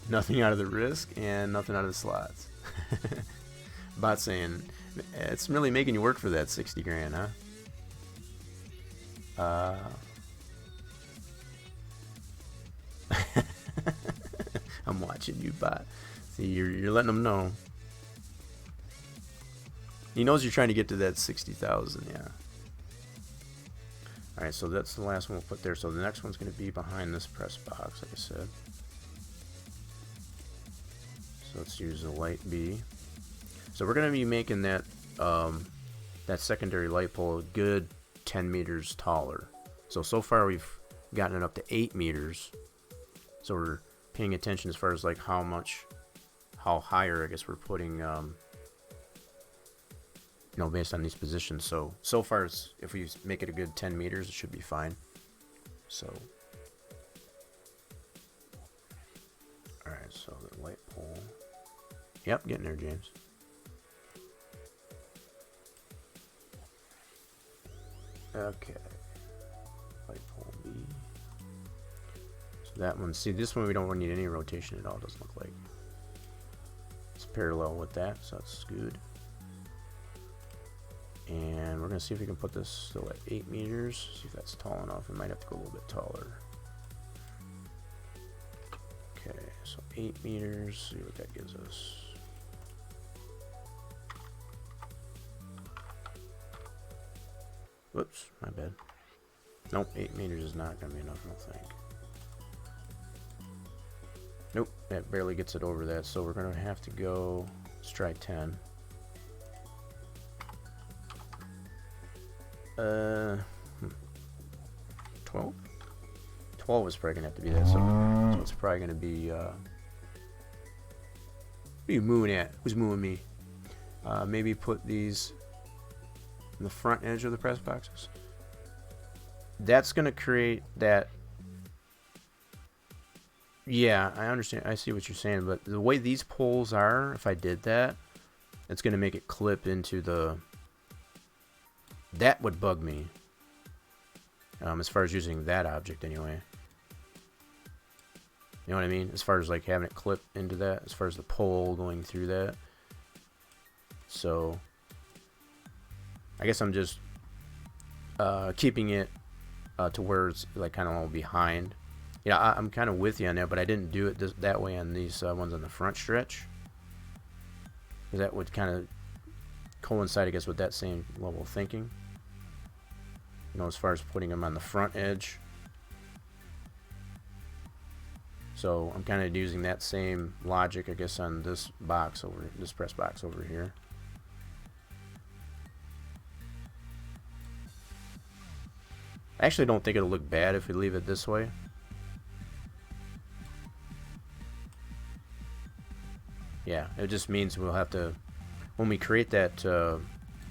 S2: Nothing out of the risk and nothing out of the slots. About saying, it's really making you work for that 60 grand, huh? I'm watching you, bot. See, you're letting them know. He knows you're trying to get to that 60,000, yeah. Alright, so that's the last one we'll put there. So the next one's going to be behind this press box, like I said. So let's use the light B. So we're going to be making that that secondary light pole a good 10 meters taller. So far we've gotten it up to 8 meters. So we're paying attention as far as like how higher, I guess, we're putting, you know, based on these positions. So far, if we make it a good 10 meters, it should be fine. So, all right, so the light pole. Yep, getting there, James. Okay. Light pole B. So that one, see this one we don't need any rotation at all, doesn't look like. It's parallel with that, so that's good. And we're gonna see if we can put this still at 8 meters, see if that's tall enough. We might have to go a little bit taller. Okay, so 8 meters, see what that gives us. Whoops, my bad. Nope, 8 meters is not going to be enough, I don't think. Nope, that barely gets it over that, so we're going to have to go, let's try 10. 12? 12 is probably going to have to be that, so it's probably going to be, what are you mooing at? Who's mooing me? Maybe put these in the front edge of the press boxes. That's going to create that. Yeah, I understand. I see what you're saying, but the way these poles are, if I did that, it's going to make it clip into the. That would bug me. As far as using that object, anyway. You know what I mean? As far as like having it clip into that, as far as the pole going through that. So, I guess I'm just keeping it to where it's like kind of all behind. Yeah, I'm kind of with you on that, but I didn't do it that way on these ones on the front stretch. Because that would kind of coincide, I guess, with that same level of thinking. You know, as far as putting them on the front edge. So I'm kind of using that same logic, I guess, on this box over this press box over here. I actually don't think it'll look bad if we leave it this way. Yeah, it just means we'll have to, when we create that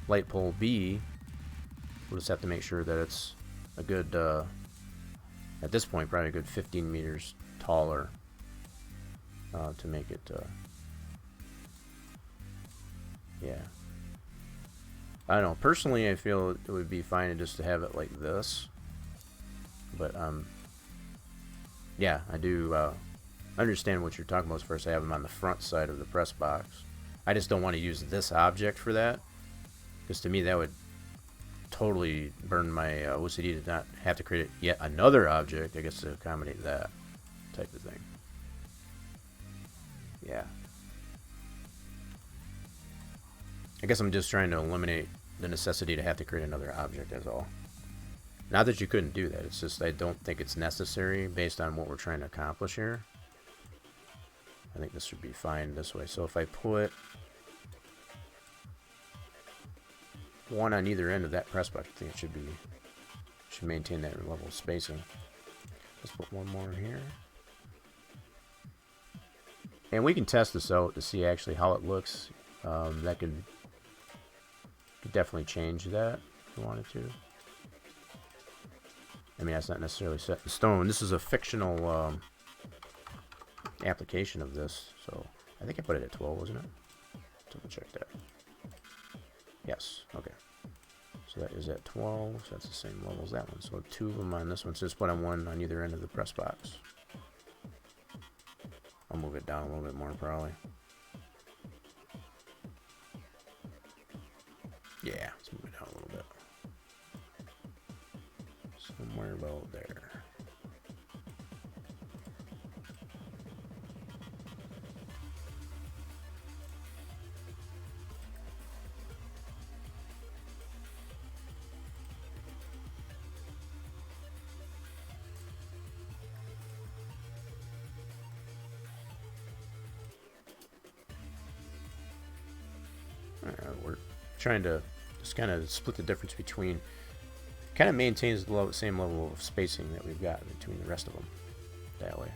S2: light pole B, we'll just have to make sure that it's a good, at this point, probably a good 15 meters taller to make it, yeah. I don't know. Personally, I feel it would be fine just to have it like this. But, yeah, I do understand what you're talking about as far as I have them on the front side of the press box. I just don't want to use this object for that. Because to me, that would totally burn my OCD to not have to create yet another object, I guess, to accommodate that type of thing. Yeah. I guess I'm just trying to eliminate the necessity to have to create another object, that's all. Not that you couldn't do that, it's just I don't think it's necessary based on what we're trying to accomplish here. I think this should be fine this way. So if I put one on either end of that press box, I think it should maintain that level of spacing. Let's put one more here. And we can test this out to see actually how it looks. That could definitely change that if you wanted to. I mean, that's not necessarily set in stone. This is a fictional application of this. So I think I put it at 12, wasn't it? Double check that. Yes. Okay. So that is at 12. So that's the same level as that one. So 2 of them on this one. So just put on one on either end of the press box. I'll move it down a little bit more probably. Yeah, let's move it down a little bit. Somewhere about there. We're trying to just kind of split the difference between, kind of maintains the same level of spacing that we've got between the rest of them that way.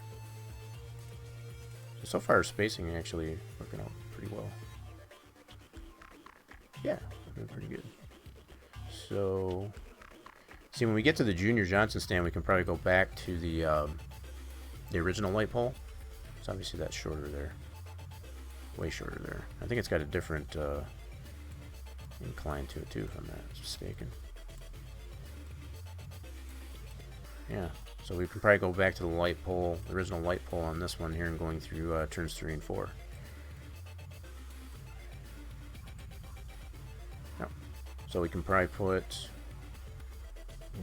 S2: So far spacing actually working out pretty well. Yeah, doing pretty good. So see, when we get to the Junior Johnson stand, we can probably go back to the original light pole. So obviously that's shorter there. Way shorter there. I think it's got a different incline to it too, if I'm not mistaken. Yeah, so we can probably go back to the light pole, the original light pole on this one here, and going through turns 3 and 4. Yep. So we can probably put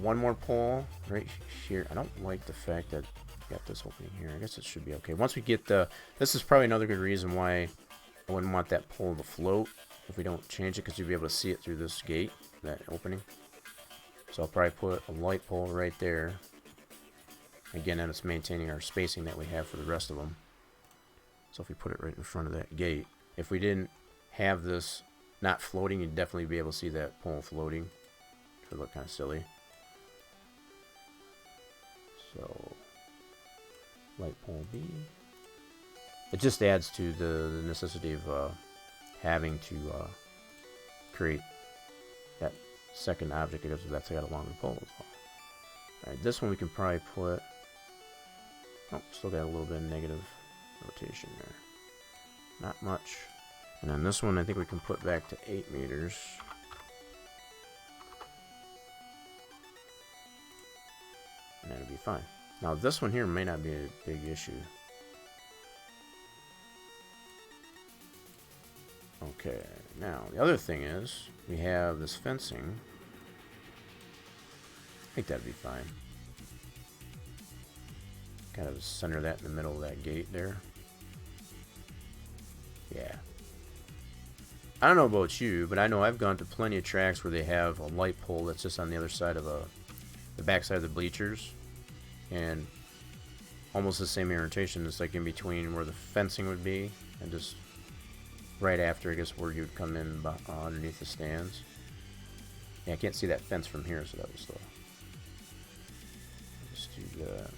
S2: one more pole right here. I don't like the fact that we got this opening here. I guess it should be okay. Once we get the... This is probably another good reason why I wouldn't want that pole to float if we don't change it, because you'll be able to see it through this gate, that opening. So I'll probably put a light pole right there. Again, and it's maintaining our spacing that we have for the rest of them. So if we put it right in front of that gate, if we didn't have this not floating, you'd definitely be able to see that pole floating. It would look kind of silly. So, light pole B. It just adds to the necessity of having to create that second object, because that's got a longer pole as well. Alright, this one we can probably put... Oh, still got a little bit of negative rotation there. Not much. And then this one I think we can put back to 8 meters. And that'll be fine. Now this one here may not be a big issue. Okay, now the other thing is we have this fencing. I think that'd be fine. Kind of center that in the middle of that gate there. Yeah. I don't know about you, but I know I've gone to plenty of tracks where they have a light pole that's just on the other side of the back side of the bleachers, and almost the same orientation. It's like in between where the fencing would be, and just right after, I guess, where you'd come in underneath the stands. Yeah, I can't see that fence from here, so that was slow. Just do that.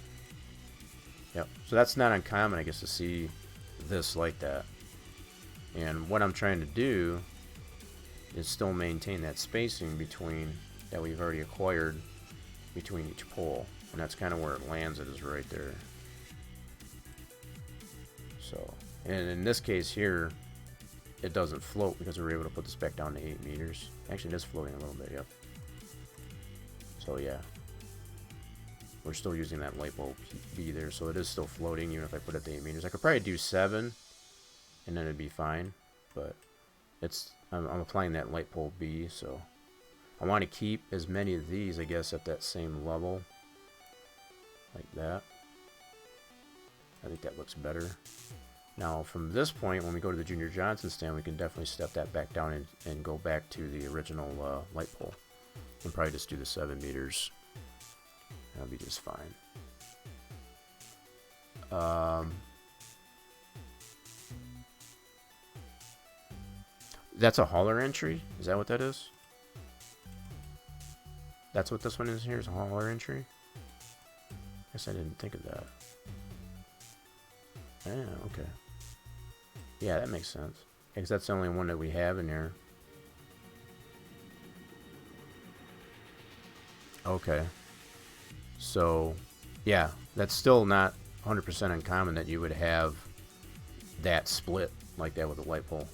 S2: Yep. So that's not uncommon, I guess, to see this like that. And what I'm trying to do is still maintain that spacing between that we've already acquired between each pole, and that's kind of where it lands. It is right there. So, and in this case here, it doesn't float because we were able to put this back down to 8 meters. Actually, it is floating a little bit. Yep. So yeah, we're still using that light bulb B there, so it is still floating even if I put it to 8 meters. I could probably do 7, and then it'd be fine. But I'm applying that light pole B, so I want to keep as many of these, I guess, at that same level, like that. I think that looks better. Now, from this point, when we go to the Junior Johnson stand, we can definitely step that back down and go back to the original light pole. And probably just do the 7 meters. That'll be just fine. That's a hauler entry? Is that what that is? That's what this one is here, is a hauler entry? Guess I didn't think of that. Yeah, okay. Yeah, that makes sense. Because that's the only one that we have in here. Okay. So, yeah, that's still not 100% uncommon that you would have that split like that with a light pole.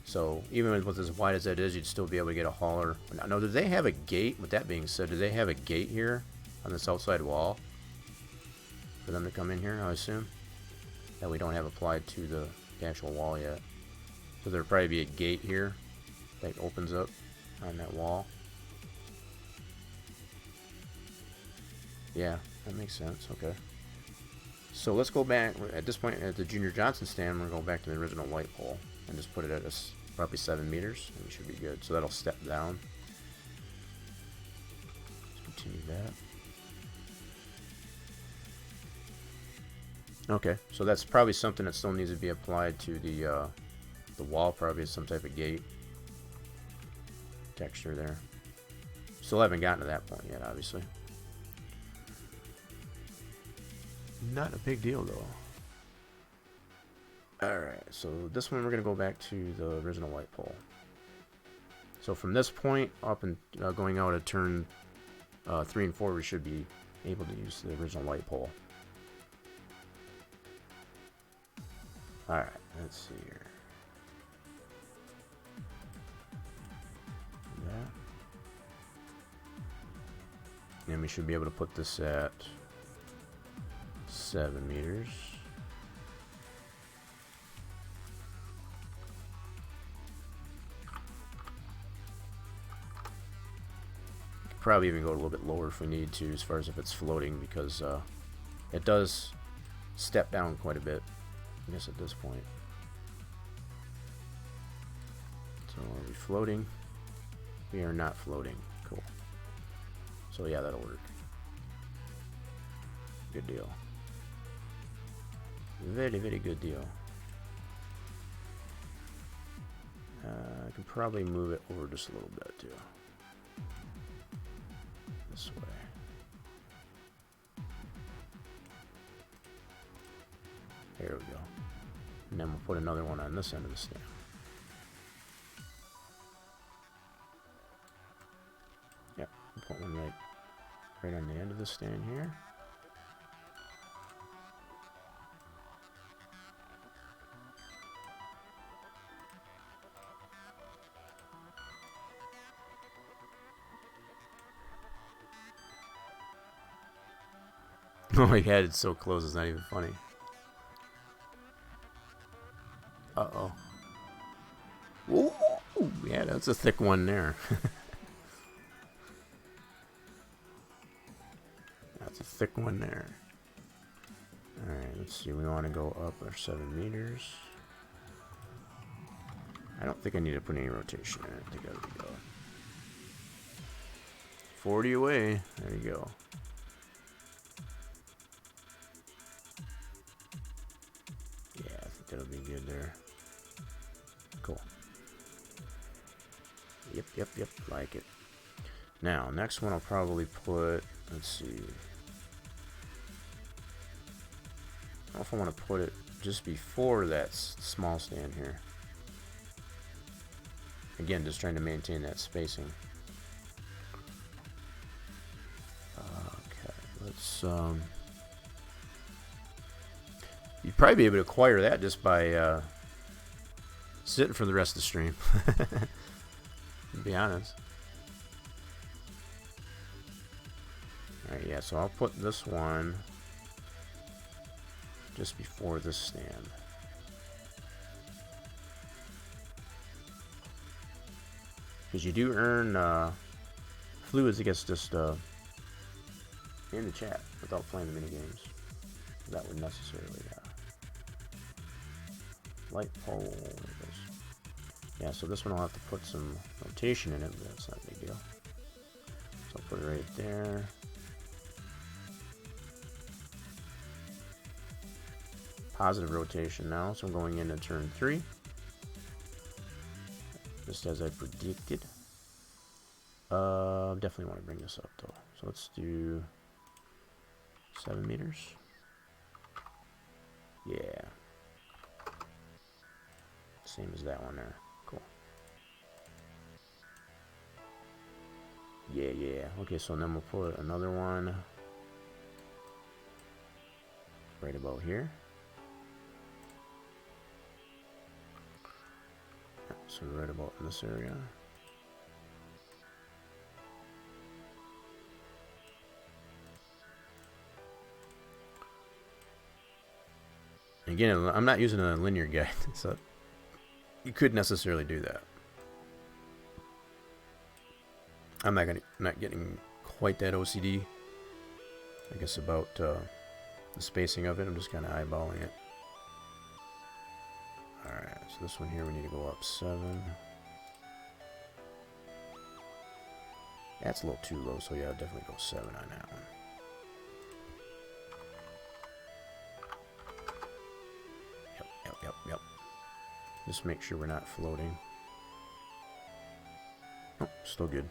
S2: So, even with as wide as that is, you'd still be able to get a hauler. Now, do they have a gate? With that being said, do they have a gate here on this outside wall for them to come in here, I assume? That we don't have applied to the actual wall yet. So there'll probably be a gate here that opens up on that wall. Yeah, that makes sense. Okay. So let's go back. At this point, at the Junior Johnson stand, we're going to go back to the original light pole and just put it at probably 7 meters, and we should be good. So that'll step down. Let's continue that. Okay, so that's probably something that still needs to be applied to the wall. Probably some type of gate texture there. Still haven't gotten to that point yet, obviously. Not a big deal though. Alright, so this one we're going to go back to the original light pole. So from this point up and going out at turn 3 and 4, we should be able to use the original light pole. Alright, let's see here. And we should be able to put this at 7 meters. Probably even go a little bit lower if we need to, as far as if it's floating, because it does step down quite a bit, I guess, at this point. So are we floating? We are not floating. Cool. So yeah, that'll work. Good deal. Very, very good deal. I can probably move it over just a little bit too. This way. There we go. And then we'll put another one on this end of the stand. Yep, put one right on the end of the stand here. Oh my god, it's so close, it's not even funny. Uh-oh. Ooh, yeah, that's a thick one there. That's a thick one there. Alright, let's see, we want to go up our 7 meters. I don't think I need to put any rotation in it. I think I would go 40 away. There you go. Yeah, I think that'll be good there. Cool. Yep, like it. Now, next one I'll probably put, let's see. I don't know if I want to put it just before that small stand here. Again, just trying to maintain that spacing. Okay, let's you'd probably be able to acquire that just by sitting for the rest of the stream. To be honest. Alright, yeah, so I'll put this one just before this stand. Because you do earn fluids, I guess, just in the chat without playing the mini games. That would necessarily light pole. There it goes. Yeah, so this one I'll have to put some rotation in it, but that's not a big deal. So I'll put it right there. Positive rotation now, so I'm going into turn 3. Just as I predicted. Definitely want to bring this up though. So let's do 7 meters. Yeah. Same as that one there. Cool. Yeah. Okay, so then we'll put another one right about here. So right about in this area. Again, I'm not using a linear guide, so you could necessarily do that. I'm not getting quite that OCD, I guess, about the spacing of it. I'm just kind of eyeballing it. Alright, so this one here we need to go up 7. That's a little too low, so yeah, I'll definitely go 7 on that one. Yep. Just make sure we're not floating. Oh, still good.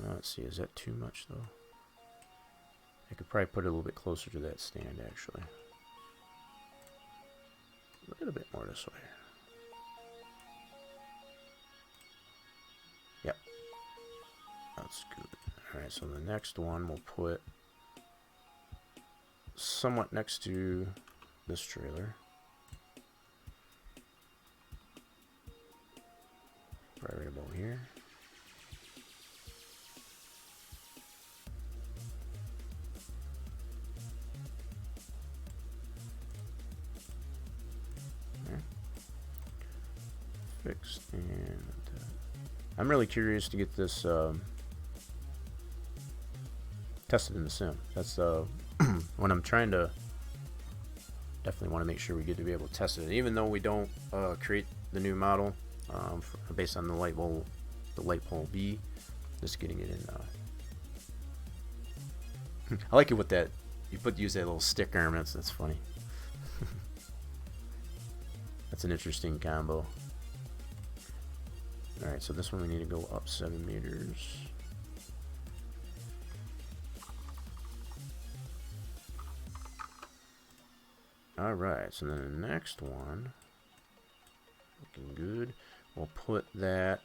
S2: Let's see, is that too much though? I could probably put it a little bit closer to that stand actually. A little bit more this way. Yep. That's good. Alright, so the next one we'll put somewhat next to this trailer. Right about here. fixed, and I'm really curious to get this tested in the sim. That's when I'm trying to definitely want to make sure we get to be able to test it. And even though we don't create the new model based on the light pole B, just getting it in. I like it with that. You use that little stick arm. That's funny. That's an interesting combo. All right, so this one we need to go up 7 meters. All right, so then the next one, looking good. We'll put that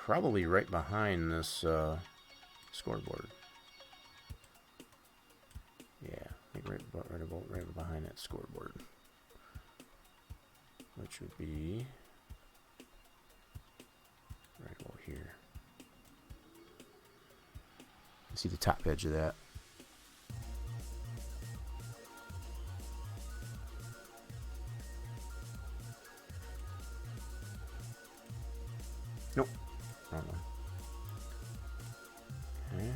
S2: probably right behind this scoreboard. Yeah, I think right behind that scoreboard, which would be right about here. See the top edge of that. Nope, wrong one. Okay.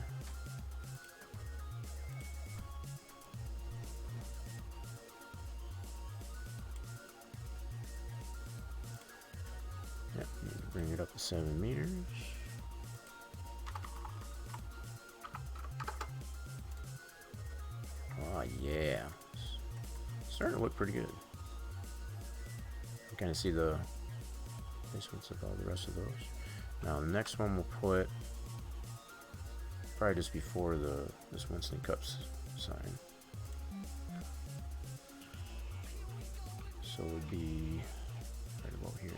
S2: Yep, need to bring it up to 7 meters. Oh yeah, starting to look pretty good. You kind of see the placements of all the rest of those. Now the next one we'll put probably just before this Winston Cups sign. So it would be right about here.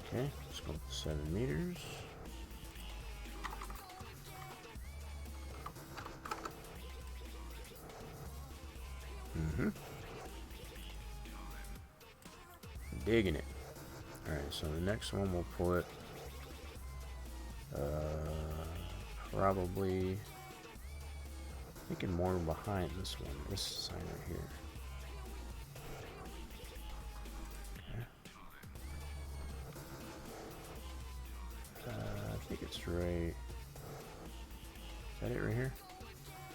S2: Okay, let's go with 7 meters. Digging it. Alright, so the next one we'll put probably thinking more behind this one, this sign right here. I think it's right. Is that it right here?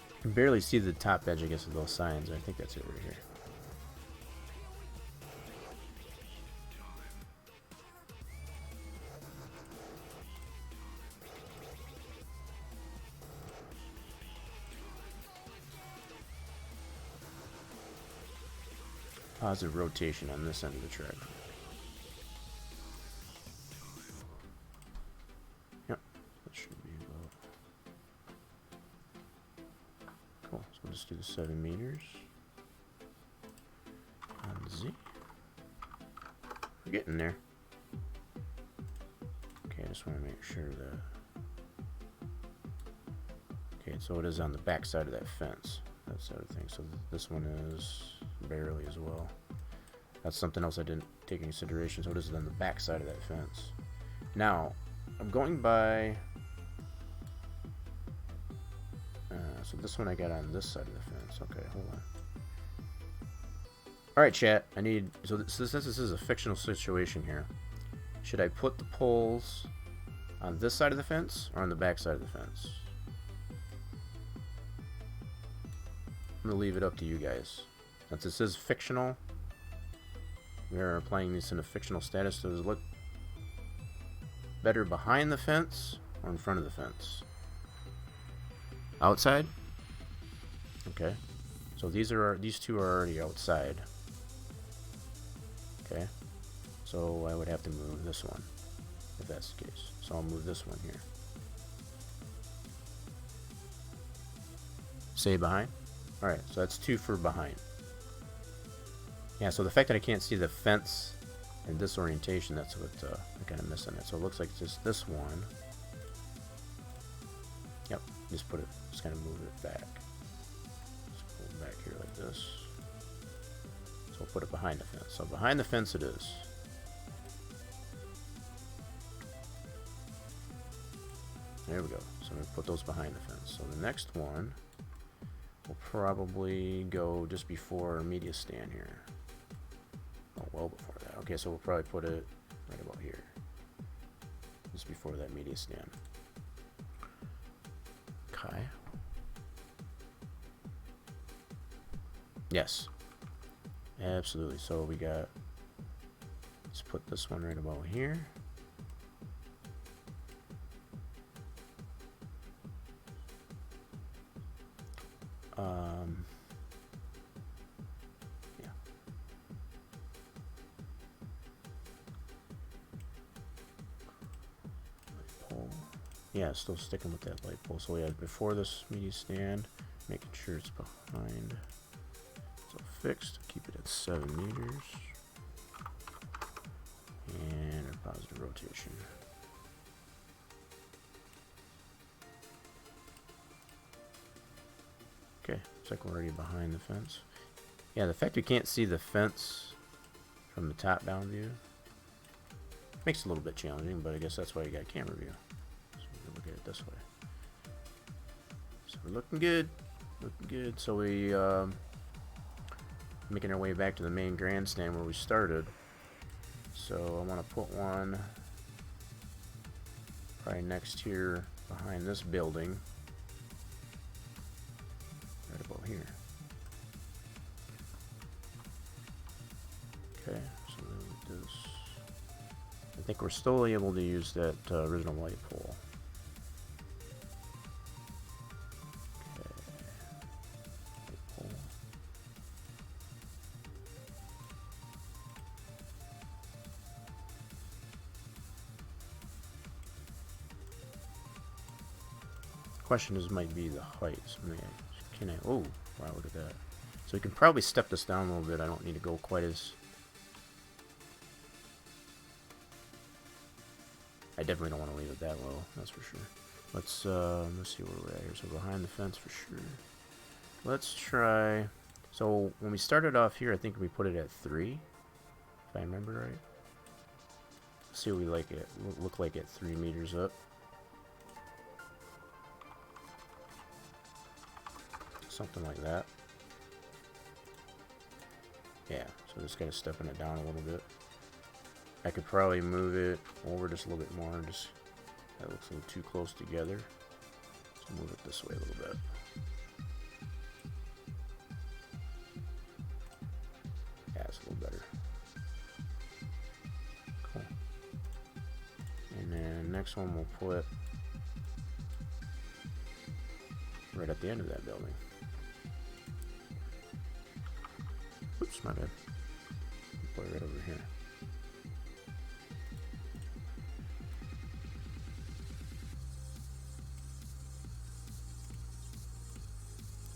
S2: You can barely see the top edge, I guess, of those signs. I think that's it right here. Positive rotation on this end of the track. Yep, that should be about. Cool, so we'll just do the 7 meters on Z. We're getting there. Okay, I just want to make sure that. Okay, so it is on the back side of that fence. That's the other thing. So this one is barely as well. That's something else I didn't take into consideration. So it is on the back side of that fence. Now, I'm going by. So this one I got on this side of the fence. Okay, hold on. All right, chat. I need. So since this is a fictional situation here, should I put the poles on this side of the fence or on the back side of the fence? I'm gonna leave it up to you guys. Since this is fictional, we are applying this in a fictional status. Does it look better behind the fence or in front of the fence? Outside? Okay. So these two are already outside. Okay. So I would have to move this one if that's the case. So I'll move this one here. Say behind? Alright, so that's 2 for behind. Yeah, so the fact that I can't see the fence in this orientation, that's what I kind of missing it. So it looks like just this one Just put it, just kind of move it back. Just pull it back here like this. So we'll put it behind the fence. So behind the fence it is. There we go. So I'm going to put those behind the fence. So the next one will probably go just before our media stand here. Oh, well before that. Okay, so we'll probably put it right about here. Just before that media stand. Okay. Yes. Absolutely. So we got, let's put this one right about here. Yeah. Light pole. Yeah, still sticking with that light pole. So we had before this media stand, making sure it's behind. So fixed, keep it at 7 meters. And a positive rotation. Okay, looks like we're already behind the fence. Yeah, the fact we can't see the fence from the top down view makes it a little bit challenging, but I guess that's why you got a camera view. So we can look at it this way. So we're looking good, looking good. So we making our way back to the main grandstand where we started. So I want to put one probably next here behind this building. Right about here. Okay, so then with this, I think we're still able to use that original light pole. Okay, light pole. Question is might be the height. So can I? Oh, wow! Look at that. So we can probably step this down a little bit. I don't need to go quite as. I definitely don't want to leave it that low. That's for sure. Let's see where we're at here. So behind the fence for sure. Let's try. So when we started off here, I think we put it at 3, if I remember right. Let's see what we like it look like at 3 meters up. Something like that. Yeah, so just kind of stepping it down a little bit. I could probably move it over just a little bit more. Just that looks a little too close together. So move it this way a little bit. Yeah, it's a little better. Cool. And then next one we'll put right at the end of that building. Oops, my bad. Put it right over here.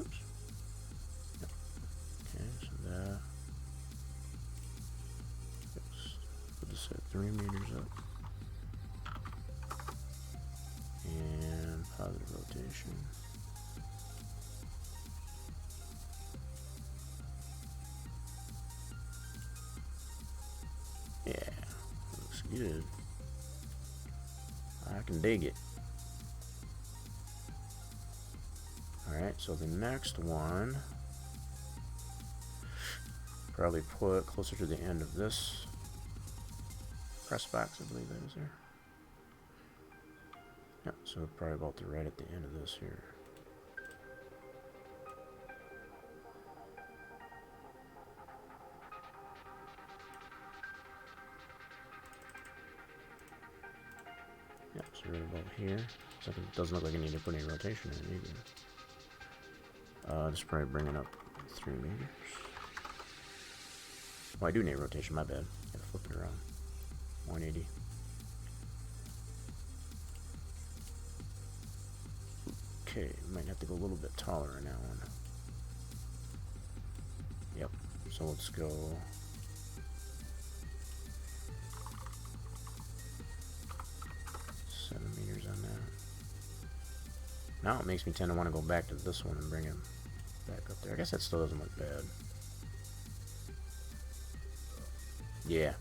S2: Oops. Yep. Okay, so that. Let's put this at 3 meters up. And positive rotation. Yeah, looks good. I can dig it. Alright, so the next one, probably put closer to the end of this press box, I believe that is there. Yep, so probably about right at the end of this here. Yep, so right about here. So it doesn't look like I need to put any rotation in it either. Just probably bring it up 3 meters. Oh, I do need rotation, my bad. Gotta flip it around. 180. Okay, might have to go a little bit taller on that one. Yep, so let's go. On that. Now it makes me tend to want to go back to this one and bring him back up there. I guess that still doesn't look bad. Yeah.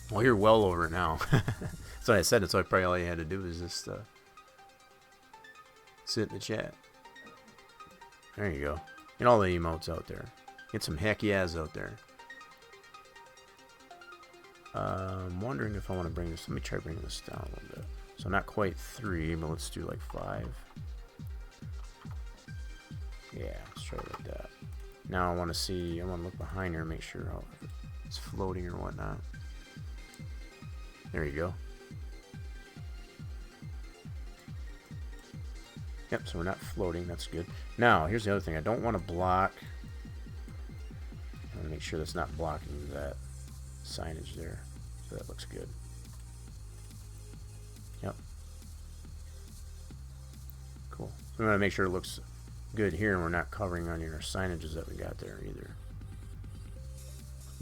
S2: Well, you're well over it now. That's what I said. That's why probably all you had to do is just sit in the chat. There you go. Get all the emotes out there. Get some heck yeahs out there. I'm wondering if I want to bring this. Let me try bringing this down a little bit. So not quite 3, but let's do like 5. Yeah, let's try it like that. Now I want to see. I want to look behind her and make sure how it's floating or whatnot. There you go. Yep, so we're not floating. That's good. Now, here's the other thing. I don't want to block. I want to make sure that's not blocking that signage there. So that looks good. Yep. Cool. So we want to make sure it looks good here and we're not covering on our signages that we got there either.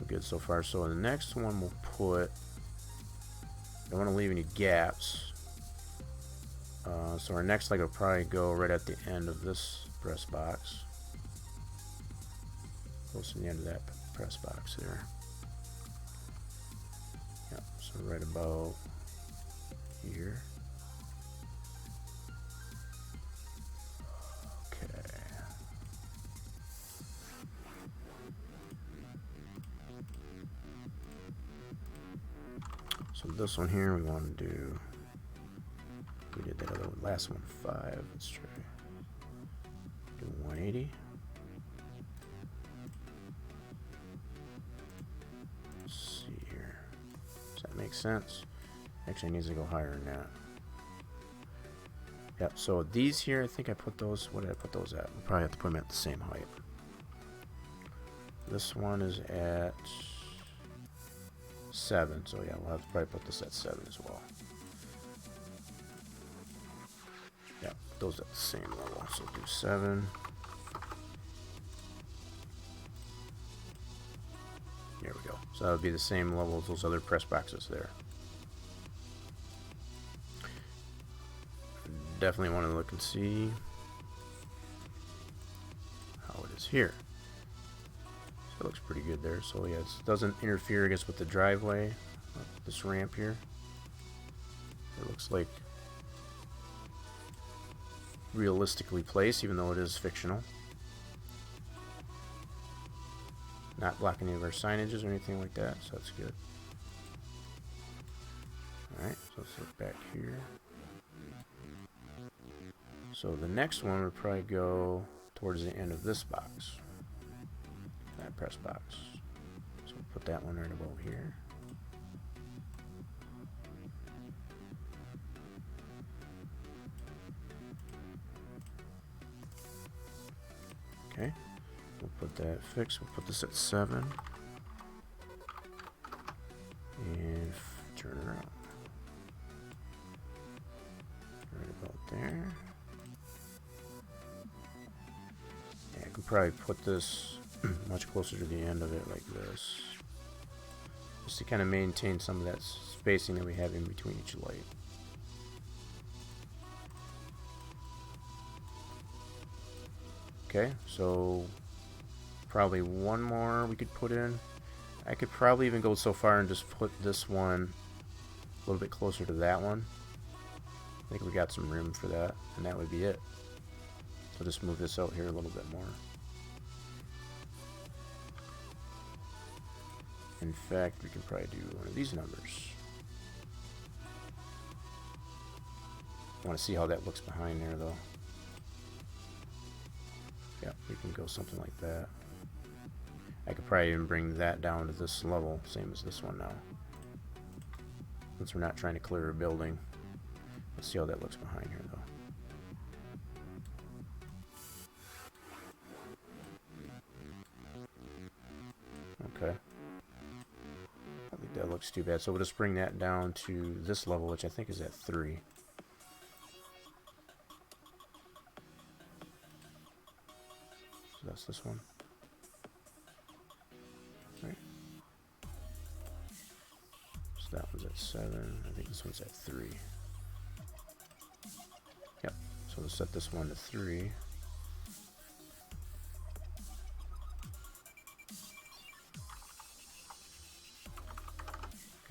S2: Good so far. So in the next one we'll put... Don't want to leave any gaps. So our next leg will probably go right at the end of this press box. Close to the end of that press box there. Yep, so right about here. Okay. So this one here we want to do. We did that other one, last one 5. Let's try. Do 180. Let's see here. Does that make sense? Actually, it needs to go higher than that. Yep. So these here, I think I put those. What did I put those at? We'll probably have to put them at the same height. This one is at 7. So yeah, we'll have to probably put this at 7 as well. Yeah, those at the same level. So do 7. There we go. So that would be the same level as those other press boxes there. Definitely want to look and see how it is here. So it looks pretty good there. So yeah, it doesn't interfere, I guess, with the driveway, this ramp here. It looks like realistically placed, even though it is fictional. Not blocking any of our signages or anything like that, so that's good. Alright, so let's look back here. So the next one would probably go towards the end of this box. That press box. So we'll put that one right about here. Okay. We'll put that fixed. We'll put this at 7. And turn it around. Right about there. Yeah, I could probably put this much closer to the end of it like this. Just to kind of maintain some of that spacing that we have in between each light. Okay, so probably one more we could put in. I could probably even go so far and just put this one a little bit closer to that one. I think we got some room for that, and that would be it. So just move this out here a little bit more. In fact, we can probably do one of these numbers. I want to see how that looks behind there, though. Yeah, we can go something like that. I could probably even bring that down to this level, same as this one now. Since we're not trying to clear a building. Let's see how that looks behind here, though. Okay. I think that looks too bad. So we'll just bring that down to this level, which I think is at 3. So that's this one. Right. So that one's at 7. I think this one's at 3. Yep. So we'll set this one to 3.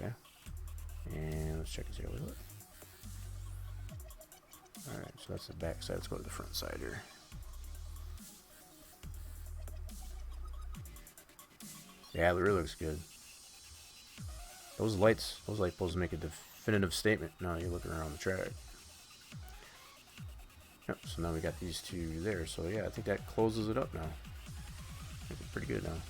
S2: Okay. And let's check and see how we look. Alright, so that's the back side. Let's go to the front side here. Yeah, it really looks good. Those light poles make a definitive statement now you're looking around the track. Yep, so now we got these two there. So yeah, I think that closes it up now. I think it's pretty good now.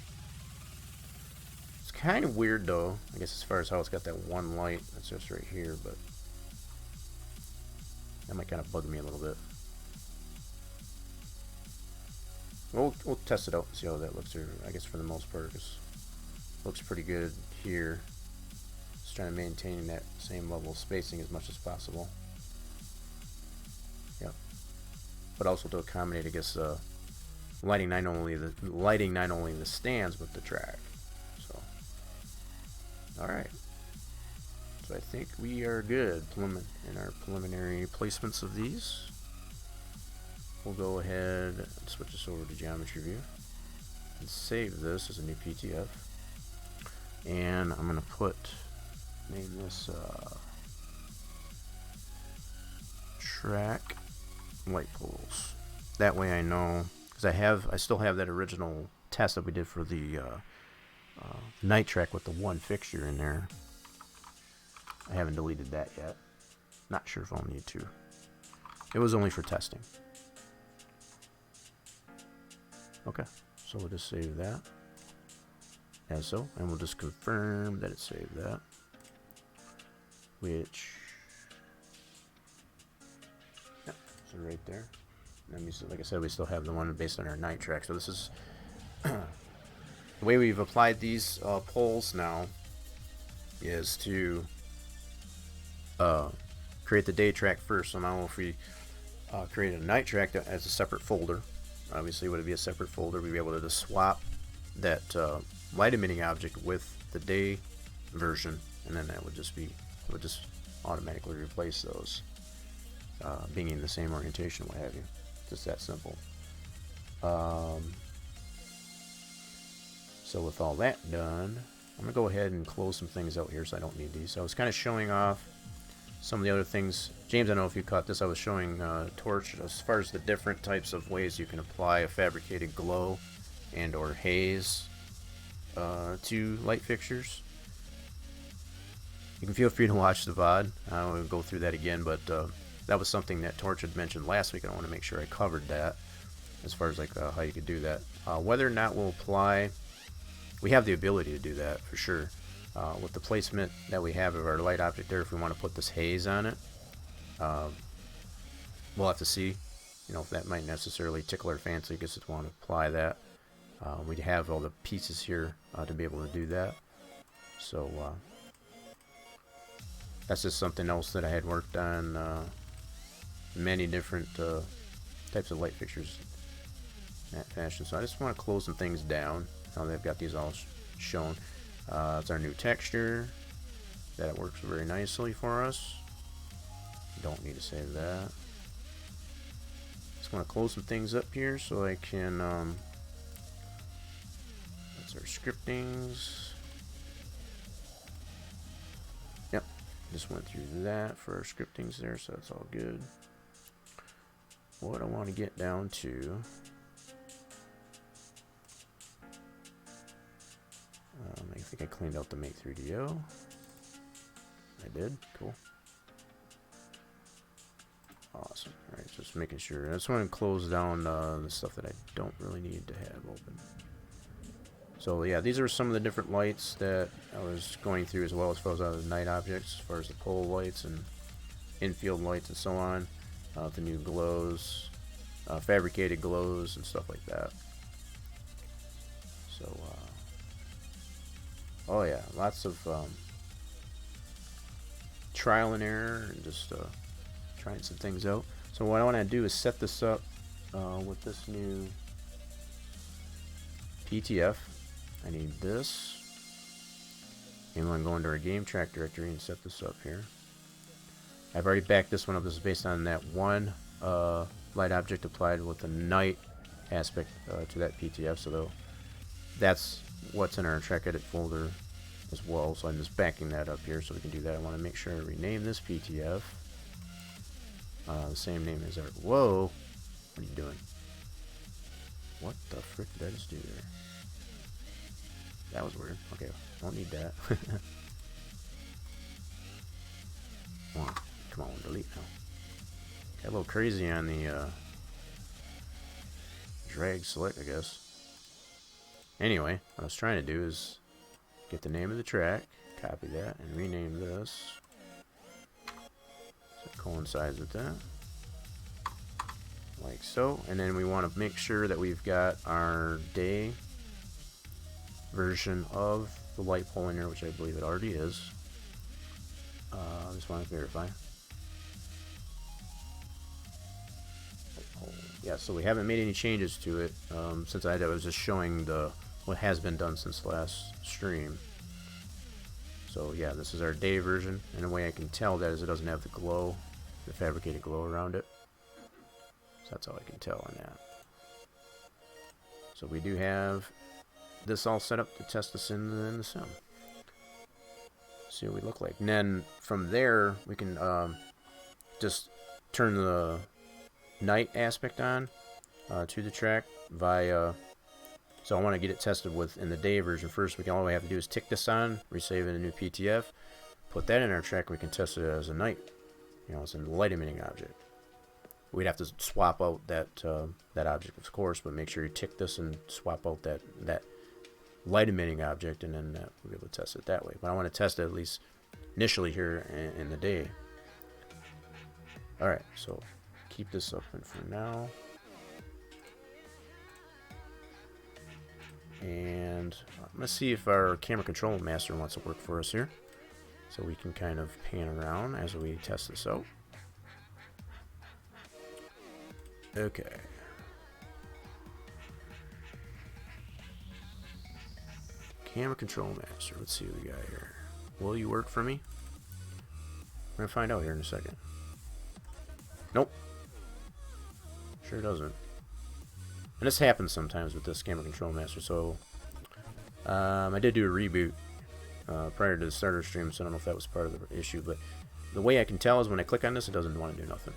S2: It's kind of weird though, I guess, as far as how it's got that one light that's just right here, but that might kind of bug me a little bit. We'll test it out and see how that looks here. I guess for the most part, it looks pretty good here. Just trying to maintain that same level of spacing as much as possible. Yep. But also to accommodate, I guess, lighting not only the stands but the track. So, all right. So I think we are good in our preliminary placements of these. We'll go ahead and switch this over to Geometry View and save this as a new PTF. And I'm going to name this track light poles. That way I know, because I still have that original test that we did for the night track with the one fixture in there. I haven't deleted that yet. Not sure if I'll need to. It was only for testing. Okay, so we'll just save that as so, and we'll just confirm that it saved that. Which, yeah, so right there. And like I said, we still have the one based on our night track. So this is the way we've applied these poles now is to create the day track first. So now if we create a night track as a separate folder, obviously would it be a separate folder, we'd be able to just swap that light emitting object with the day version, and then that would just automatically replace those, being in the same orientation, what have you. Just that simple. So with all that done, I'm gonna go ahead and close some things out here, so I don't need these. So I was kind of showing off some of the other things. James, I don't know if you caught this. I was showing Torch as far as the different types of ways you can apply a fabricated glow and or haze to light fixtures. You can feel free to watch the VOD. I won't go through that again, but that was something that Torch had mentioned last week. I want to make sure I covered that as far as like how you could do that. Whether or not we'll apply, we have the ability to do that for sure. With the placement that we have of our light object there, if we want to put this haze on it, we'll have to see, if that might necessarily tickle our fancy. I guess if we want to apply that, we have all the pieces here to be able to do that. So that's just something else that I had worked on. Many different types of light fixtures in that fashion. So I just want to close some things down now that I've got these all shown. It's our new texture. That works very nicely for us. Don't need to save that. Just want to close some things up here so I can. That's our scriptings. Yep, just went through that for our scriptings there, so that's all good. What I want to get down to. I think I cleaned out the Make 3DO. I did. Cool. Awesome. Alright, just making sure. I just want to close down the stuff that I don't really need to have open. So yeah, these are some of the different lights that I was going through, as well as far as the night objects, as far as the pole lights and infield lights and so on. The new glows, fabricated glows and stuff like that. So oh yeah, lots of trial and error and just trying some things out. So what I want to do is set this up with this new PTF. I need this, And we'll go into our game track directory and set this up here. I've already backed this one up. This is based on that one light object applied with the night aspect to that PTF. So that's what's in our track edit folder as well. So I'm just backing that up here so we can do that. I want to make sure I rename this PTF. The same name as our... Whoa! What are you doing? What the frick did I just do there? That was weird. Okay, won't need that. Come on, delete now. Got a little crazy on the drag select, I guess. Anyway, what I was trying to do is get the name of the track, copy that, and rename this so it coincides with that. Like so. And then we want to make sure that we've got our day version of the light pole in here, which I believe it already is. I just want to verify. Yeah, so we haven't made any changes to it since I was just showing what has been done since last stream. So yeah, this is our day version, and the way I can tell that is it doesn't have the glow, the fabricated glow around it. So that's all I can tell on that. So we do have this all set up to test this in the sim. See what we look like. And then from there, we can just turn the night aspect on to the track via... So I want to get it tested with in the day version first. All we have to do is tick this on, resave in a new PTF, put that in our track, and we can test it as a night. You know, it's a light emitting object. We'd have to swap out that that object, of course, but make sure you tick this and swap out that light emitting object, and then we'll be able to test it that way. But I want to test it at least initially here in the day. Alright, so keep this open for now. And let's see if our camera control master wants to work for us here. So we can kind of pan around as we test this out. Okay. Camera control master. Let's see what we got here. Will you work for me? We're going to find out here in a second. Nope. Sure doesn't. And this happens sometimes with this camera control master. So I did do a reboot prior to the starter stream, so I don't know if that was part of the issue. But the way I can tell is when I click on this, it doesn't want to do nothing.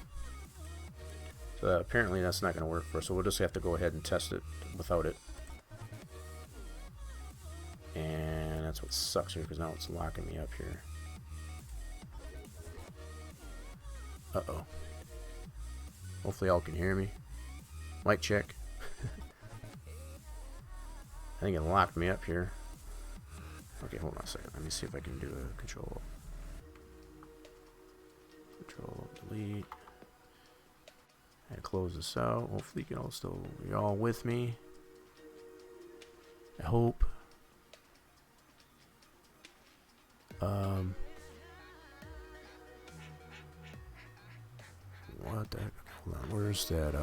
S2: So apparently that's not going to work for us. So we'll just have to go ahead and test it without it. And that's what sucks here, because now it's locking me up here. Uh-oh. Hopefully y'all can hear me. Mic check. I think it locked me up here. Okay, hold on a second. Let me see if I can do a control. Control delete. And close this out. Hopefully you can all still be all with me. I hope. What the heck? Hold on. Where's that?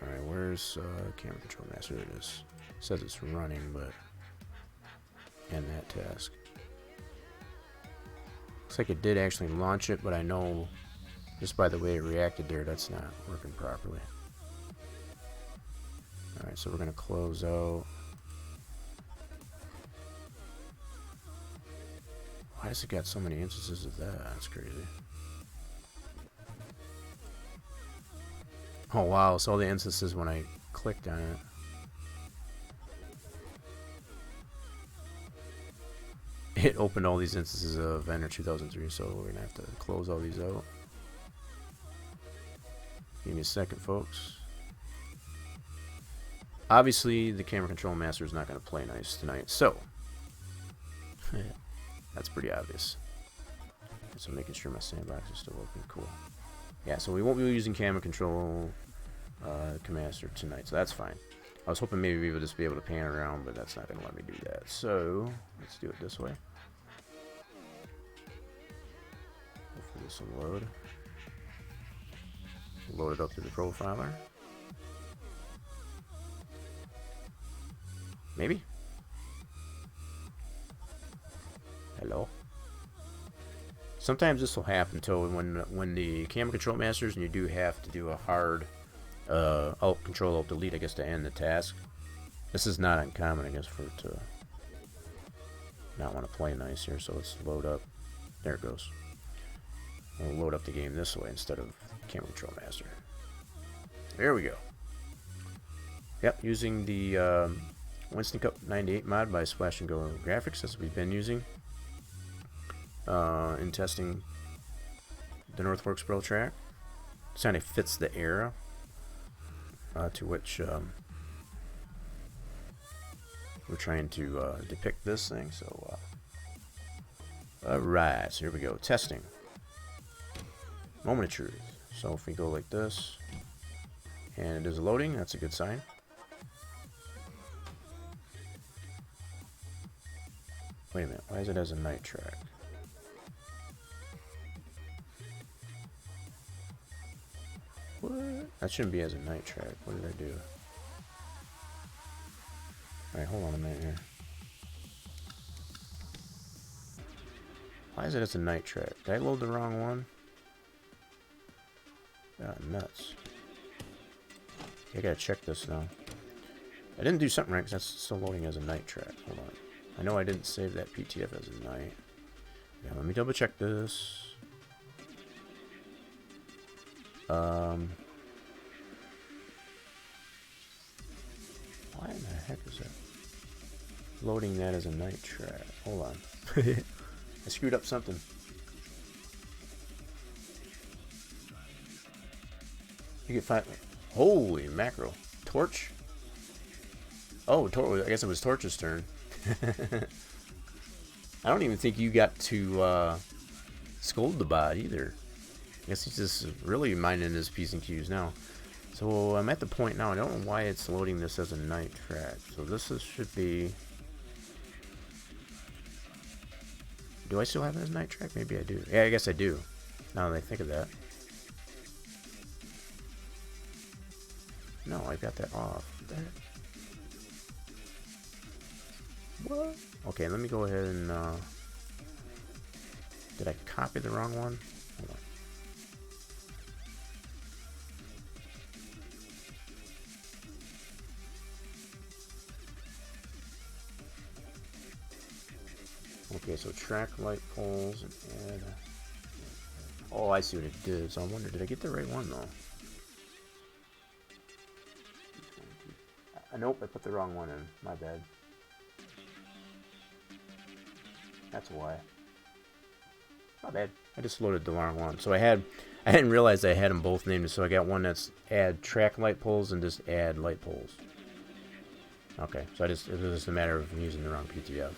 S2: Alright, where's camera control master? There it is. It says it's running, but end that task. Looks like it did actually launch it, but I know just by the way it reacted there, that's not working properly. Alright, so we're going to close out. Why has it got so many instances of that? That's crazy. Oh wow, so all the instances when I clicked on it, it opened all these instances of Ender 2003, so we're going to have to close all these out. Give me a second, folks. Obviously, the camera control master is not going to play nice tonight, so that's pretty obvious. So making sure my sandbox is still open. Cool. Yeah, so we won't be using camera control master tonight, so that's fine. I was hoping maybe we would just be able to pan around, but that's not going to let me do that. So let's do it this way. Hopefully this will load. Load it up to the profiler. Maybe? Hello? Sometimes this will happen too when the camera control masters and you do have to do a hard alt control alt delete, I guess, to end the task. This is not uncommon, I guess, for it to not want to play nice here, so let's load up. There it goes. We'll load up the game this way instead of camera control master. There we go. Yep, using the Winston Cup 98 mod by Splash and Go Graphics, as we've been using in testing the Northworks Pro track. It kind of fits the era to which we're trying to depict this thing. So, alright, so here we go. Testing. Moment of truth. So if we go like this, and it is loading, that's a good sign. Wait a minute, why is it as a night track? What? That shouldn't be as a night track. What did I do? Alright, hold on a minute here. Why is it as a night track? Did I load the wrong one? Ah, nuts. I gotta check this now. I didn't do something right because that's still loading as a night track. Hold on. I know I didn't save that PTF as a night. Yeah, let me double check this. Why in the heck is that? Loading that as a night track. Hold on. I screwed up something. You get 5. Holy mackerel. Torch? Oh, I guess it was Torch's turn. I don't even think you got to scold the bot either. I guess he's just really minding his P's and Q's now. So I'm at the point now, I don't know why it's loading this as a night track. So this should be... Do I still have it as a night track? Maybe I do. Yeah, I guess I do. Now that I think of that. No, I got that off. What? Okay, let me go ahead and... Did I copy the wrong one? Hold on. Okay, so track light poles and add... Oh, I see what it did. So I wonder, did I get the right one though? Nope, I put the wrong one in. My bad. That's why. My bad. I just loaded the wrong one. So I didn't realize I had them both named. So I got one that's add track light poles and just add light poles. Okay, so it was just a matter of using the wrong PTF. I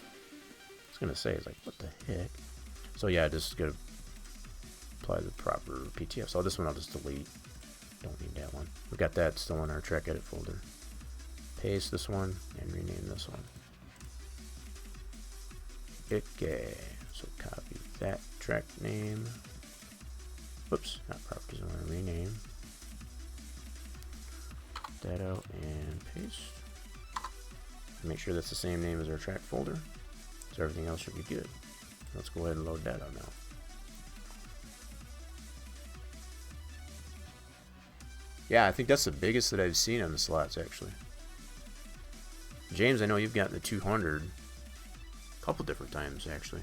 S2: was gonna say, it's like, what the heck? So yeah, I just gotta apply the proper PTF. So this one I'll just delete. Don't need that one. We got that still in our track edit folder. Paste this one and rename this one. Okay, so copy that track name. Whoops, not properties, I want to rename. That out and paste. Make sure that's the same name as our track folder. So everything else should be good. Let's go ahead and load that up now. Yeah, I think that's the biggest that I've seen on the slots actually. James, I know you've gotten the 200 a couple different times actually.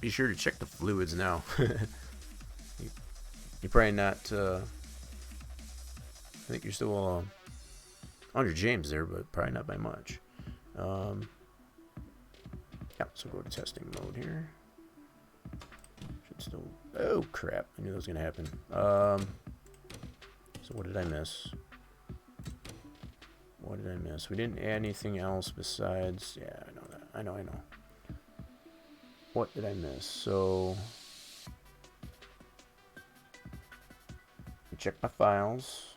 S2: Be sure to check the fluids now. You're probably not, I think you're still under James there, but probably not by much. Yeah, so go to testing mode here. Should still, oh crap, I knew that was going to happen. So what did I miss? What did I miss? We didn't add anything else besides, yeah, I know that. I know. What did I miss? So, check my files.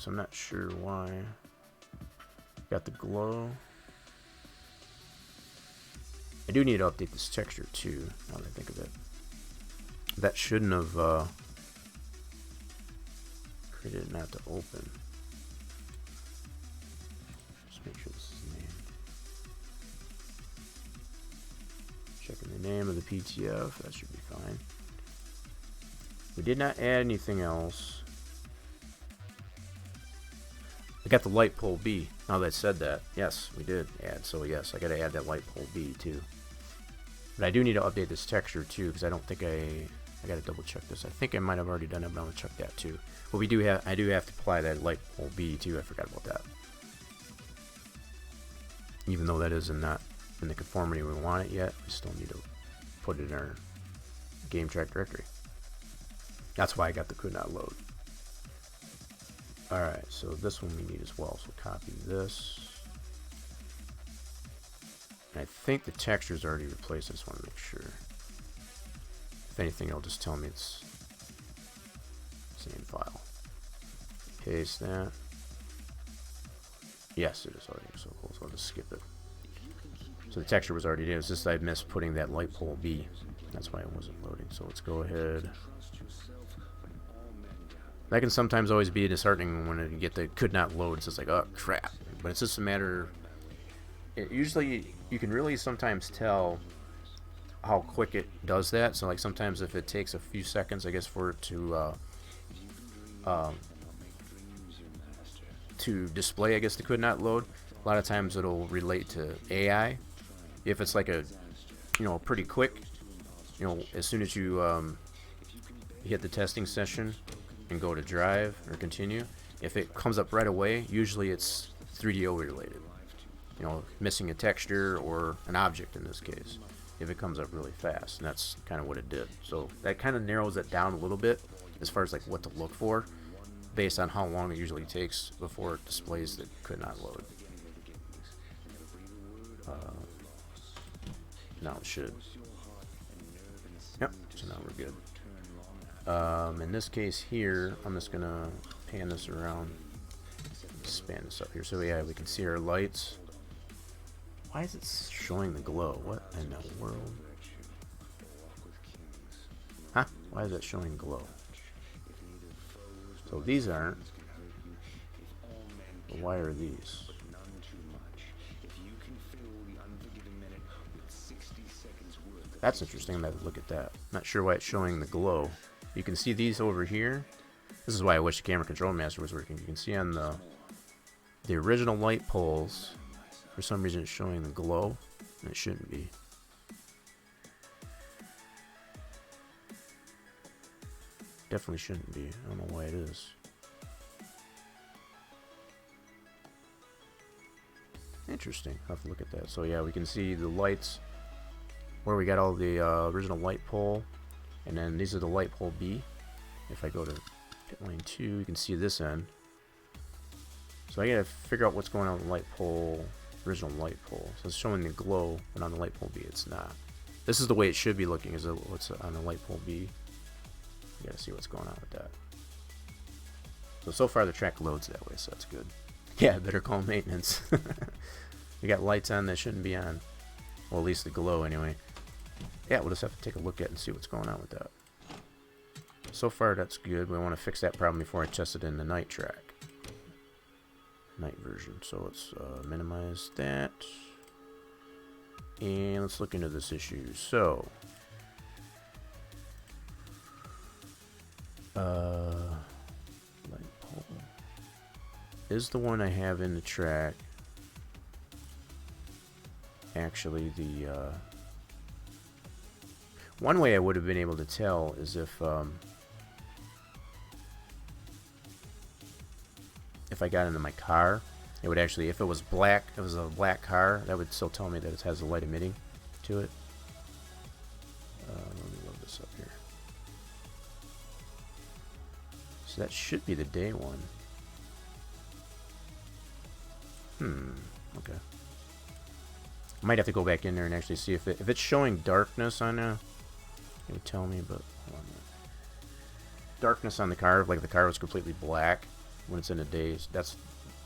S2: so I'm not sure why. Got the glow. I do need to update this texture too, now that I think of it. That shouldn't have created it not to open. Just make sure this is the name. Checking the name of the PTF, that should be fine. We did not add anything else. I got the light pole B. Now that I said that, yes, we did add. So yes, I got to add that light pole B too. But I do need to update this texture too, because I don't think I got to double check this. I think I might have already done it, but I'm gonna check that too. But we do have, I do have to apply that light pole B too. I forgot about that. Even though that is not in the conformity we want it yet, we still need to put it in our game track directory. That's why I got the could not load. Alright, so this one we need as well. So copy this. And I think the texture is already replaced. I just want to make sure. If anything, it'll just tell me it's same file. Paste that. Yes, it is already. So cool. So I'll just skip it. So the texture was already there. It's just I missed putting that light pole B. That's why it wasn't loading. So let's go ahead. That can sometimes always be disheartening when you get the could not load. It's just like, oh crap. But it's just a matter. Usually you can really sometimes tell how quick it does that. So like sometimes if it takes a few seconds, I guess, for it to display, I guess, the could not load. A lot of times it'll relate to AI. If it's like a, pretty quick, as soon as you hit the testing session and go to drive or continue, if it comes up right away, usually it's 3DO related. Missing a texture or an object in this case, if it comes up really fast. And that's kind of what it did. So that kind of narrows it down a little bit as far as like what to look for based on how long it usually takes before it displays that could not load. Now it should. Yep, so now we're good. In this case here, I'm just gonna pan this around, expand this up here, so yeah, we can see our lights. Why is it showing the glow? What in the world? Huh? Why is that showing glow? So these aren't. But why are these? That's interesting. I'm going to look at that. Not sure why it's showing the glow. You can see these over here. This is why I wish the camera control master was working. You can see on the original light poles, for some reason it's showing the glow, and it shouldn't be. Definitely shouldn't be. I don't know why it is. Interesting. I'll have to look at that. So yeah, we can see the lights where we got all the original light pole, and then these are the light pole B. If I go to pit lane 2, you can see this end. So I gotta figure out what's going on with the light pole, original light pole. So it's showing the glow, but on the light pole B it's not. This is the way it should be looking, is what's on the light pole B. You gotta see what's going on with that. So far the track loads that way, so that's good. Yeah, better call maintenance. We got lights on that shouldn't be on. Well, at least the glow anyway. Yeah, we'll just have to take a look at it and see what's going on with that. So far that's good. We want to fix that problem before I test it in the night track. Night version. So let's minimize that. And let's look into this issue. So light pole is the one I have in the track. Actually, the one way I would have been able to tell is if I got into my car, it would actually, if it was black, if it was a black car, that would still tell me that it has a light emitting to it. Let me load this up here. So that should be the day one. Okay. I might have to go back in there and actually see if it's showing darkness on it would tell me, but hold on. Darkness on the car, like if the car was completely black, when it's in the day. That's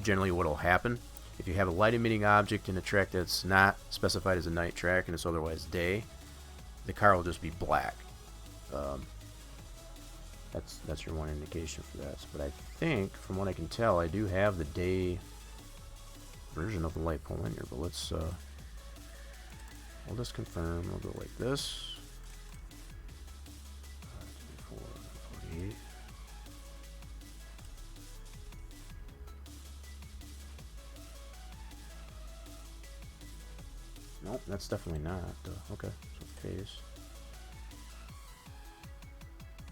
S2: generally what will happen. If you have a light emitting object in a track that's not specified as a night track and it's otherwise day, the car will just be black. That's your one indication for that. But I think, from what I can tell, I do have the day version of the light pole in here. But let's we'll just confirm. We'll go like this. 48. Nope, that's definitely not. Okay, so phase.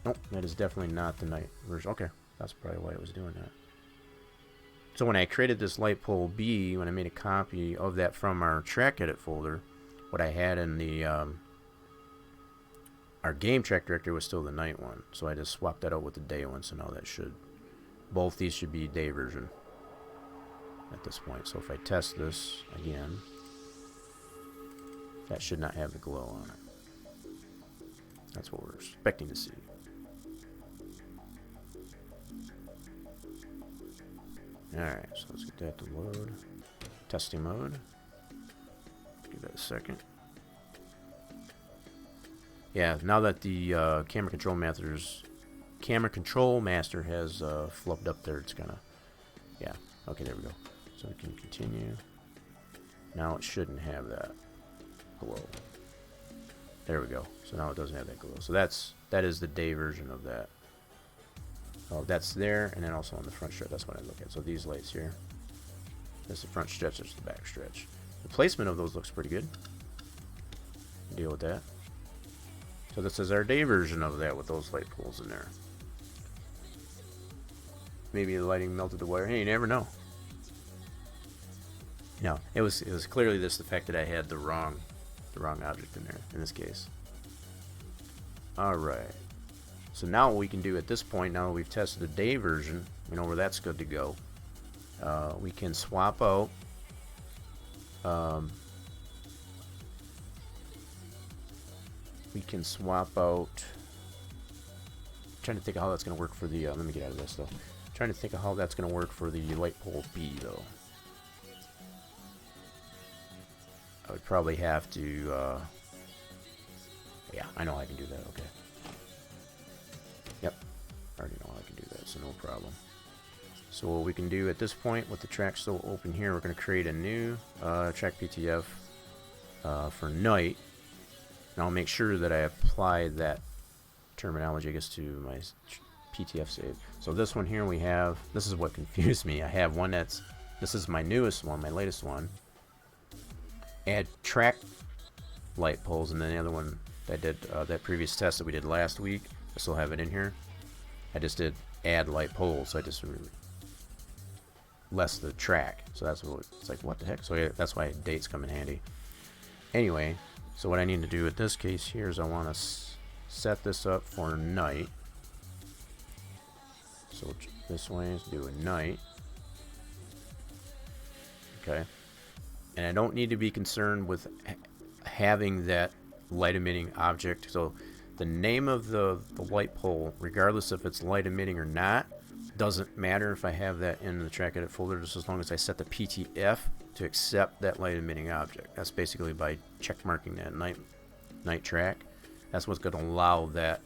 S2: Nope, that is definitely not the night version. Okay, that's probably why it was doing that. So when I created this light pole B, when I made a copy of that from our track edit folder, what I had in the our game track directory was still the night one. So I just swapped that out with the day one. So now that should, both these should be day version at this point. So if I test this again, that should not have the glow on it. That's what we're expecting to see. Alright, so let's get that to load. Testing mode. Give that a second. Yeah, now that the camera control master has flubbed up there, it's gonna, yeah, okay, there we go. So we can continue. Now it shouldn't have that glow. There we go. So now it doesn't have that glow. So that is the day version of that. Oh, that's there, and then also on the front stretch. That's what I look at. So these lights here. That's the front stretch. That's the back stretch. The placement of those looks pretty good. Deal with that. So this is our day version of that with those light poles in there. Maybe the lighting melted the wire. Hey, you never know. No, it was clearly the fact that I had the wrong object in there in this case. All right. So now what we can do at this point, now that we've tested the day version, we know where that's good to go. We can swap out trying to think of how that's going to work for the let me get out of this though. Trying to think of how that's going to work for the light pole B though. I would probably have to yeah, I know I can do that. Okay. Yep, I already know I can do that, so no problem. So what we can do at this point, with the track still open here, we're going to create a new track PTF for night. And I'll make sure that I apply that terminology, I guess, to my PTF save. So this one here we have, this is what confused me. I have one this is my newest one, my latest one. Add track light poles, and then the other one that I did, that previous test that we did last week, I still have it in here. I just did add light poles, so I just really less the track. So that's what it's like. What the heck? So yeah, that's why dates come in handy. Anyway, so what I need to do in this case here is I want to set this up for night. So this way is do a night. Okay, and I don't need to be concerned with having that light emitting object. So the name of the light pole, regardless if it's light emitting or not, doesn't matter if I have that in the track edit folder, just as long as I set the PTF to accept that light emitting object. That's basically by check marking that night track. That's what's going to allow that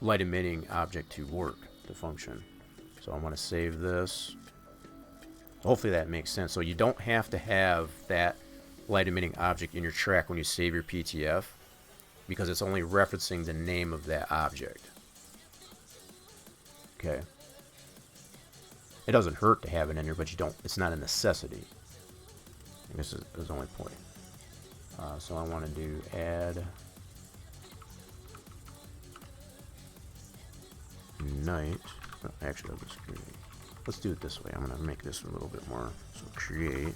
S2: light emitting object to work, to function. So I want to save this. Hopefully that makes sense. So you don't have to have that light emitting object in your track when you save your PTF, because it's only referencing the name of that object. Okay. It doesn't hurt to have it in there, but you don't. It's not a necessity. I guess is the only point. So I want to do add night. Oh, actually, let's do it this way. I'm going to make this a little bit more. So create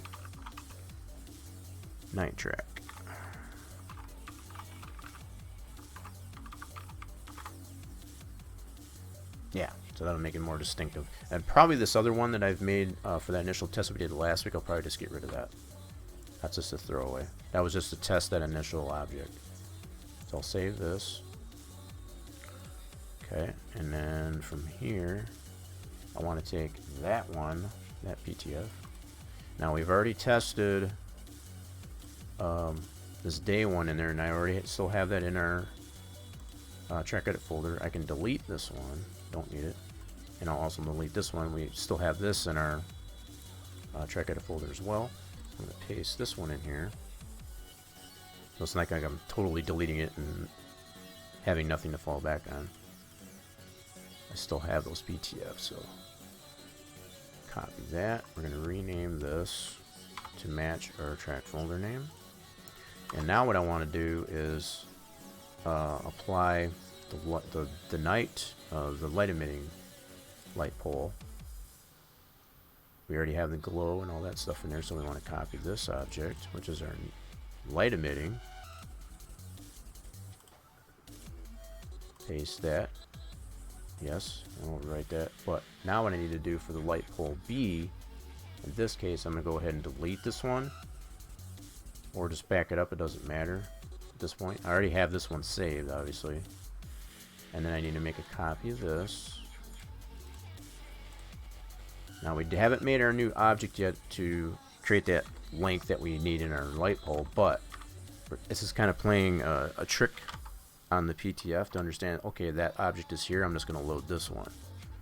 S2: night track. Yeah, so that'll make it more distinctive. And probably this other one that I've made for that initial test we did last week, I'll probably just get rid of that. That's just a throwaway. That was just to test that initial object. So I'll save this. Okay, and then from here, I want to take that one, that PTF. Now we've already tested this day one in there, and I already still have that in our track edit folder. I can delete this one, don't need it, and I'll also delete this one. We still have this in our track edit folder as well. I'm going to paste this one in here, so it's not like I'm totally deleting it and having nothing to fall back on. I still have those PTFs, so copy that. We're going to rename this to match our track folder name. And now what I want to do is apply the night, the light emitting light pole. We already have the glow and all that stuff in there, so we want to copy this object, which is our light emitting. Paste that. Yes, I'll overwrite that. But now what I need to do for the light pole B, in this case, I'm going to go ahead and delete this one. Or just back it up, it doesn't matter at this point. I already have this one saved, obviously. And then I need to make a copy of this. Now we haven't made our new object yet to create that length that we need in our light pole, but this is kind of playing a trick on the PTF to understand, okay, that object is here, I'm just going to load this one.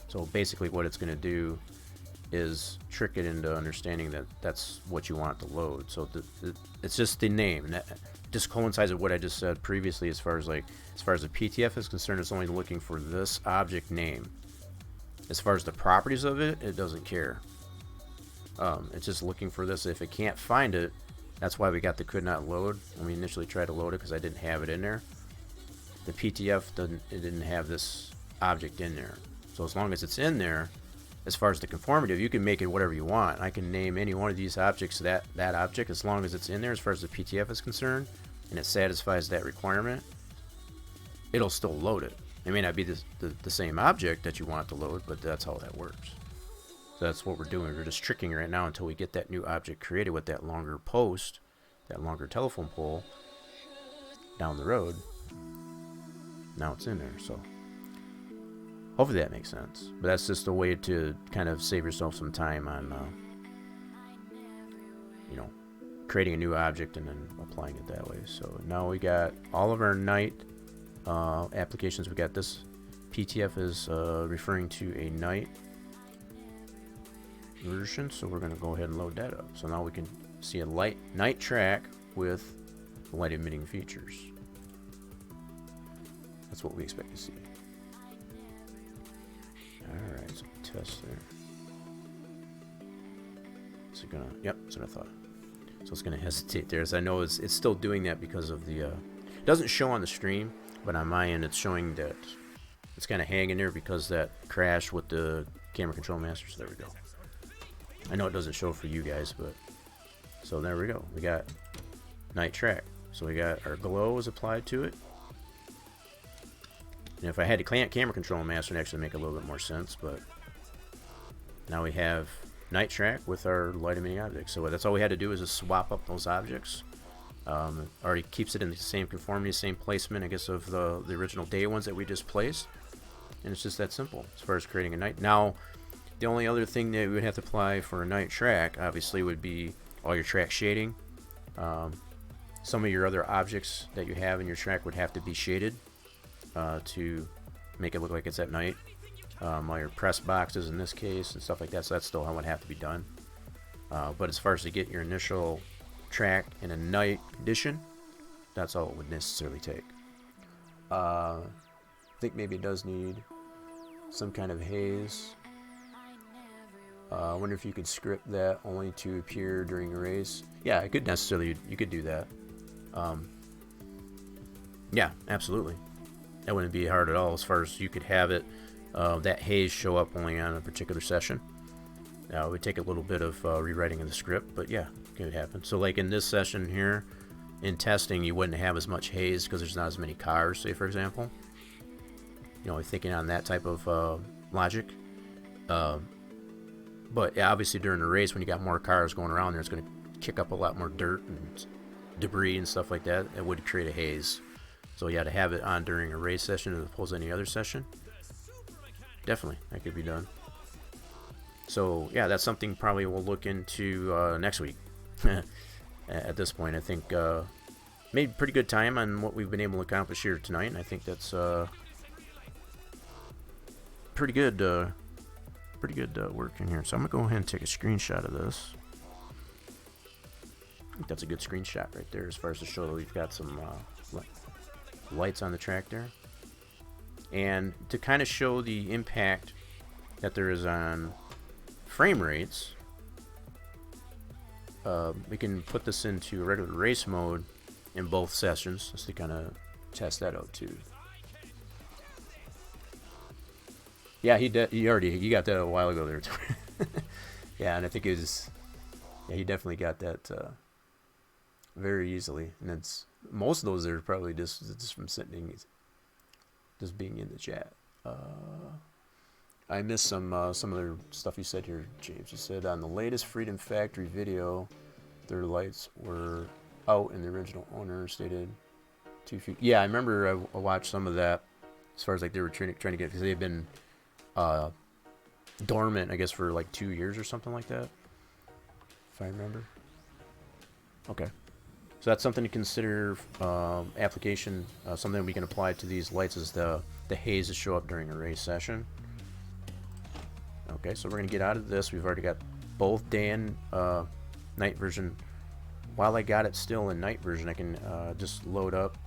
S2: So basically what it's going to do is trick it into understanding that that's what you want to load. So it's just the name, and that just coincides with what I just said previously as far as the PTF is concerned. It's only looking for this object name. As far as the properties of it, it doesn't care. It's just looking for this. If it can't find it, that's why we got the could not load when we initially tried to load it, because I didn't have it in there. The PTF didn't have this object in there. So as long as it's in there, as far as the conformative, you can make it whatever you want. I can name any one of these objects that object, as long as it's in there as far as the PTF is concerned, and it satisfies that requirement, it'll still load it. It may not be the same object that you want to load, but that's how that works. So that's what we're doing. We're just tricking right now until we get that new object created with that longer post, that longer telephone pole down the road. Now it's in there, so hopefully that makes sense. But that's just a way to kind of save yourself some time on, creating a new object and then applying it that way. So now we got all of our night applications. We got this PTF is referring to a night version, so we're going to go ahead and load that up. So now we can see a night track with light emitting features. That's what we expect to see. Alright, so test there. Is it gonna, yep, that's what I thought. So it's gonna hesitate there, as I know it's still doing that because of the it doesn't show on the stream, but on my end it's showing that it's kind of hanging there because that crash with the camera control master. So there we go. I know it doesn't show for you guys, but so there we go. We got night track. So we got our glow is applied to it. And if I had to camera control master, it'd actually make a little bit more sense, but now we have night track with our light emitting object. So that's all we had to do is just swap up those objects. It already keeps it in the same conformity, same placement, I guess, of the original day ones that we just placed. And it's just that simple as far as creating a night. Now, the only other thing that we would have to apply for a night track, obviously, would be all your track shading. Some of your other objects that you have in your track would have to be shaded to make it look like it's at night. All your press boxes in this case and stuff like that, so that's still how it would have to be done. But as far as to get your initial track in a night condition, that's all it would necessarily take. I think maybe it does need some kind of haze. I wonder if you could script that only to appear during a race. Yeah, it could necessarily, you could do that. Yeah, absolutely. That wouldn't be hard at all, as far as you could have it, that haze show up only on a particular session. It would take a little bit of rewriting of the script, but yeah, it could happen. So like in this session here, in testing, you wouldn't have as much haze because there's not as many cars, say for example. Thinking on that type of logic. But yeah, obviously during the race, when you got more cars going around there, it's going to kick up a lot more dirt and debris and stuff like that. It would create a haze. So yeah, to have it on during a race session as opposed to any other session, definitely that could be done. So yeah, that's something probably we'll look into next week. At this point, I think made pretty good time on what we've been able to accomplish here tonight, and I think that's pretty good work in here. So I'm gonna go ahead and take a screenshot of this. I think that's a good screenshot right there, as far as to show that we've got some lights on the track there, and to kind of show the impact that there is on frame rates. We can put this into regular race mode in both sessions just to kind of test that out too. Yeah, he got that a while ago there too. Yeah, and I think he definitely got that very easily. And it's most of those are probably just from just being in the chat. I missed some other stuff you said here, James. You said on the latest Freedom Factory video, their lights were out and the original owner stated 2 feet. Yeah, I remember I watched some of that as far as like they were trying to get, because they've been dormant, I guess, for like 2 years or something like that, if I remember. Okay. So that's something to consider. Application, something we can apply to these lights is the haze to show up during a race session. Okay, so we're going to get out of this. We've already got both day and night version. While I got it still in night version, I can just load up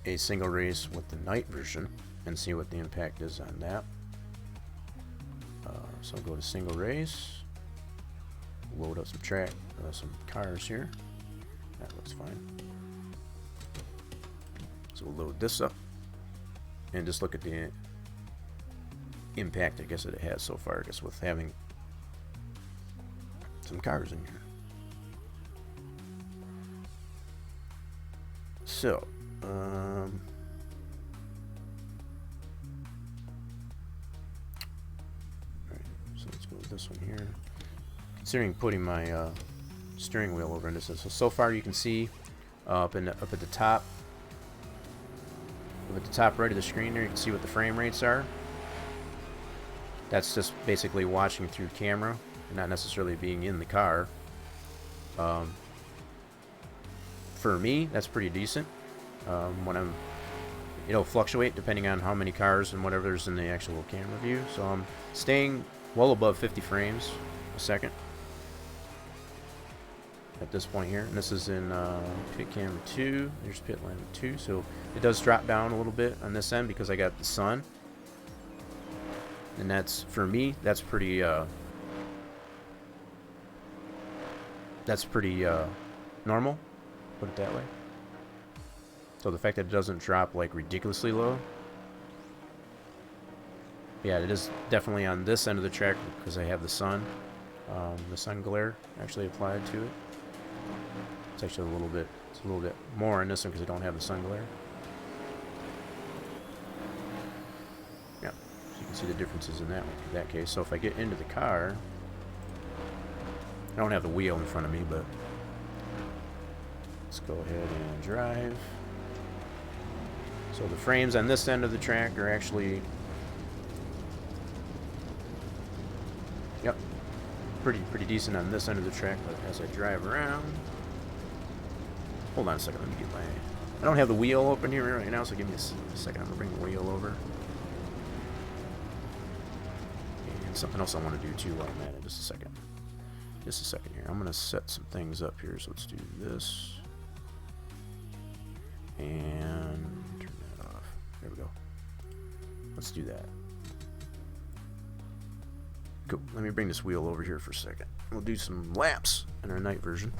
S2: a single race with the night version and see what the impact is on that. So I'll go to single race, load up some cars here. That looks fine. So we'll load this up and just look at the impact, I guess, that it has so far, I guess, with having some cars in here. So, alright, so let's go with this one here. Considering putting my steering wheel over into this, so far you can see up at the top right of the screen there, you can see what the frame rates are. That's just basically watching through camera and not necessarily being in the car. For me, that's pretty decent. When I'm, fluctuate depending on how many cars and whatever's in the actual camera view. So I'm staying well above 50 frames a second at this point here. And this is in pit camera 2. There's pit lane 2. So it does drop down a little bit on this end because I got the sun. And that's, for me, that's pretty normal, put it that way. So the fact that it doesn't drop like ridiculously low. Yeah, it is definitely on this end of the track because I have the sun glare actually applied to it. It's actually a little bit more on this one because I don't have the sun glare. You can see the differences in that case. So if I get into the car, I don't have the wheel in front of me, but let's go ahead and drive. So the frames on this end of the track are actually, pretty decent on this end of the track. But as I drive around, hold on a second, let me get I don't have the wheel open here right now, so give me a second. I'm gonna bring the wheel over. Something else I want to do too while I'm at it. Just a second here. I'm going to set some things up here. So let's do this and turn that off. There we go. Let's do that. Cool. Let me bring this wheel over here for a second. We'll do some laps in our night version.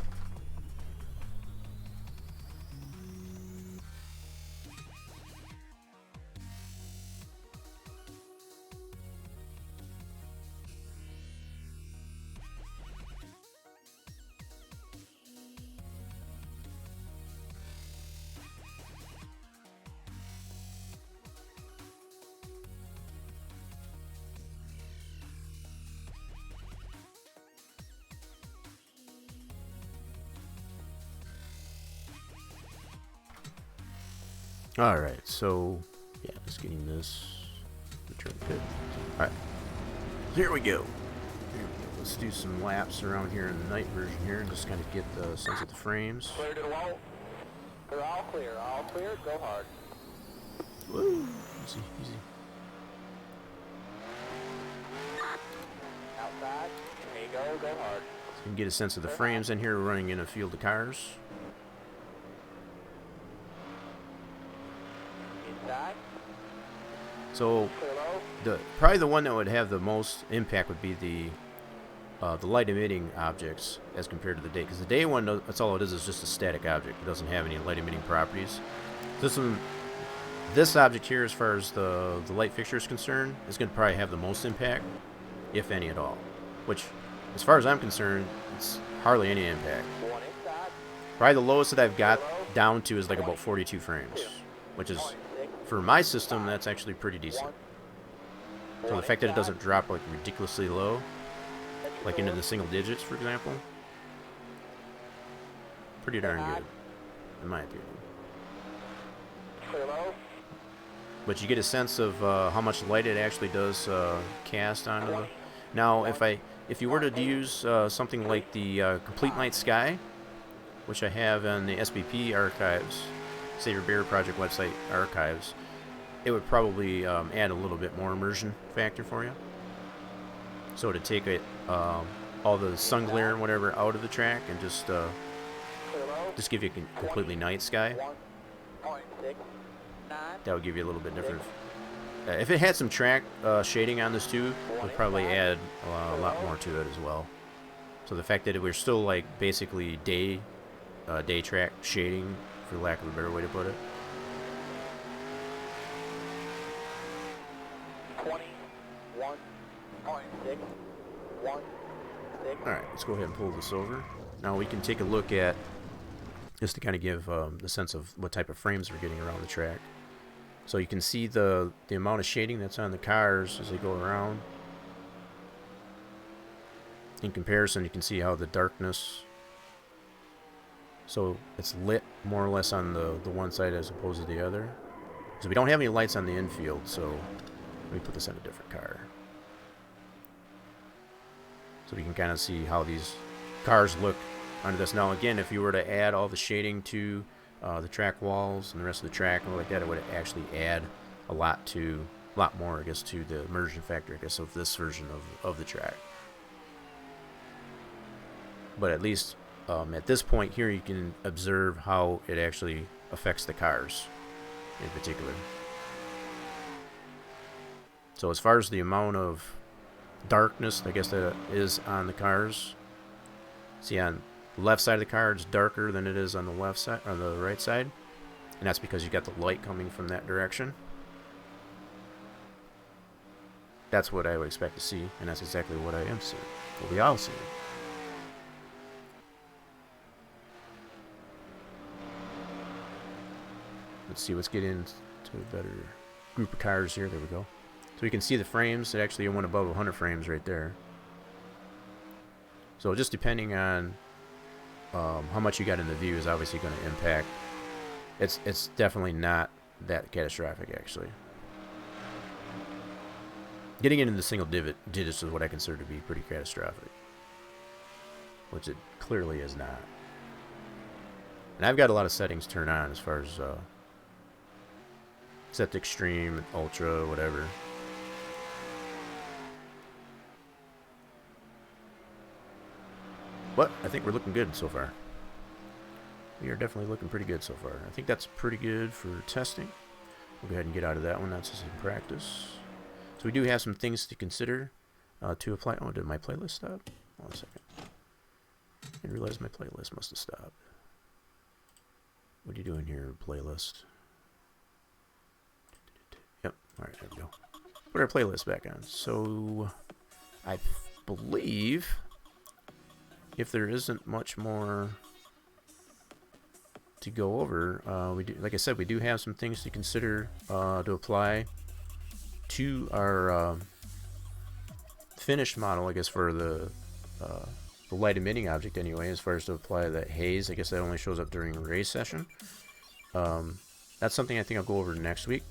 S2: Alright, so yeah, just getting this return pit. Alright. Here we go. Here we go. Let's do some laps around here in the night version here and just kind of get the sense of the frames.
S4: Clear to the wall. They're all clear. All clear. Go hard.
S2: Woo! Easy, easy.
S4: Outside. There you go. Go hard.
S2: You can get a sense of the frames in here. We're running in a field of cars.
S4: Inside.
S2: So
S4: Clear low.
S2: probably the one that would have the most impact would be the light emitting objects as compared to the day, because the day one, that's all it is just a static object. It doesn't have any light emitting properties. This object here, as far as the light fixture is concerned, is going to probably have the most impact, if any at all. Which, as far as I'm concerned, it's hardly any impact.
S4: One inside.
S2: Probably the lowest that I've got down to is like about 42 frames, which is, for my system, that's actually pretty decent. So the fact that it doesn't drop like ridiculously low, like into the single digits, for example, pretty darn good, in my opinion.
S4: Clear low.
S2: But you get a sense of how much light it actually does cast onto the. Now, if you were to use something like the Complete Night Sky, which I have on the SBP archives, Save Your Bear Project website archives, it would probably add a little bit more immersion factor for you. So to take it, all the sun glare and whatever out of the track and just give you a completely night sky,
S4: 1.69.
S2: that would give you a little bit different. If it had some track shading on this too, it would probably add a lot more to it as well. So the fact that we're still like basically day track shading, for lack of a better way to put it.
S4: 21.6.
S2: Alright, let's go ahead and pull this over. Now we can take a look at, just to kind of give the sense of what type of frames we're getting around the track. So you can see the amount of shading that's on the cars as they go around. In comparison, you can see how the darkness, so it's lit more or less on the one side as opposed to the other. So we don't have any lights on the infield, so let me put this on a different car. So we can kind of see how these cars look under this. Now again, if you were to add all the shading to the track walls and the rest of the track and like that, it would actually add a lot more, I guess, to the immersion factor, I guess, of this version of the track. But at least at this point here, you can observe how it actually affects the cars in particular. So as far as the amount of darkness, I guess, that is on the cars, see on the left side of the car it's darker than it is on the left side, on the right side, and that's because you got the light coming from that direction. That's what I would expect to see, and that's exactly what I am seeing, what we all see. Let's see, let's get into a better group of cars here. There we go. So you can see the frames. It actually went above 100 frames right there. So just depending on how much you got in the view is obviously going to impact. It's definitely not that catastrophic, actually. Getting into the single digits is what I consider to be pretty catastrophic, which it clearly is not. And I've got a lot of settings turned on as far as set to extreme, ultra, whatever. But I think we're looking good so far. We are definitely looking pretty good so far. I think that's pretty good for testing. We'll go ahead and get out of that one. That's just in practice. So we do have some things to consider to apply. Oh, did my playlist stop? Hold on a second. I didn't realize my playlist must have stopped. What are you doing here, playlist? Yep. All right, there we go. Put our playlist back on. So I believe, if there isn't much more to go over, we do, like I said, we do have some things to consider to apply to our finished model, I guess, for the light emitting object anyway, as far as to apply that haze. I guess that only shows up during a race session. That's something I think I'll go over next week.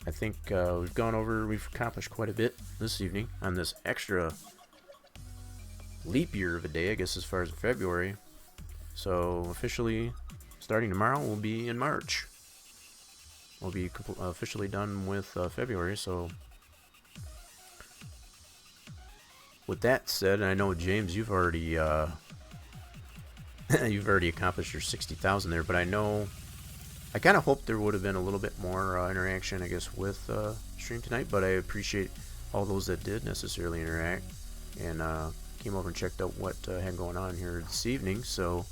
S2: I think we've accomplished quite a bit this evening on this extra leap year of a day, I guess, as far as February. So officially, starting tomorrow, we'll be in March. We'll be officially done with February. So with that said, I know James, you've already you've already accomplished your 60,000 there, but I kind of hoped there would have been a little bit more interaction, I guess, with stream tonight. But I appreciate all those that did necessarily interact and came over and checked out what had going on here this evening. So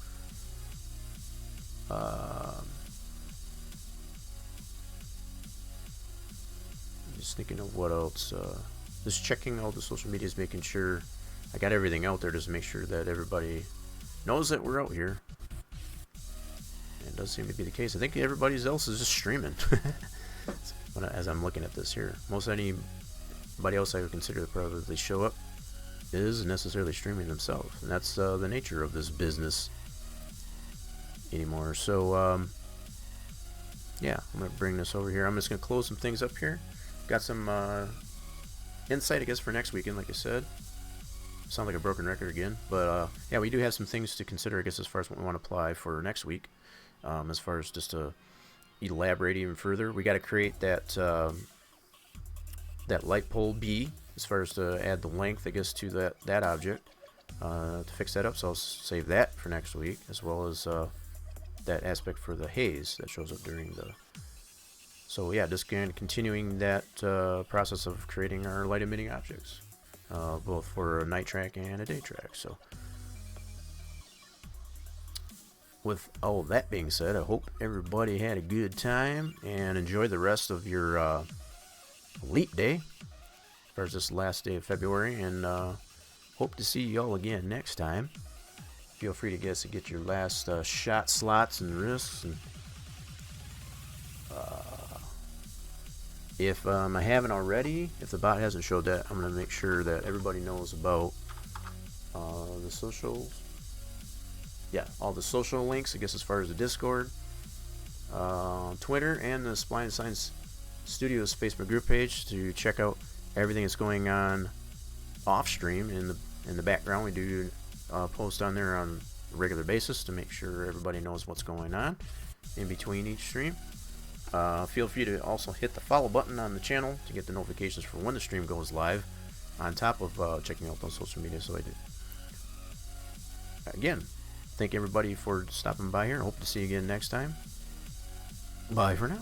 S2: just thinking of what else. Just checking all the social medias, making sure I got everything out there, just to make sure that everybody knows that we're out here. And it does seem to be the case. I think everybody else is just streaming. As I'm looking at this here, most anybody else I would consider to probably show up is necessarily streaming themselves, and that's the nature of this business anymore. So yeah, I'm gonna bring this over here. I'm just gonna close some things up here. Got some insight, I guess, for next weekend. Like I said, sound like a broken record again, but yeah, we do have some things to consider, I guess, as far as what we want to apply for next week. As far as just to elaborate even further, we got to create that that light pole B, as far as to add the length, I guess, to that object, to fix that up. So I'll save that for next week, as well as that aspect for the haze that shows up during the. So yeah, just continuing that process of creating our light emitting objects, both for a night track and a day track. So with all that being said, I hope everybody had a good time and enjoy the rest of your leap day, as far as this last day of February, and hope to see you all again next time. Feel free to get your last shot slots and risks, and if I haven't already, if the bot hasn't showed that, I'm going to make sure that everybody knows about the socials. Yeah, all the social links, I guess, as far as the Discord, Twitter, and the Spline Design Studios Facebook group page to check out everything that's going on off stream. In the background, we do post on there on a regular basis to make sure everybody knows what's going on in between each stream. Feel free to also hit the follow button on the channel to get the notifications for when the stream goes live, on top of checking out those social media. So I did. Again, thank everybody for stopping by here. Hope to see you again next time. Bye for now.